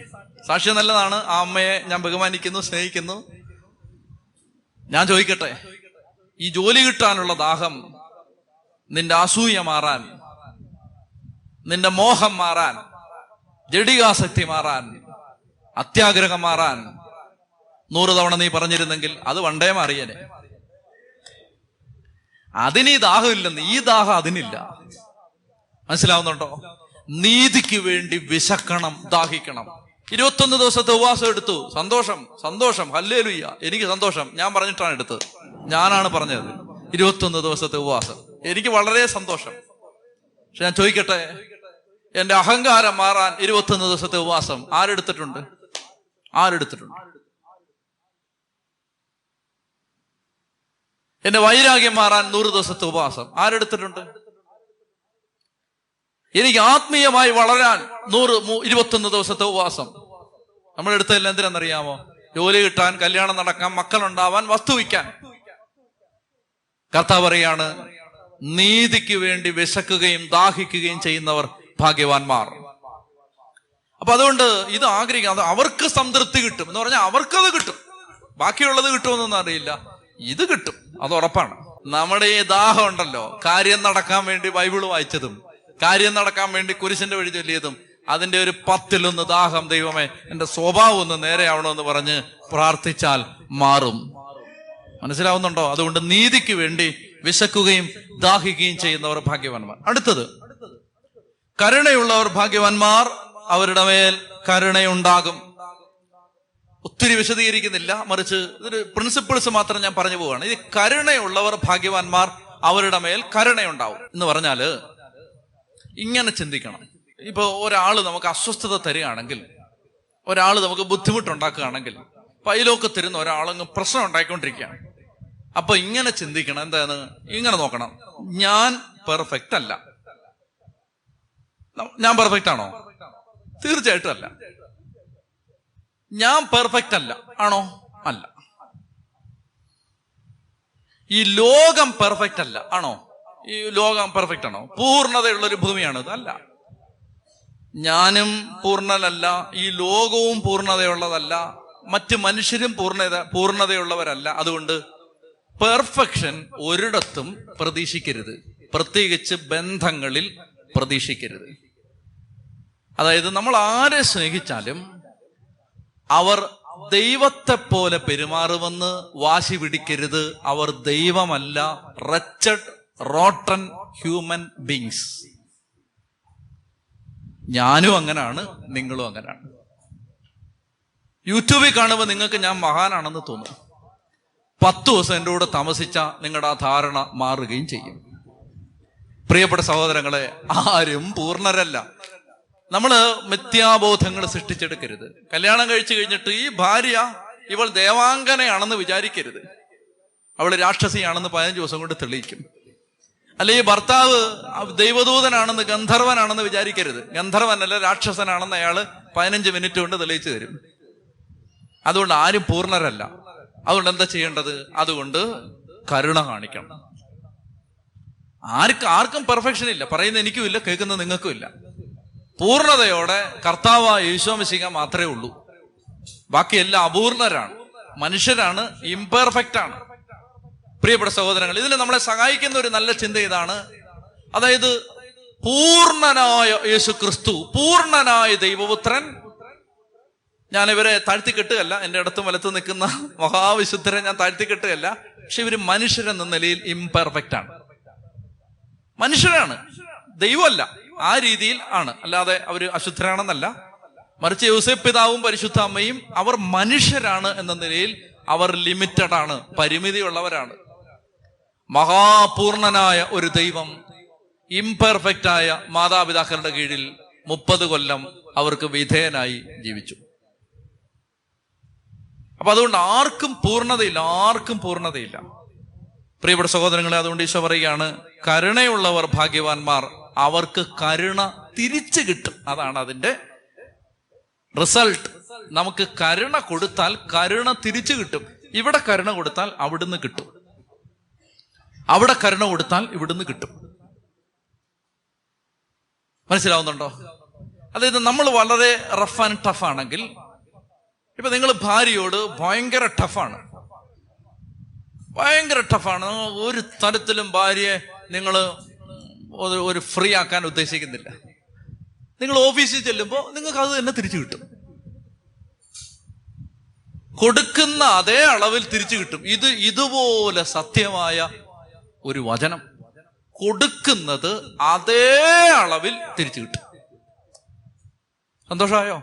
സാക്ഷ്യം നല്ലതാണ്. ആ അമ്മയെ ഞാൻ ബഹുമാനിക്കുന്നു, സ്നേഹിക്കുന്നു. ഞാൻ ചോദിക്കട്ടെ, ഈ ജോലി കിട്ടാനുള്ള ദാഹം, നിന്റെ അസൂയ മാറാൻ, നിന്റെ മോഹം മാറാൻ, ജഡികാസക്തി മാറാൻ, അത്യാഗ്രഹം മാറാൻ 100 തവണ നീ പറഞ്ഞിരുന്നെങ്കിൽ അത് വണ്ടേ മാറിയനെ. അതിന് ഈ ദാഹം ഇല്ലെന്ന്, ഈ ദാഹം അതിനില്ല. മനസ്സിലാവുന്നുണ്ടോ? നീതിക്ക് വേണ്ടി വിശക്കണം, ദാഹിക്കണം. 21 ദിവസത്തെ ഉപവാസം എടുത്തു. സന്തോഷം, ഹല്ലേലൂയ, എനിക്ക് സന്തോഷം. ഞാൻ പറഞ്ഞിട്ടാണ് എടുത്തത്, ഞാനാണ് പറഞ്ഞത്. 21 ദിവസത്തെ ഉപവാസം എനിക്ക് വളരെ സന്തോഷം. പക്ഷെ ഞാൻ ചോദിക്കട്ടെ, എന്റെ അഹങ്കാരം മാറാൻ 21 ദിവസത്തെ ഉപവാസം ആരെടുത്തിട്ടുണ്ട്? എന്റെ വൈരാഗ്യം മാറാൻ 100 ദിവസത്തെ ഉപവാസം ആരെടുത്തിട്ടുണ്ട്? എനിക്ക് ആത്മീയമായി വളരാൻ 21 ദിവസത്തെ ഉപവാസം നമ്മളെടുത്തതെല്ലാം എന്തിനാണെന്നറിയാമോ? ജോലി കിട്ടാൻ, കല്യാണം നടക്കാൻ, മക്കളുണ്ടാവാൻ, വസ്തു വിൽക്കാൻ. കർത്താവ് പറയാണ്, നീതിക്ക് വേണ്ടി വിശക്കുകയും ദാഹിക്കുകയും ചെയ്യുന്നവർ ഭാഗ്യവാന്മാർ. അപ്പൊ അതുകൊണ്ട് ഇത് ആഗ്രഹിക്കാം, അവർക്ക് സംതൃപ്തി കിട്ടും എന്ന് പറഞ്ഞാൽ അവർക്കത് കിട്ടും. ബാക്കിയുള്ളത് കിട്ടുമെന്നൊന്നും അറിയില്ല, ഇത് കിട്ടും, അത് ഉറപ്പാണ്. നമ്മുടെ ഈ ദാഹം ഉണ്ടല്ലോ, കാര്യം നടക്കാൻ വേണ്ടി ബൈബിള് വായിച്ചതും, കാര്യം നടക്കാൻ വേണ്ടി കുരിശിന്റെ വഴി ചൊല്ലിയതും, അതിന്റെ ഒരു 10-1 ദാഹം, ദൈവമേ എന്റെ സ്വഭാവം ഒന്ന് നേരെയാവണമെന്ന് പറഞ്ഞ് പ്രാർത്ഥിച്ചാൽ മാറും. മനസ്സിലാവുന്നുണ്ടോ? അതുകൊണ്ട് നീതിക്ക് വേണ്ടി വിശക്കുകയും ദാഹിക്കുകയും ചെയ്യുന്നവർ ഭാഗ്യവാന്മാർ. അടുത്തത്, കരുണയുള്ളവർ ഭാഗ്യവാന്മാർ, അവരുടെ മേൽ കരുണയുണ്ടാകും. ഒത്തിരി വിശദീകരിക്കുന്നില്ല, മറിച്ച് ഇതൊരു പ്രിൻസിപ്പിൾസ് മാത്രം ഞാൻ പറഞ്ഞു പോവുകയാണ്. ഇത് കരുണയുള്ളവർ ഭാഗ്യവാന്മാർ, അവരുടെ മേൽ കരുണയുണ്ടാവും എന്ന് പറഞ്ഞാല് ഇങ്ങനെ ചിന്തിക്കണം. ഇപ്പൊ ഒരാള് നമുക്ക് അസ്വസ്ഥത തരികയാണെങ്കിൽ, ഒരാള് നമുക്ക് ബുദ്ധിമുട്ടുണ്ടാക്കുകയാണെങ്കിൽ, പൈലോക്കത്തിരുന്ന് ഒരാളങ്ങ് പ്രശ്നം ഉണ്ടായിക്കൊണ്ടിരിക്കുകയാണ്. അപ്പൊ ഇങ്ങനെ ചിന്തിക്കണം, എന്താണ്? ഇങ്ങനെ നോക്കണം, ഞാൻ പെർഫെക്റ്റ് അല്ല. ഞാൻ പെർഫെക്റ്റ് ആണോ? തീർച്ചയായിട്ടും അല്ല. ഞാൻ പെർഫെക്റ്റ് അല്ല, ആണോ? അല്ല. ഈ ലോകം പെർഫെക്റ്റ് അല്ല, ആണോ? ഈ ലോകം പെർഫെക്റ്റ് ആണോ? പൂർണ്ണതയുള്ളൊരു ഭൂമിയാണ് ഇത്? അല്ല. ഞാനും പൂർണ്ണനല്ല, ഈ ലോകവും പൂർണ്ണതയുള്ളതല്ല, മറ്റ് മനുഷ്യരും പൂർണ്ണതയുള്ളവരല്ല. അതുകൊണ്ട് പെർഫെക്ഷൻ ഒരിടത്തും പ്രതീക്ഷിക്കരുത്, പ്രത്യേകിച്ച് ബന്ധങ്ങളിൽ പ്രതീക്ഷിക്കരുത്. അതായത് നമ്മൾ ആരെ സ്നേഹിച്ചാലും അവർ ദൈവത്തെ പോലെ പെരുമാറുമെന്ന് വാശി പിടിക്കരുത്. അവർ ദൈവമല്ല, റച്ചഡ് റോട്ടൻ ഹ്യൂമൻ ബീങ്സ്. ഞാനും അങ്ങനാണ്, നിങ്ങളും അങ്ങനാണ്. യൂട്യൂബിൽ കാണുമ്പോൾ നിങ്ങൾക്ക് ഞാൻ മഹാനാണെന്ന് തോന്നും. 10 ദിവസം എൻ്റെ കൂടെ താമസിച്ച നിങ്ങളുടെ ആ ധാരണ മാറുകയും ചെയ്യും. പ്രിയപ്പെട്ട സഹോദരങ്ങളെ, ആരും പൂർണ്ണരല്ല. നമ്മള് മിഥ്യാബോധങ്ങൾ സൃഷ്ടിച്ചെടുക്കരുത്. കല്യാണം കഴിച്ചു കഴിഞ്ഞിട്ട് ഈ ഭാര്യ ഇവൾ ദേവാംഗനയാണെന്ന് വിചാരിക്കരുത്. അവൾ രാക്ഷസിയാണെന്ന് 15 ദിവസം കൊണ്ട് തെളിയിക്കും. അല്ലെ ഈ ഭർത്താവ് ദൈവദൂതനാണെന്ന്, ഗന്ധർവനാണെന്ന് വിചാരിക്കരുത്. ഗന്ധർവനല്ല, രാക്ഷസനാണെന്ന് അയാള് 15 മിനിറ്റ് കൊണ്ട് തെളിയിച്ചു തരും. അതുകൊണ്ട് ആരും പൂർണ്ണരല്ല. അതുകൊണ്ട് എന്താ ചെയ്യേണ്ടത്? അതുകൊണ്ട് കരുണ കാണിക്കണം. ആർക്കും പെർഫെക്ഷൻ ഇല്ല. പറയുന്ന എനിക്കും ഇല്ല, കേൾക്കുന്ന നിങ്ങൾക്കും ഇല്ല. പൂർണ്ണതയോടെ കർത്താവായ യേശു മിശിഹ മാത്രമേ ഉള്ളൂ. ബാക്കിയെല്ലാം അപൂർണരാണ്, മനുഷ്യരാണ്, ഇംപെർഫെക്റ്റ് ആണ്. പ്രിയപ്പെട്ട സഹോദരങ്ങൾ, ഇതിൽ നമ്മളെ സഹായിക്കുന്ന ഒരു നല്ല ചിന്ത ഇതാണ്. അതായത് പൂർണ്ണനായ യേശു ക്രിസ്തു, പൂർണ്ണനായ ദൈവപുത്രൻ. ഞാൻ ഇവരെ താഴ്ത്തിക്കെട്ടുകയല്ല, എൻ്റെ അടുത്തും വലത്ത് നിൽക്കുന്ന മഹാവിശുദ്ധരെ ഞാൻ താഴ്ത്തിക്കെട്ടുകയല്ല. പക്ഷെ ഇവര് മനുഷ്യരെന്ന നിലയിൽ ഇംപെർഫെക്റ്റ് ആണ്. മനുഷ്യരാണ്, ദൈവമല്ല. ആ രീതിയിൽ ആണ്, അല്ലാതെ അവര് അശുദ്ധരാണെന്നല്ല. മറിച്ച് യോസേപ്പ് പിതാവും പരിശുദ്ധ അമ്മയും അവർ മനുഷ്യരാണ് എന്ന നിലയിൽ അവർ ലിമിറ്റഡ് ആണ്, പരിമിതിയുള്ളവരാണ്. മഹാപൂർണനായ ഒരു ദൈവം ഇംപെർഫെക്റ്റ് ആയ മാതാപിതാക്കളുടെ കീഴിൽ 30 കൊല്ലം അവർക്ക് വിധേയനായി ജീവിച്ചു. അപ്പൊ അതുകൊണ്ട് ആർക്കും പൂർണ്ണതയില്ല. പ്രിയപ്പെട്ട സഹോദരങ്ങളെ, അതുകൊണ്ട് ഈശോ പറയുകയാണ്, കരുണയുള്ളവർ ഭാഗ്യവാന്മാർ, അവർക്ക് കരുണ തിരിച്ചു കിട്ടും. അതാണ് അതിന്റെ റിസൾട്ട്. നമുക്ക് കരുണ കൊടുത്താൽ കരുണ തിരിച്ചു കിട്ടും. ഇവിടെ കരുണ കൊടുത്താൽ അവിടുന്ന് കിട്ടും, അവിടെ കരുണ കൊടുത്താൽ ഇവിടുന്ന് കിട്ടും. മനസ്സിലാവുന്നുണ്ടോ? അതായത് നമ്മൾ വളരെ റഫ് ആൻഡ് ടഫ് ആണെങ്കിൽ, ഇപ്പൊ നിങ്ങൾ ഭാര്യയോട് ഭയങ്കര ടഫാണ്, ഒരു തരത്തിലും ഭാര്യയെ നിങ്ങൾ ഒരു ഫ്രീ ആക്കാൻ ഉദ്ദേശിക്കുന്നില്ല. നിങ്ങൾ ഓഫീസിൽ ചെല്ലുമ്പോൾ നിങ്ങൾക്ക് അത് തന്നെ തിരിച്ചു കിട്ടും. കൊടുക്കുന്ന അതേ അളവിൽ തിരിച്ചു കിട്ടും. ഇതുപോലെ സത്യമായ ഒരു വചനം. കൊടുക്കുന്നത് അതേ അളവിൽ തിരിച്ചു കിട്ടും. സന്തോഷമായോ?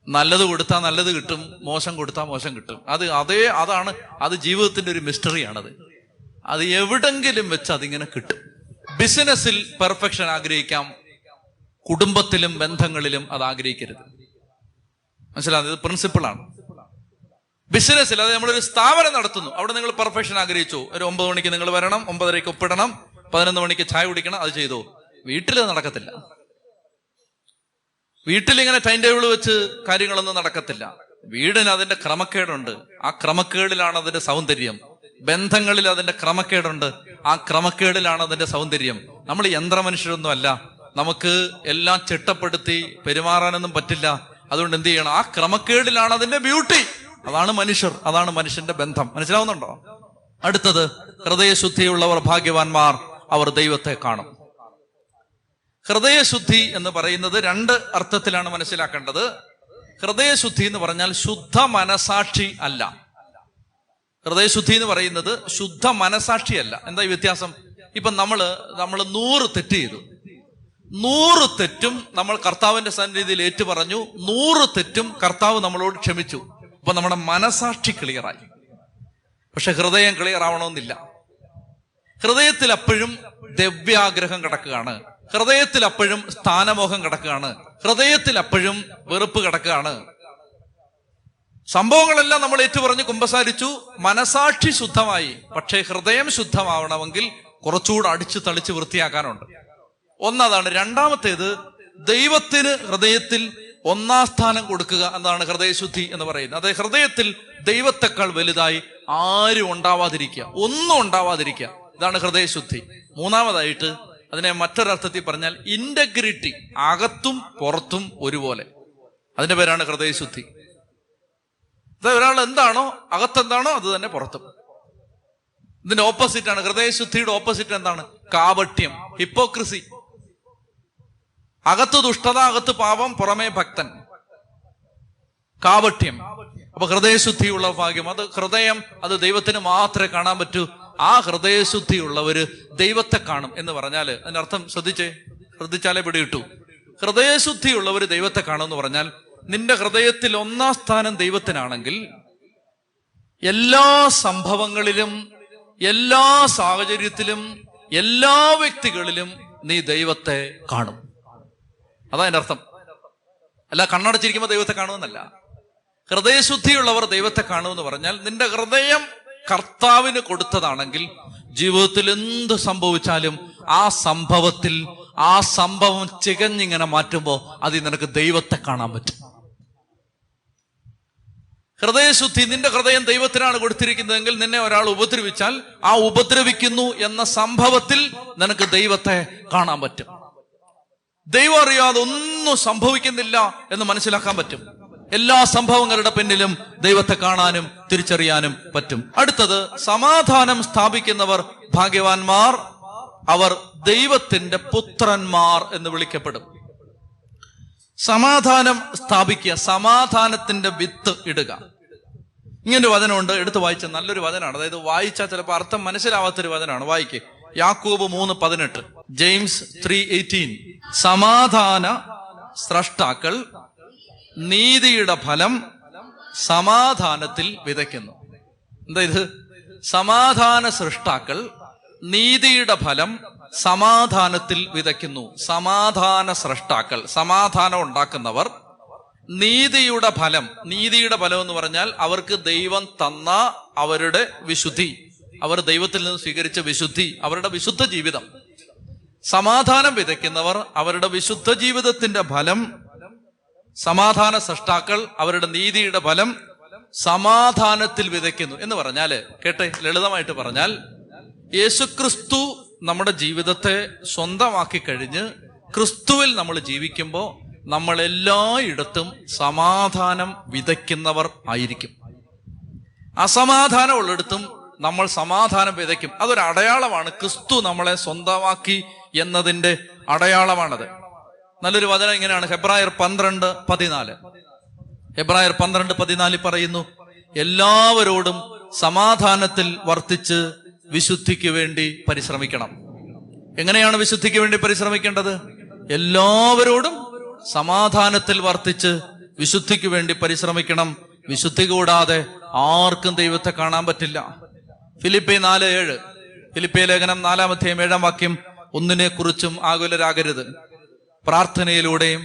നല്ലത് കൊടുത്താൽ നല്ലത് കിട്ടും, മോശം കൊടുത്താൽ മോശം കിട്ടും. അത് ജീവിതത്തിന്റെ ഒരു മിസ്റ്ററിയാണത്. അത് എവിടെങ്കിലും വെച്ച് അതിങ്ങനെ കിട്ടും. ബിസിനസ്സിൽ പെർഫെക്ഷൻ ആഗ്രഹിക്കാം, കുടുംബത്തിലും ബന്ധങ്ങളിലും അത് ആഗ്രഹിക്കരുത്. മനസ്സിലാകുന്നത്? ഇത് പ്രിൻസിപ്പിളാണ്. ബിസിനസ്സിൽ, അത് നമ്മളൊരു സ്ഥാപനം നടത്തുന്നു, അവിടെ നിങ്ങൾ പെർഫെക്ഷൻ ആഗ്രഹിച്ചു. ഒരു 9 മണിക്ക് നിങ്ങൾ വരണം, 9:30 ഒപ്പിടണം, 11 മണിക്ക് ചായ കുടിക്കണം, അത് ചെയ്തു. വീട്ടിൽ നടക്കത്തില്ല. വീട്ടിലിങ്ങനെ ടൈം ടേബിൾ വെച്ച് കാര്യങ്ങളൊന്നും നടക്കത്തില്ല. വീടിന് അതിന്റെ ക്രമക്കേടുണ്ട്, ആ ക്രമക്കേടിലാണ് അതിന്റെ സൗന്ദര്യം. ബന്ധങ്ങളിൽ അതിന്റെ ക്രമക്കേടുണ്ട്, ആ ക്രമക്കേടിലാണ് അതിന്റെ സൗന്ദര്യം. നമ്മൾ യന്ത്രമനുഷ്യരൊന്നും അല്ല, നമുക്ക് എല്ലാം ചിട്ടപ്പെടുത്തി പെരുമാറാനൊന്നും പറ്റില്ല. അതുകൊണ്ട് എന്ത് ചെയ്യണം? ആ ക്രമക്കേടിലാണ് അതിന്റെ ബ്യൂട്ടി. അതാണ് മനുഷ്യർ, അതാണ് മനുഷ്യന്റെ ബന്ധം. മനസ്സിലാവുന്നുണ്ടോ? അടുത്തത്, ഹൃദയശുദ്ധിയുള്ളവർ ഭാഗ്യവാന്മാർ, അവർ ദൈവത്തെ കാണും. ഹൃദയശുദ്ധി എന്ന് പറയുന്നത് 2 അർത്ഥത്തിലാണ് മനസ്സിലാക്കേണ്ടത്. ഹൃദയശുദ്ധി എന്ന് പറഞ്ഞാൽ ശുദ്ധ മനസാക്ഷി അല്ല. ഹൃദയശുദ്ധി എന്ന് പറയുന്നത് ശുദ്ധ മനസാക്ഷിയല്ല. എന്താ ഈ വ്യത്യാസം? ഇപ്പൊ നമ്മള് 100 തെറ്റ് ചെയ്തു, 100 തെറ്റും നമ്മൾ കർത്താവിന്റെ സന്നിധിയിൽ ഏറ്റു പറഞ്ഞു. 100 തെറ്റും കർത്താവ് നമ്മളോട് ക്ഷമിച്ചു. അപ്പൊ നമ്മുടെ മനസാക്ഷി ക്ലിയറായി. പക്ഷെ ഹൃദയം ക്ലിയർ ആവണമെന്നില്ല. ഹൃദയത്തിൽ അപ്പോഴും ദിവ്യാഗ്രഹം കിടക്കുകയാണ്. ഹൃദയത്തിൽ അപ്പോഴും സ്ഥാനമോഹം കിടക്കുകയാണ്. ഹൃദയത്തിൽ അപ്പോഴും വെറുപ്പ് കിടക്കുകയാണ്. സംഭവങ്ങളെല്ലാം നമ്മൾ ഏറ്റുപറഞ്ഞ് കുമ്പസാരിച്ചു, മനസാക്ഷി ശുദ്ധമായി. പക്ഷേ ഹൃദയം ശുദ്ധമാവണമെങ്കിൽ കുറച്ചുകൂടെ അടിച്ചു തളിച്ച് വൃത്തിയാക്കാനുണ്ട്. ഒന്നതാണ്. രണ്ടാമത്തേത്, ദൈവത്തിന് ഹൃദയത്തിൽ 1-ാം സ്ഥാനം കൊടുക്കുക എന്നതാണ് ഹൃദയശുദ്ധി എന്ന് പറയുന്നത്. അത് ഹൃദയത്തിൽ ദൈവത്തെക്കാൾ വലുതായി ആരും ഉണ്ടാവാതിരിക്കുക, ഒന്നും ഉണ്ടാവാതിരിക്കുക. ഇതാണ് ഹൃദയശുദ്ധി. മൂന്നാമതായിട്ട് അതിനെ മറ്റൊരർത്ഥത്തിൽ പറഞ്ഞാൽ ഇന്റഗ്രിറ്റി, അകത്തും പുറത്തും ഒരുപോലെ. അതിന്റെ പേരാണ് ഹൃദയശുദ്ധി. അതായത് ഒരാൾ എന്താണോ അകത്തെന്താണോ അത് തന്നെ പുറത്തും. ഇതിന്റെ ഓപ്പോസിറ്റാണ് ഹൃദയശുദ്ധിയുടെ ഓപ്പോസിറ്റ്. എന്താണ്? കാപട്യം, ഹിപ്പോക്രസി. അകത്ത് ദുഷ്ടത, അകത്ത് പാപം, പുറമേ ഭക്തൻ. കാപട്യം. അപ്പൊ ഹൃദയശുദ്ധിയുള്ള ഭാഗ്യം, അത് ഹൃദയം, അത് ദൈവത്തിന് മാത്രമേ കാണാൻ പറ്റൂ. ആ ഹൃദയശുദ്ധിയുള്ളവര് ദൈവത്തെ കാണും എന്ന് പറഞ്ഞാല് അതിനർത്ഥം ശ്രദ്ധിച്ചാലേ പിടികിട്ടു. ഹൃദയശുദ്ധിയുള്ളവര് ദൈവത്തെ കാണും എന്ന് പറഞ്ഞാൽ നിന്റെ ഹൃദയത്തിൽ 1-ാം സ്ഥാനം ദൈവത്തിനാണെങ്കിൽ എല്ലാ സംഭവങ്ങളിലും, എല്ലാ സാഹചര്യത്തിലും, എല്ലാ വ്യക്തികളിലും നീ ദൈവത്തെ കാണും. അതാ എൻ്റെ അർത്ഥം. അല്ല കണ്ണടച്ചിരിക്കുമ്പോൾ ദൈവത്തെ കാണുമെന്നല്ല. ഹൃദയശുദ്ധിയുള്ളവർ ദൈവത്തെ കാണുമെന്ന് പറഞ്ഞാൽ നിന്റെ ഹൃദയം കർത്താവിന് കൊടുത്തതാണെങ്കിൽ ജീവിതത്തിൽ എന്ത് സംഭവിച്ചാലും ആ സംഭവം ചികഞ്ഞിങ്ങനെ മാറ്റുമ്പോൾ അതിൽ നിനക്ക് ദൈവത്തെ കാണാൻ പറ്റും. ഹൃദയശുദ്ധി, നിന്റെ ഹൃദയം ദൈവത്തിനാണ് കൊടുത്തിരിക്കുന്നതെങ്കിൽ നിന്നെ ഒരാൾ ഉപദ്രവിച്ചാൽ ആ ഉപദ്രവിക്കുന്നു എന്ന സംഭവത്തിൽ നിനക്ക് ദൈവത്തെ കാണാൻ പറ്റും. ദൈവം അറിയാതെ ഒന്നും സംഭവിക്കുന്നില്ല എന്ന് മനസ്സിലാക്കാൻ പറ്റും. എല്ലാ സംഭവങ്ങളുടെ പിന്നിലും ദൈവത്തെ കാണാനും തിരിച്ചറിയാനും പറ്റും. അടുത്തത്, സമാധാനം സ്ഥാപിക്കുന്നവർ ഭാഗ്യവാന്മാർ, അവർ ദൈവത്തിന്റെ പുത്രന്മാർ എന്ന് വിളിക്കപ്പെടും. സമാധാനം സ്ഥാപിക്കുക, സമാധാനത്തിന്റെ വിത്ത് ഇടുക. ഇങ്ങനൊരു വചനമുണ്ട്, എടുത്ത് വായിച്ച നല്ലൊരു വചനമാണ്. അതായത് വായിച്ചാൽ ചിലപ്പോൾ അർത്ഥം മനസ്സിലാവാത്തൊരു വചനമാണ്. വായിക്ക്. യാക്കോബ് 3:18, ജെയിംസ് 3:18. സമാധാന സ്രഷ്ടാക്കൾ നീതിയുടെ ഫലം സമാധാനത്തിൽ വിതയ്ക്കുന്നു. എന്താ ഇത്? സമാധാന സൃഷ്ടാക്കൾ നീതിയുടെ ഫലം സമാധാനത്തിൽ വിതയ്ക്കുന്നു. സമാധാന സ്രഷ്ടാക്കൾ, സമാധാനം ഉണ്ടാക്കുന്നവർ, നീതിയുടെ ഫലം. നീതിയുടെ ഫലം എന്ന് പറഞ്ഞാൽ അവർക്ക് ദൈവം തന്ന അവരുടെ വിശുദ്ധി, അവർ ദൈവത്തിൽ നിന്ന് സ്വീകരിച്ച വിശുദ്ധി, അവരുടെ വിശുദ്ധ ജീവിതം. സമാധാനം വിതയ്ക്കുന്നവർ അവരുടെ വിശുദ്ധ ജീവിതത്തിന്റെ ഫലം, സമാധാന സൃഷ്ടാക്കൾ അവരുടെ നീതിയുടെ ഫലം സമാധാനത്തിൽ വിതയ്ക്കുന്നു എന്ന് പറഞ്ഞാല്, കേട്ടെ, ലളിതമായിട്ട് പറഞ്ഞാൽ, യേശുക്രിസ്തു നമ്മുടെ ജീവിതത്തെ സ്വന്തമാക്കി കഴിഞ്ഞ് ക്രിസ്തുവിൽ നമ്മൾ ജീവിക്കുമ്പോൾ നമ്മൾ എല്ലായിടത്തും സമാധാനം വിതയ്ക്കുന്നവർ ആയിരിക്കും. അസമാധാനം ഉള്ളിടത്തും നമ്മൾ സമാധാനം വിതയ്ക്കും. അതൊരു അടയാളമാണ്. ക്രിസ്തു നമ്മളെ സ്വന്തമാക്കി എന്നതിന്റെ അടയാളമാണത്. നല്ലൊരു വചനം ഇങ്ങനെയാണ്, ഹെബ്രായർ 12:14. ഹെബ്രായർ 12:14 പറയുന്നു, എല്ലാവരോടും സമാധാനത്തിൽ വർത്തിച്ച് വിശുദ്ധിക്ക് വേണ്ടി പരിശ്രമിക്കണം. എങ്ങനെയാണ് വിശുദ്ധിക്ക് വേണ്ടി പരിശ്രമിക്കേണ്ടത്? എല്ലാവരോടും സമാധാനത്തിൽ വർത്തിച്ച് വിശുദ്ധിക്ക് വേണ്ടി പരിശ്രമിക്കണം. വിശുദ്ധി കൂടാതെ ആർക്കും ദൈവത്തെ കാണാൻ പറ്റില്ല. ഫിലിപ്പി 4:7, ഫിലിപ്പിയ ലേഖനം 4:7 ഒന്നിനെ കുറിച്ചും ആകുലരാകരുത്. പ്രാർത്ഥനയിലൂടെയും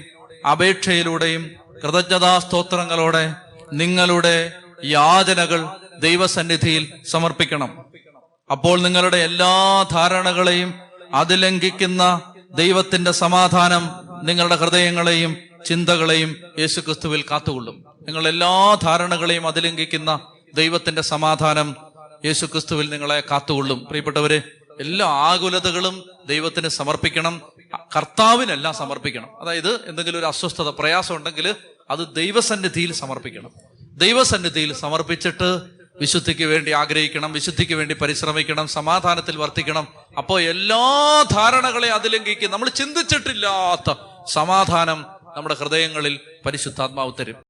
അപേക്ഷയിലൂടെയും കൃതജ്ഞതാ സ്തോത്രങ്ങളോടെ നിങ്ങളുടെ യാചനകൾ ദൈവസന്നിധിയിൽ സമർപ്പിക്കണം. അപ്പോൾ നിങ്ങളുടെ എല്ലാ ധാരണകളെയും അതിലംഘിക്കുന്ന ദൈവത്തിന്റെ സമാധാനം നിങ്ങളുടെ ഹൃദയങ്ങളെയും ചിന്തകളെയും യേശുക്രിസ്തുവിൽ കാത്തുകൊള്ളും. നിങ്ങളുടെ എല്ലാ ധാരണകളെയും അതിലംഘിക്കുന്ന ദൈവത്തിന്റെ സമാധാനം യേശുക്രിസ്തുവിൽ നിങ്ങളെ കാത്തുകൊള്ളും. പ്രിയപ്പെട്ടവരെ, എല്ലാ ആകുലതകളും ദൈവത്തിന് സമർപ്പിക്കണം. കർത്താവിനെല്ലാം സമർപ്പിക്കണം. അതായത് എന്തെങ്കിലും ഒരു അസ്വസ്ഥത, പ്രയാസം ഉണ്ടെങ്കിൽ അത് ദൈവസന്നിധിയിൽ സമർപ്പിക്കണം. ദൈവസന്നിധിയിൽ സമർപ്പിച്ചിട്ട് വിശുദ്ധിക്ക് വേണ്ടി ആഗ്രഹിക്കണം, വിശുദ്ധിക്ക് വേണ്ടി പരിശ്രമിക്കണം, സമാധാനത്തിൽ വർത്തിക്കണം. അപ്പോൾ എല്ലാ ധാരണകളെ അതിലംഘിക്കും നമ്മൾ ചിന്തിച്ചിട്ടില്ലാത്ത സമാധാനം നമ്മുടെ ഹൃദയങ്ങളിൽ പരിശുദ്ധാത്മാവ് തരും.